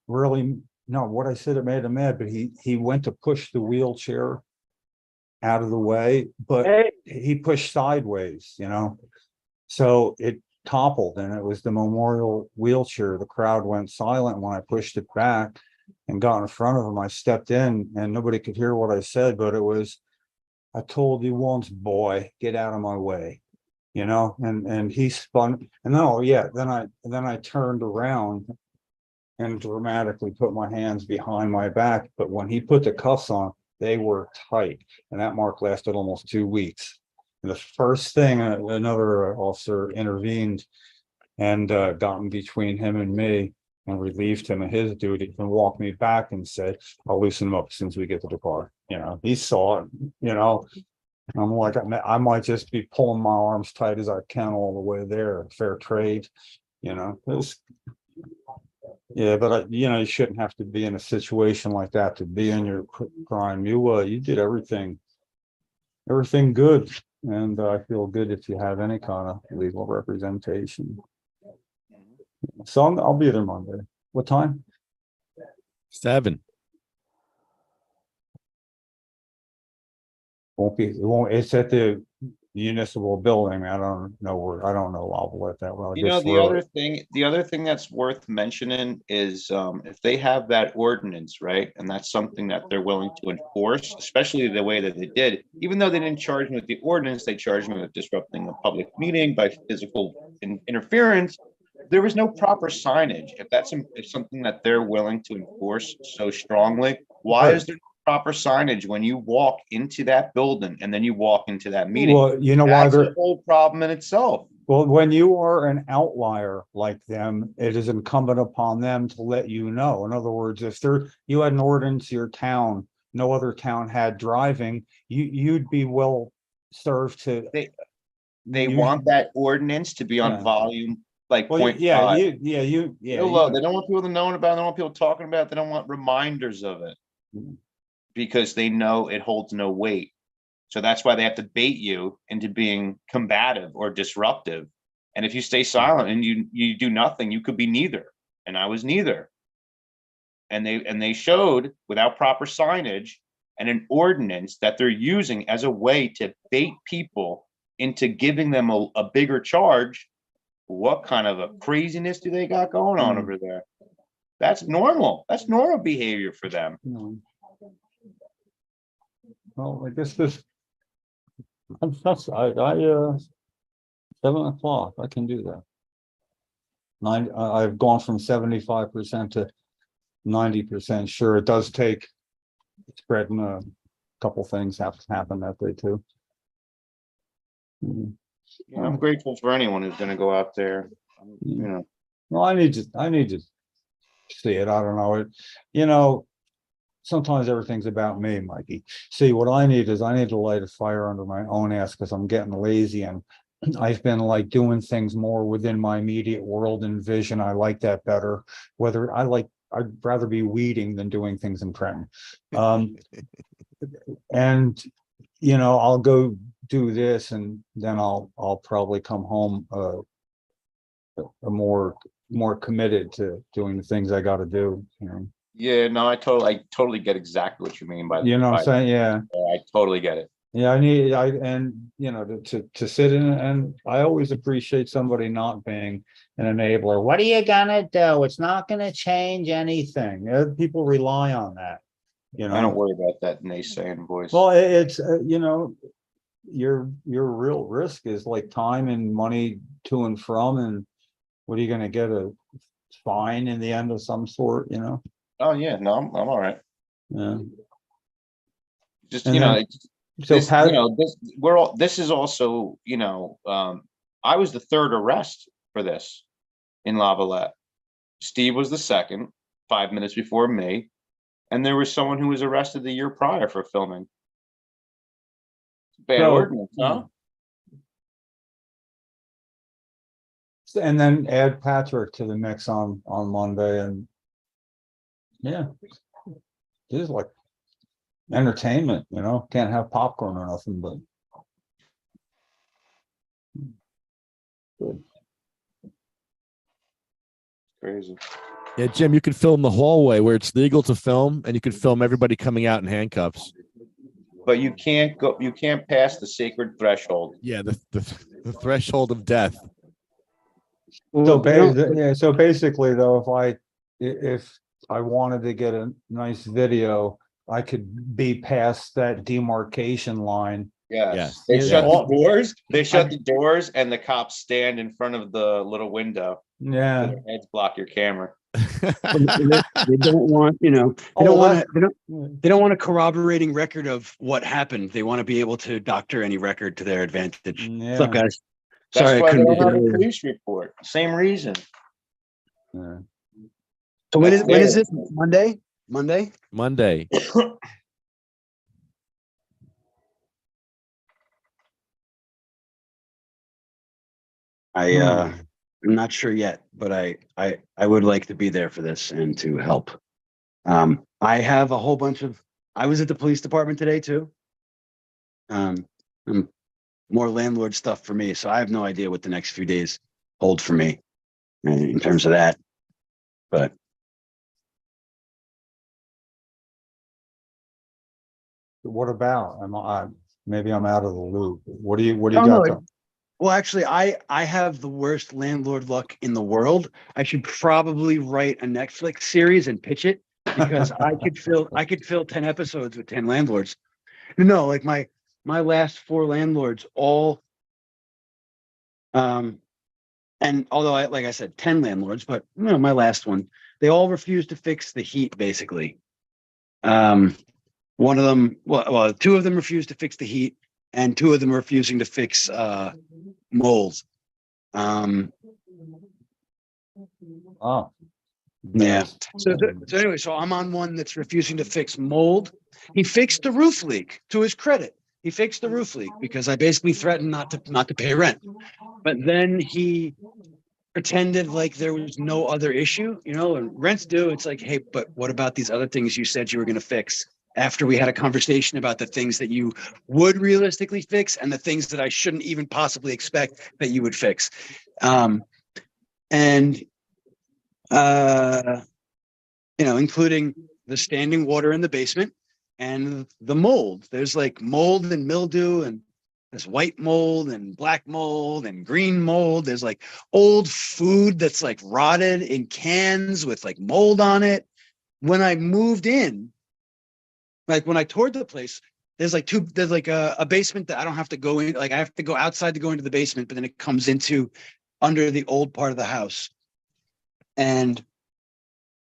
really, no, what I said, it made him mad, but he went to push the wheelchair out of the way, but he pushed sideways, so it toppled and it was the memorial wheelchair. The crowd went silent when I pushed it back and got in front of him. I stepped in and nobody could hear what I said, but it was, I told you once, boy, get out of my way, and he spun, and then, oh yeah, then I turned around and dramatically put my hands behind my back. But when he put the cuffs on, they were tight, and that mark lasted almost 2 weeks. And the first thing, another officer intervened and got in between him and me and relieved him of his duty and walked me back and said, I'll loosen him up as soon as we get to the car. He saw it, I'm like, I might just be pulling my arms tight as I can all the way there. Fair trade, it was, yeah, but you shouldn't have to be in a situation like that to be in your crime. You did everything good, and I feel good if you have any kind of legal representation. So I'll be there Monday. What time? 7. It's at the municipal building. I don't know. I'll let that. Well, the other thing that's worth mentioning is if they have that ordinance, right, and that's something that they're willing to enforce, especially the way that they did, even though they didn't charge me with the ordinance, they charged me with disrupting a public meeting by physical interference. There was no proper signage. If that's something that they're willing to enforce so strongly, why is there proper signage when you walk into that building and then you walk into that meeting? Well, why that's a whole problem in itself. Well, when you are an outlier like them, it is incumbent upon them to let you know. In other words, if you had an ordinance in your town, no other town had driving, you'd be well served to. They want that ordinance to be on volume like 0.5. Yeah. Low. They don't want people to know about it. They don't want people talking about it. They don't want reminders of it. Because they know it holds no weight. So that's why they have to bait you into being combative or disruptive. And if you stay silent and you do nothing, you could be neither. And I was neither. And they showed without proper signage and an ordinance that they're using as a way to bait people into giving them a bigger charge, what kind of a craziness do they got going on over there? That's normal. That's normal behavior for them. Well, I guess this. That's 7 o'clock. I can do that. I've gone from 75% to 90% sure. It does take spreading a couple things have to happen that day too. Yeah, I'm grateful for anyone who's going to go out there. Well, I need to see it. I don't know it. You know, sometimes everything's about me, Mikey. See, what I need to light a fire under my own ass because I'm getting lazy and I've been like doing things more within my immediate world and vision. I like that better. I'd rather be weeding than doing things in Trenton. And you know, I'll go do this and then I'll probably come home more committed to doing the things I got to do. You know? Yeah, no, I totally get exactly what you mean by you know what I'm saying. Yeah, I totally get it. Yeah, and you know, to sit in, and I always appreciate somebody not being an enabler. What are you gonna do? It's not gonna change anything. People rely on that. You know, I don't worry about that naysaying voice. well, it's you know, your real risk is like time and money to and from, and what are you gonna get, a fine in the end of some sort? You know. Oh yeah, no, I'm all right. Yeah. Just And you know. then- So This, you know, this is also, you know, I was the third arrest for this in Lavalette. Steve was the second, 5 minutes before me, and there was someone who was arrested the year prior for filming. Bad ordinance, huh? And then add Patrick to the mix on Monday, and yeah, it is like entertainment, you know, can't have popcorn or nothing, but good. Crazy. Yeah, Jim, you can film the hallway where it's legal to film, and you can film everybody coming out in handcuffs. But you can't pass the sacred threshold. Yeah, the threshold of death. So basically though, if I wanted to get a nice video, I could be past that demarcation line. Yes. Yes. They shut the doors. They shut the doors, and the cops stand in front of the little window. Yeah. So their heads block your camera. They don't want, you know, they don't want a corroborating record of what happened. They want to be able to doctor any record to their advantage. Yeah. What's up, guys? That's Sorry, I why they couldn't don't make it have a earlier. police report. Same reason. Yeah. So when is That's this? Monday? Monday. I'm not sure yet, but I would like to be there for this and to help. I have a whole bunch of. I was at the police department today too. More landlord stuff for me, so I have no idea what the next few days hold for me in terms of that. But What about? Maybe I'm out of the loop. What do you Oh, got? no, well, actually, I have the worst landlord luck in the world. I should probably write a Netflix series and pitch it because I could fill 10 episodes with 10 landlords. No, like my last 4 landlords all and although like I said 10 landlords, but you know, my last one, they all refused to fix the heat basically. One of them, well, 2 of them refused to fix the heat, and 2 of them refusing to fix mold. Oh. Yeah. So anyway, so I'm on one that's refusing to fix mold. He fixed the roof leak, to his credit. He fixed the roof leak because I basically threatened not to pay rent. But then he pretended like there was no other issue, you know, and rent's due. It's like, hey, but what about these other things you said you were going to fix? After we had a conversation about the things that you would realistically fix and the things that I shouldn't even possibly expect that you would fix. You know, including the standing water in the basement and the mold. There's like mold and mildew, and there's white mold and black mold and green mold. There's like old food that's like rotted in cans with like mold on it. When I moved in, like when I toured the place, there's like a basement that I don't have to go in. Like I have to go outside to go into the basement, but then it comes into under the old part of the house. And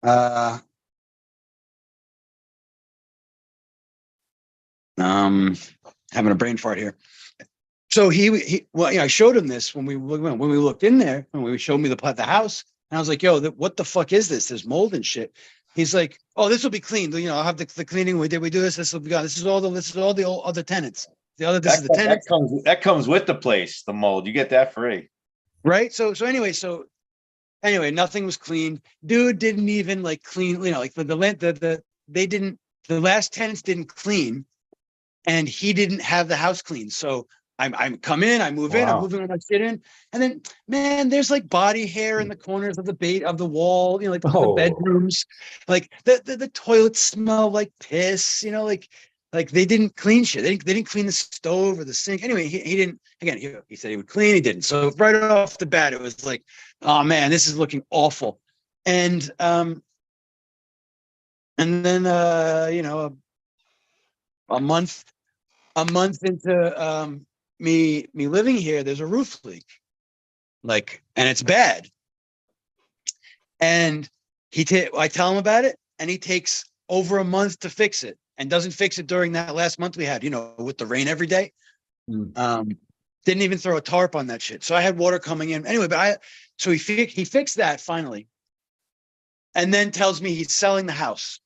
having a brain fart here. So well, yeah, I showed him this when we looked in there, when we showed me the house, and I was like, "Yo, what the fuck is this? There's mold and shit." He's like, "Oh, this will be cleaned. You know, I'll have the cleaning. We do this. This will be gone. This is all the old other tenants. This is the tenants. That comes with the place. The mold, you get that free, right? So anyway, nothing was clean. Dude didn't even like clean. You know, like the last tenants didn't clean, and he didn't have the house clean. So I'm come in, I move in, I'm moving all my shit in, and then man, there's like body hair in the corners of the wall, you know, like the bedrooms, like the toilets smell like piss, you know, like they didn't clean shit. They didn't clean the stove or the sink. Anyway, he didn't. Again, he said he would clean, he didn't. So right off the bat, it was like, oh man, this is looking awful. And then you know, a month into me living here, there's a roof leak, like, and it's bad. And I tell him about it, and he takes over a month to fix it, and doesn't fix it during that last month we had, you know, with the rain every day. Didn't even throw a tarp on that shit. So I had water coming in anyway. But so he fixed that finally, and then tells me he's selling the house.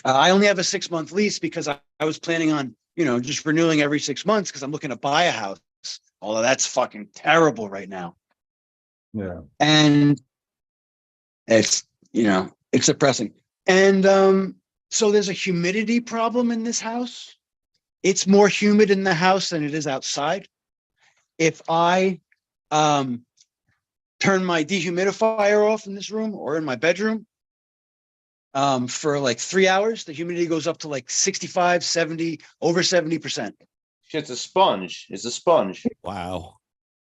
I only have a 6-month lease because I was planning on, you know, just renewing every 6 months because I'm looking to buy a house. Although that's fucking terrible right now. Yeah. And it's, you know, it's depressing. And so there's a humidity problem in this house. It's more humid in the house than it is outside. If I turn my dehumidifier off in this room or in my bedroom, for like 3 hours, the humidity goes up to like 65, 70, over 70%. It's a sponge. It's a sponge. Wow.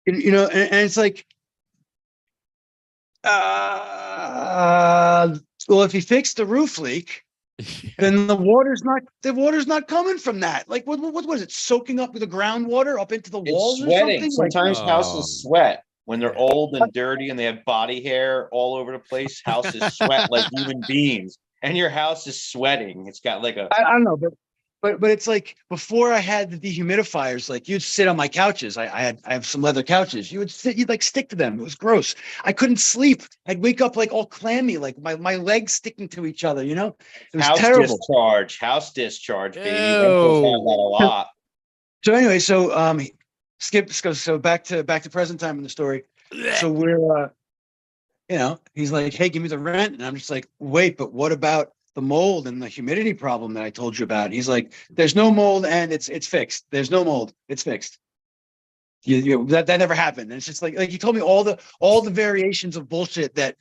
You know, and it's like, well, if he fixed the roof leak, then the water's not coming from that. Like, what was it? Soaking up with the groundwater up into the walls or something? Sometimes houses sweat when they're old and dirty and they have body hair all over the place. Houses sweat like human beings, and your house is sweating. It's got like I don't know, but it's like before I had the dehumidifiers, like you'd sit on my couches. I have some leather couches. You'd like stick to them. It was gross. I couldn't sleep. I'd wake up like all clammy, like my legs sticking to each other, you know? It was terrible. House discharge, baby. Ew. Rentals have that a lot. So anyway, so back to present time in the story. So we're you know, he's like, hey, give me the rent. And I'm just like, wait, but what about the mold and the humidity problem that I told you about? He's like, there's no mold and it's fixed. There's no mold. It's fixed. That never happened. And it's just like he told me all the variations of bullshit that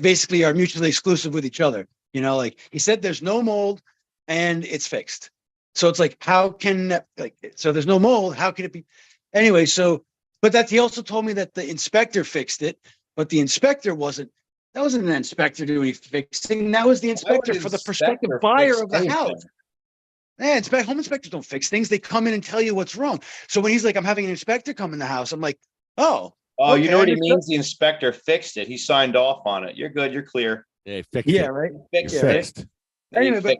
basically are mutually exclusive with each other. You know, like he said, there's no mold and it's fixed. So it's like, so there's no mold. How can it be? Anyway, but he also told me that the inspector fixed it, but the inspector wasn't an inspector doing any fixing. That was the inspector for the prospective buyer of the house. Yeah, home inspectors don't fix things. They come in and tell you what's wrong. So when he's like, I'm having an inspector come in the house, I'm like, oh, you know what he means? The inspector fixed it. He signed off on it. You're good. You're clear. Yeah, fixed it. Right. Fixed. Anyway,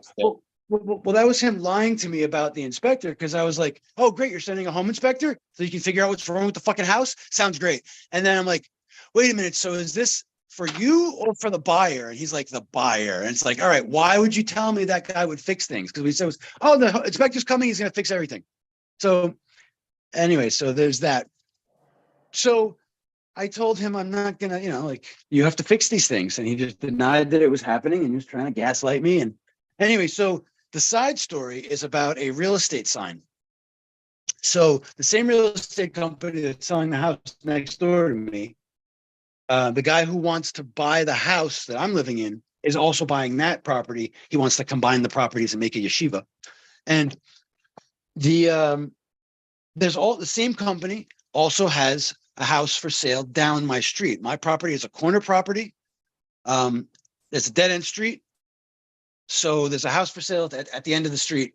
well, that was him lying to me about the inspector, because I was like, oh, great, you're sending a home inspector so you can figure out what's wrong with the fucking house? Sounds great. And then I'm like, wait a minute, so is this for you or for the buyer? And he's like, the buyer. And it's like, all right, why would you tell me that guy would fix things? Because we said, the inspector's coming, he's going to fix everything. So anyway, so there's that. So I told him I'm not going to, you know, like, you have to fix these things. And he just denied that it was happening and he was trying to gaslight me. And anyway, so the side story is about a real estate sign. So the same real estate company that's selling the house next door to me, the guy who wants to buy the house that I'm living in is also buying that property. He wants to combine the properties and make a yeshiva. And the same company also has a house for sale down my street. My property is a corner property. There's a dead end street. So there's a house for sale at the end of the street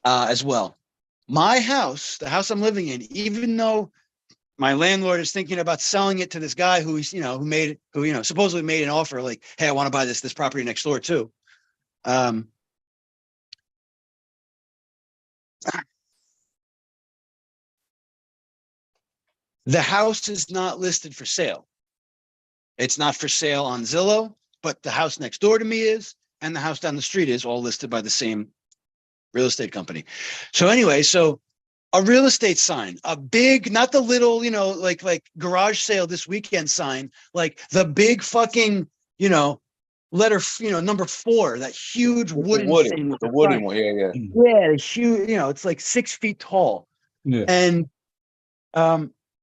as well. My house, the house I'm living in, even though my landlord is thinking about selling it to this guy who he's, who supposedly made an offer like, hey, I want to buy this property next door too. The house is not listed for sale. It's not for sale on Zillow, but the house next door to me is, and the house down the street is, all listed by the same real estate company. So anyway, so a real estate sign, a big, not the little, like garage sale this weekend sign, like the big fucking, letter, number 4, that huge wooden thing with the the wooden sign. one. Yeah. Yeah, huge, it's like 6 feet tall. Yeah. And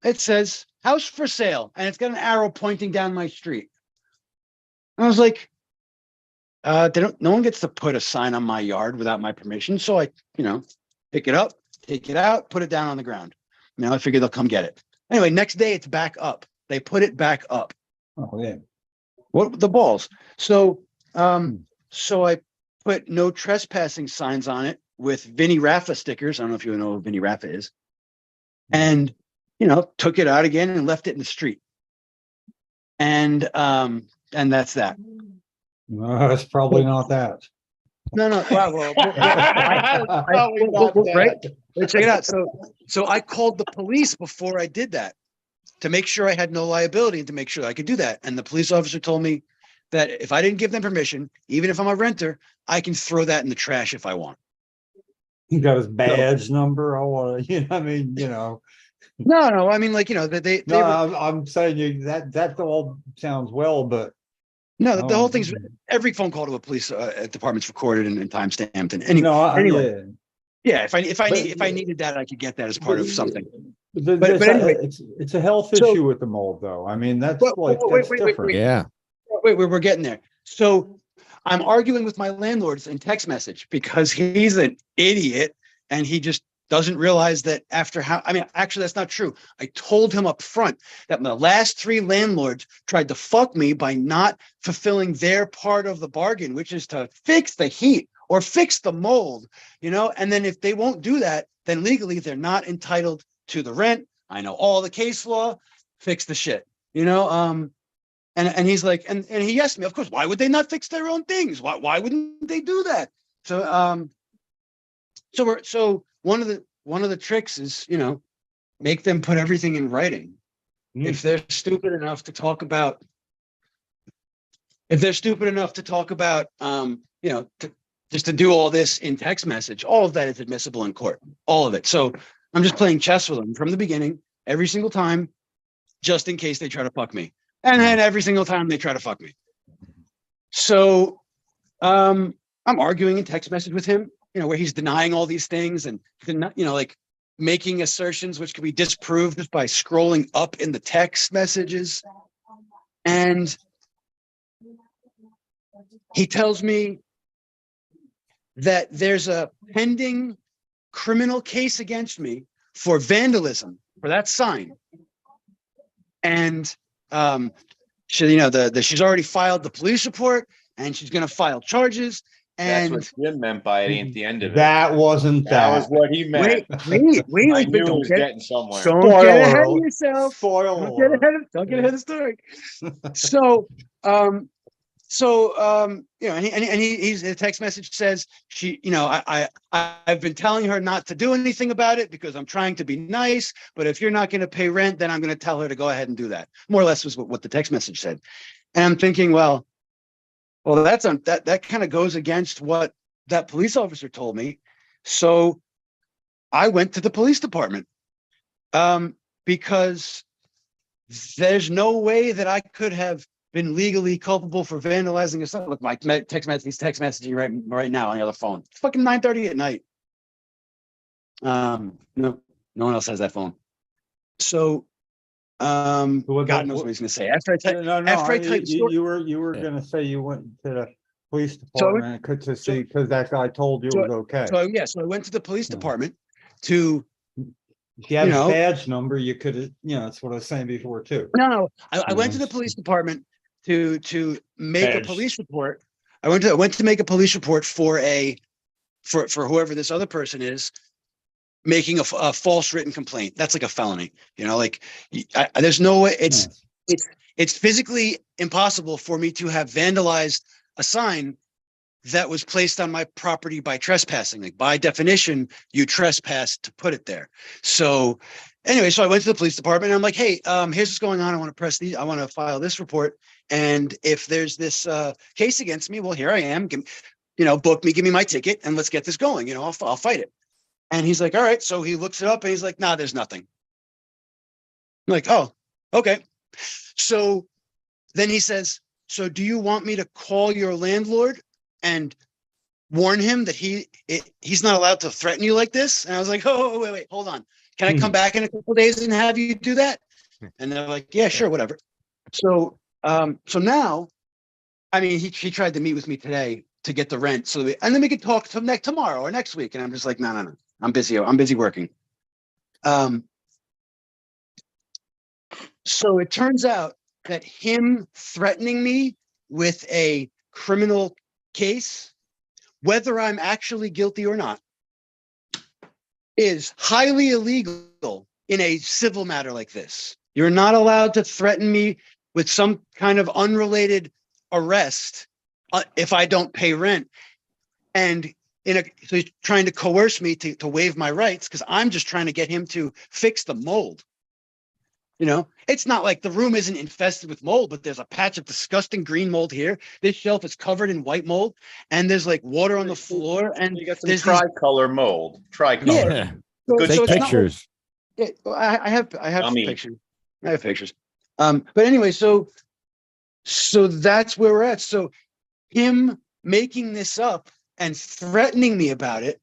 it says house for sale, and it's got an arrow pointing down my street. And I was like, no one gets to put a sign on my yard without my permission. So I, pick it up, take it out, put it down on the ground. I figure they'll come get it. Anyway, next day it's back up. They put it back up. Oh, yeah. What the balls? So, so I put no trespassing signs on it with Vinny Raffa stickers. I don't know if you know who Vinny Raffa is. And, took it out again and left it in the street. And that's that. No, it's probably not that. No. Well, right. Check it out. So I called the police before I did that to make sure I had no liability and to make sure I could do that. And the police officer told me that if I didn't give them permission, even if I'm a renter, I can throw that in the trash if I want. He got his badge number. No, I mean, I'm saying you that all sounds well, but no, the whole thing's every phone call to a police department's recorded and time stamped. And anyway, yeah. If I needed that, I could get that as part of something. But anyway, it's a health issue with the mold, though. I mean, that's different. Yeah. Wait, we're getting there. So I'm arguing with my landlord in text message because he's an idiot and he just doesn't realize that actually, that's not true. I told him up front that the last 3 landlords tried to fuck me by not fulfilling their part of the bargain, which is to fix the heat or fix the mold, and then if they won't do that, then legally they're not entitled to the rent. I know all the case law, fix the shit, and he's like, and he asked me, of course, why would they not fix their own things? Why wouldn't they do that? So, so one of the tricks is, make them put everything in writing. If they're stupid enough to talk about, just to do all this in text message, all of that is admissible in court, all of it. So I'm just playing chess with them from the beginning, every single time, just in case they try to fuck me. And then every single time they try to fuck me. So I'm arguing in text message with him, where he's denying all these things and, making assertions which could be disproved just by scrolling up in the text messages. And he tells me that there's a pending criminal case against me for vandalism for that sign. And she's already filed the police report and she's going to file charges. And that's what Jim meant by it at the end of it. That wasn't that. That was what he meant. Wait. I knew it was getting somewhere. Don't get ahead of yourself. Don't get ahead of the story. So, he's the text message says I've been telling her not to do anything about it because I'm trying to be nice, but if you're not going to pay rent, then I'm going to tell her to go ahead and do that. More or less was what the text message said. And I'm thinking, well, that kind of goes against what that police officer told me. So I went to the police department because there's no way that I could have been legally culpable for vandalizing a sign. Look, my text message, he's text messaging right now on the other phone. It's fucking 9:30 at night. No one else has that phone. So God knows what he's gonna say. After I type, No, after I type, you were Yeah. gonna say you went to the police So I department to see, because that guy told you it was okay. so I went to the police Yeah. department to, If you had you a know- badge number, you could have, that's what I was saying before too. no, I went to the Yes. police department to make a Badge. police report. I went to make a police report for whoever this other person is, making a false written complaint. That's like a felony, like there's no way it's physically impossible for me to have vandalized a sign that was placed on my property by trespassing. Like by definition, you trespass to put it there. So anyway, so I went to the police department and I'm like, hey, here's what's going on. I want to file this report. And if there's this case against me, well, here I am. Book me, give me my ticket, and let's get this going. I'll fight it. And he's like, all right. So he looks it up and he's like, nah, there's nothing. I'm like, oh, okay. So then he says, so do you want me to call your landlord and warn him that he's not allowed to threaten you like this? And I was like, oh, wait, hold on. Can I come back in a couple of days and have you do that? And they're like, yeah, sure, whatever. So now, I mean, he tried to meet with me today to get the rent. And then we could talk tomorrow or next week. And I'm just like, no. I'm busy. I'm busy working. So it turns out that him threatening me with a criminal case, whether I'm actually guilty or not, is highly illegal in a civil matter like this. You're not allowed to threaten me with some kind of unrelated arrest if I don't pay rent. And so he's trying to coerce me to waive my rights because I'm just trying to get him to fix the mold. It's not like the room isn't infested with mold, but there's a patch of disgusting green mold here. This shelf is covered in white mold, and there's like water on the floor. And You got some there's tricolor mold. Tricolor. Yeah. Good Take it's not like- pictures. I have Yummy. pictures. I have pictures. But anyway, so that's where we're at. So him making this up and threatening me about it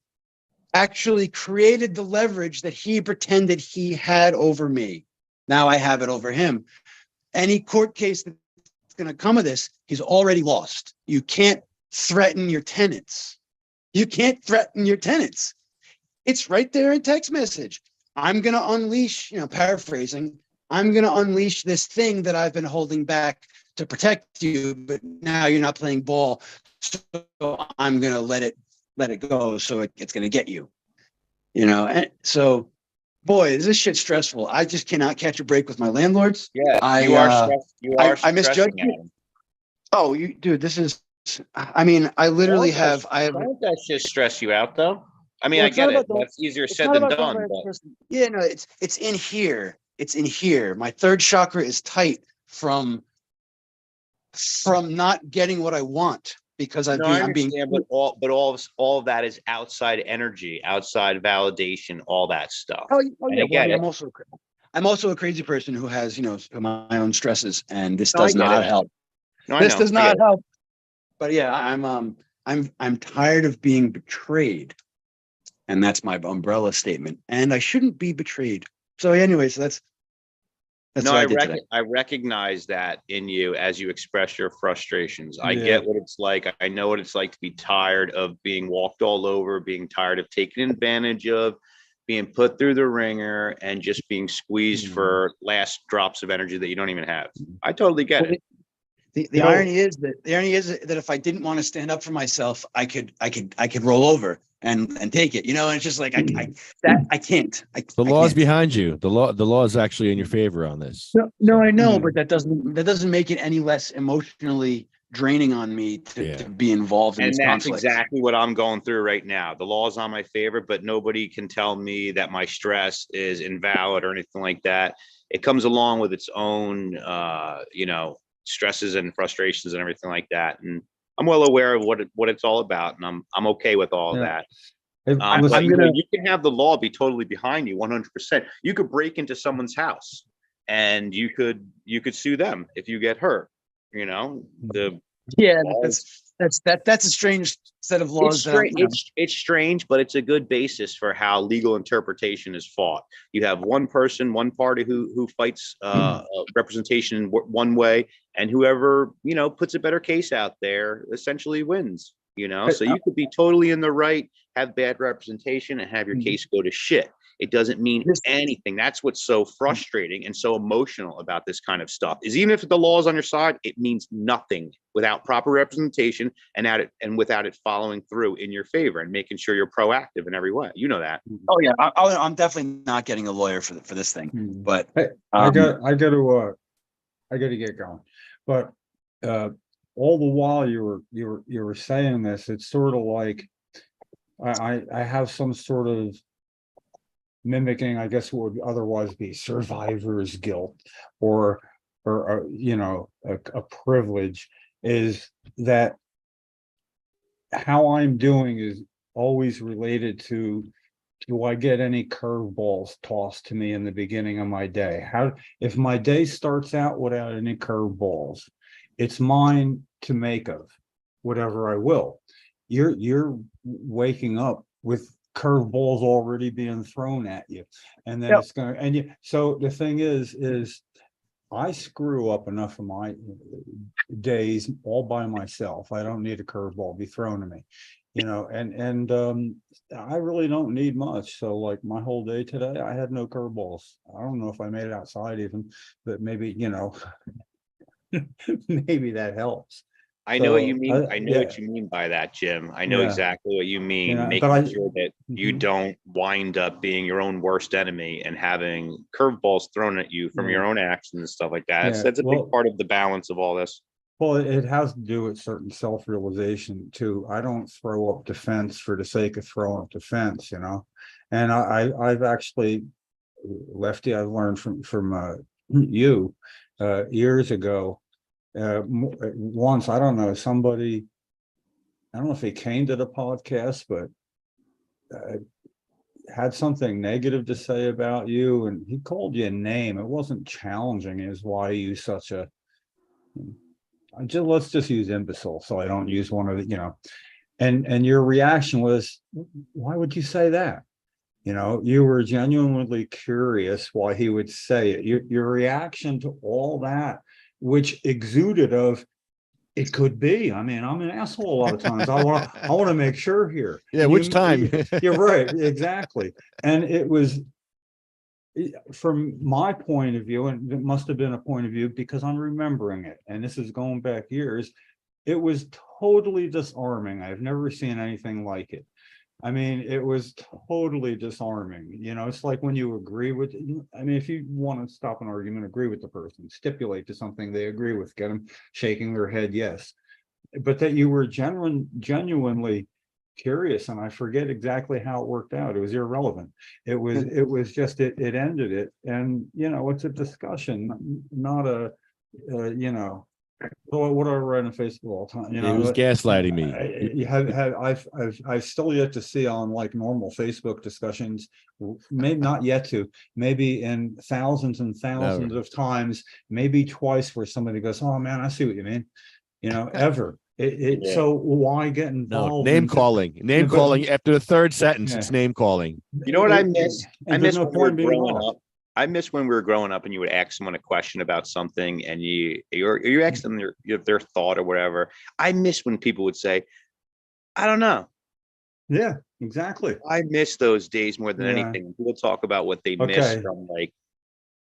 actually created the leverage that he pretended he had over me. Now I have it over him. Any court case that's going to come of this, he's already lost. You can't threaten your tenants. You can't threaten your tenants. It's right there in text message. I'm going to unleash, paraphrasing, I'm going to unleash this thing that I've been holding back to protect you, but now you're not playing ball. So I'm going to let it go. So it's going to get you, and so, boy, this shit's stressful. I just cannot catch a break with my landlords. Yeah, you are stressed. I misjudged you. Oh, dude, this is, I mean, I literally have. Don't that shit stress you out though? I mean, Well, I it's get not it. about that. That's easier It's said not than about done. that But person. Yeah, no, it's in here. It's in here. My third chakra is tight from not getting what I want because I I'm being. understand, but all of that is outside energy, outside validation, all that stuff. Oh And yeah. I get it. I'm also a crazy person who has my own stresses, and this No, I does get not it. help. No, I This know. does I get not it. help. But yeah, I'm tired of being betrayed, and that's my umbrella statement. And I shouldn't be betrayed. So, anyways, that's No, what I did today. I recognize that in you as you express your frustrations. I Yeah. get what it's like. I know what it's like to be tired of being walked all over, being tired of taken advantage of, being put through the ringer, and just being squeezed for last drops of energy that you don't even have. I totally get it. The irony is that if I didn't want to stand up for myself, I could roll over and take it, and it's just like I can't. The law is can't. behind you. The law is actually in your favor on this. No, I know, Yeah. but that doesn't make it any less emotionally draining on me to be involved in And this that's conflict. exactly what I'm going through right now. The law is on my favor, but nobody can tell me that my stress is invalid or anything like that. It comes along with its own, stresses and frustrations and everything like that. And I'm well aware of what it's all about, and I'm okay with all of that. But you can have the law be totally behind you 100%. You could break into someone's house and you could sue them if you get hurt. The Yeah, Laws. that's a strange set of It's laws that strange. It's strange, but it's a good basis for how legal interpretation is fought. You have one person, one party who fights representation one way, and whoever puts a better case out there essentially wins. So you could be totally in the right, have bad representation, and have your case go to shit. It doesn't mean anything. That's what's so frustrating and so emotional about this kind of stuff. Is even if the law is on your side, it means nothing without proper representation and without it following through in your favor and making sure you're proactive in every way. You know that. Oh yeah, I'm definitely not getting a lawyer for this thing. But Hey, I got to get going. But all the while you were saying this, it's sort of like I have some sort of mimicking, I guess, what would otherwise be survivor's guilt or a privilege, is that how I'm doing is always related to, do I get any curveballs tossed to me in the beginning of my day? If my day starts out without any curveballs, it's mine to make of, whatever I will. You're waking up with curveballs already being thrown at you, and then it's going to, so the thing is I screw up enough of my days all by myself. I don't need a curveball be thrown at me, and I really don't need much. So like my whole day today, I had no curveballs. I don't know if I made it outside even, but maybe, maybe that helps. I know what you mean. I know what you mean by that, Jim. I know exactly what you mean. Making sure that you don't wind up being your own worst enemy and having curveballs thrown at you from your own actions and stuff like that. That's a big part of the balance of all this. Well, it has to do with certain self-realization too. I don't throw up defense for the sake of throwing up defense, and I've actually, Lefty, I've learned from you years ago. Once, I don't know, somebody, I don't know if he came to the podcast, but had something negative to say about you, and he called you a name. It wasn't challenging, it was why you such a, let's just use imbecile, so I don't use one of the, and your reaction was, why would you say that? You were genuinely curious why he would say it. Your reaction to all that, which exuded of, it could be. I mean, I'm an asshole a lot of times. I want to make sure here. Yeah, which time? You're right, exactly. And it was, from my point of view, and it must have been a point of view because I'm remembering it, and this is going back years, it was totally disarming. I've never seen anything like it. I mean, it was totally disarming. It's like when you agree with, I mean, if you want to stop an argument, agree with the person, stipulate to something they agree with, get them shaking their head, yes. But that you were genuinely curious, and I forget exactly how it worked out. It was irrelevant. It was just, it ended it. And, it's a discussion, not a, what do I write on Facebook all the time? He was gaslighting me. I've still yet to see on like normal Facebook discussions, maybe not yet to, maybe in thousands and thousands of times, maybe twice, where somebody goes, oh man, I see what you mean, ever. So why get involved? Name calling after the third sentence, it's name calling. You know what I miss? I miss when we were growing up. I miss when we were growing up and you would ask someone a question about something and you ask them their thought or whatever. I miss when people would say, I don't know. Yeah, exactly. I miss those days more than anything. People talk about what they miss from like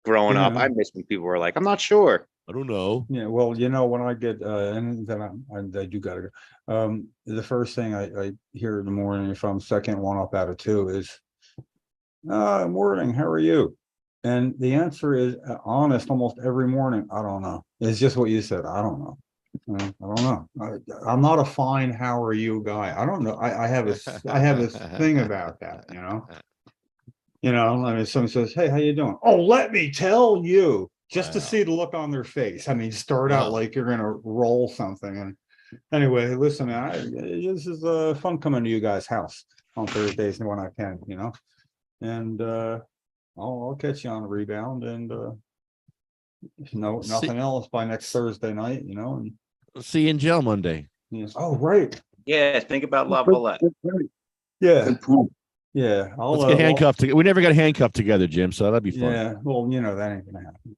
growing up. I miss when people were like, I'm not sure. I don't know. Yeah, well, when I get and then I do gotta go. The first thing I hear in the morning, if I'm second one up out of two, is morning, how are you? And the answer is honest almost every morning. I don't know. It's just what you said. I don't know. I don't know. I'm not a fine how are you guy. I don't know. I have a thing about that, I mean, someone says, hey, how you doing? Oh, let me tell you, just to see the look on their face. I mean, start out like you're going to roll something. And anyway, listen, this is fun coming to you guys' house on Thursdays when I can, and I'll catch you on a rebound, and nothing else by next Thursday night, and see you in jail Monday. Yes. Oh, right. Yeah, think about Lavalette. Yeah. Good point. Yeah. Let's get handcuffed together. We never got handcuffed together, Jim. So that'd be fun. Yeah. Well, that ain't gonna happen.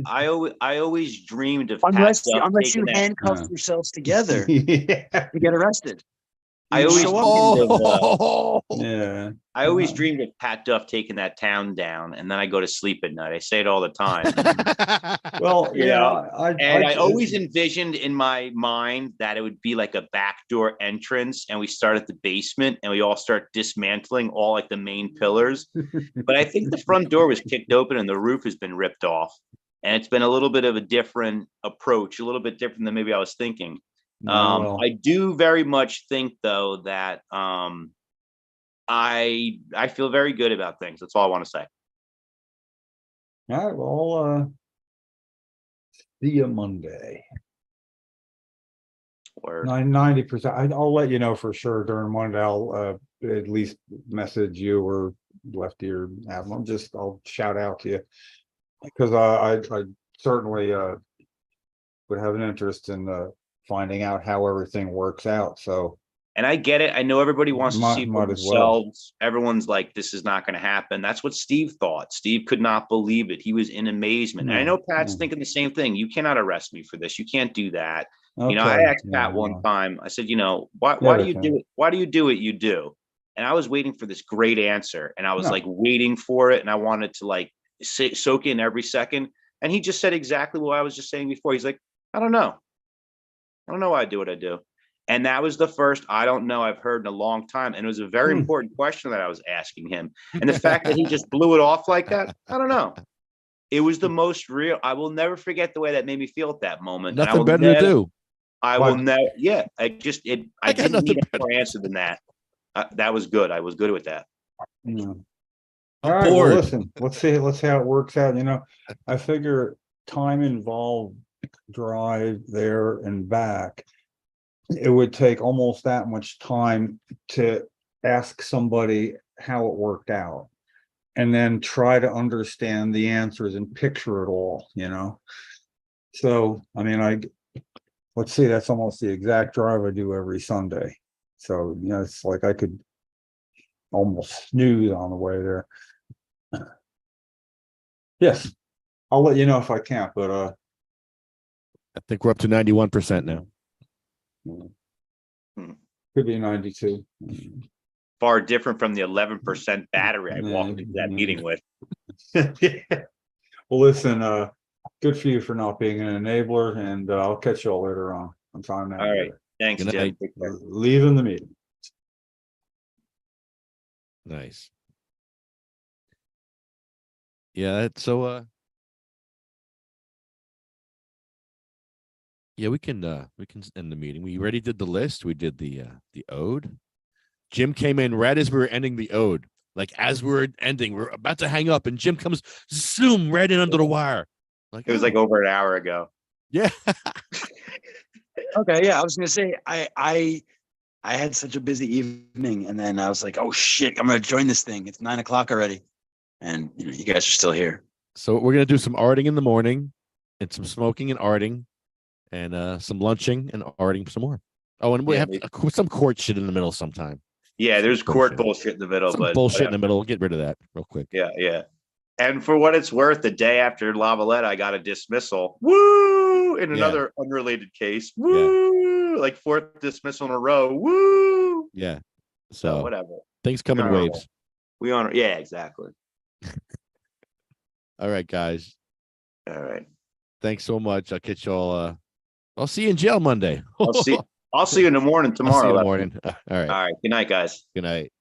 I always dreamed of Unless Pat Duff you taking that. handcuff yourselves together Yeah. to get arrested. I always show up. dreamed of, Oh, Yeah. I always dreamed of Pat Duff taking that town down, and then I go to sleep at night. I say it all the time. Well, You yeah. know, And I just- always envisioned in my mind that it would be like a backdoor entrance, and we start at the basement, and we all start dismantling all like the main pillars. But I think the front door was kicked open, and the roof has been ripped off, and it's been a little bit of a different approach, a little bit different than maybe I was thinking. well, I do very much think, though, that I feel very good about things. That's all I want to say. all right. Well, see you Monday. Or 90%. I'll let you know for sure during Monday. I'll at least message you or Lefty or Adam. I'll shout out to you because I certainly would have an interest in finding out how everything works out. So, and I get it. I know everybody wants to see for Might as well. themselves. Everyone's like, this is not going to happen. That's what Steve thought. Steve could not believe it. He was in amazement. And I No, know Pat's no. thinking the same thing. You cannot arrest me for this. You can't do that. okay. You know, I asked Yeah, Pat one no. time, I said, why Yeah, do you they do it? Why do you do what you do? And I was waiting for this great answer. And I was No. like waiting for it. And I wanted to like soak in every second. And he just said exactly what I was just saying before. He's like, I don't know. I don't know why I do what I do. And that was the first I don't know I've heard in a long time. And it was a very important question that I was asking him. And the fact that he just blew it off like that, I don't know. It was the most real. I will never forget the way that made me feel at that moment. And I nothing will better to do. I will never. Yeah, I got didn't nothing need a better. more answer than that. That was good. I was good with that. Yeah. I'm All right, well, bored. listen, let's see how it works out. I figure time involved drive there and back. It would take almost that much time to ask somebody how it worked out and then try to understand the answers and picture it all, So, I mean, let's see, that's almost the exact drive I do every Sunday. So, it's like I could almost snooze on the way there. Yes, I'll let you know if I can't, but I think we're up to 91% now. could be 92. Far different from the 11% battery I walked into that meeting with. Yeah. Well, listen, good for you for not being an enabler, and I'll catch you all later on. I'm trying now. All right. Thanks, Good Jim. night. Take care. Leaving the meeting. Nice. Yeah, so yeah, we can end the meeting. We already did the list. We did the ode. Jim came in right as we were ending the ode. Like as we were ending, we're about to hang up, and Jim comes zoom right in under the wire. Like It was like over an hour ago. yeah. Okay, yeah, I was gonna say I had such a busy evening, and then I was like, oh shit, I'm gonna join this thing. It's 9 o'clock already, and you guys are still here. So we're gonna do some arting in the morning, and some smoking and arting, and some lunching and arting some more. Oh, and we Yeah, have some court shit in the middle sometime. Yeah, there's court Bullshit. bullshit in the middle, Some but bullshit in the middle. We'll get rid of that real quick. yeah. And for what it's worth, the day after Lavalette, I got a dismissal. Woo! In another unrelated case. Woo! Like fourth dismissal in a row. Woo! Yeah. So So whatever. things come in No. waves. We honor. Yeah, exactly. All right, guys. All right. Thanks so much. I'll catch y'all. I'll see you in jail Monday. I'll see you in the morning I'll see tomorrow. you in the morning. All right. All right. Good night, guys. Good night.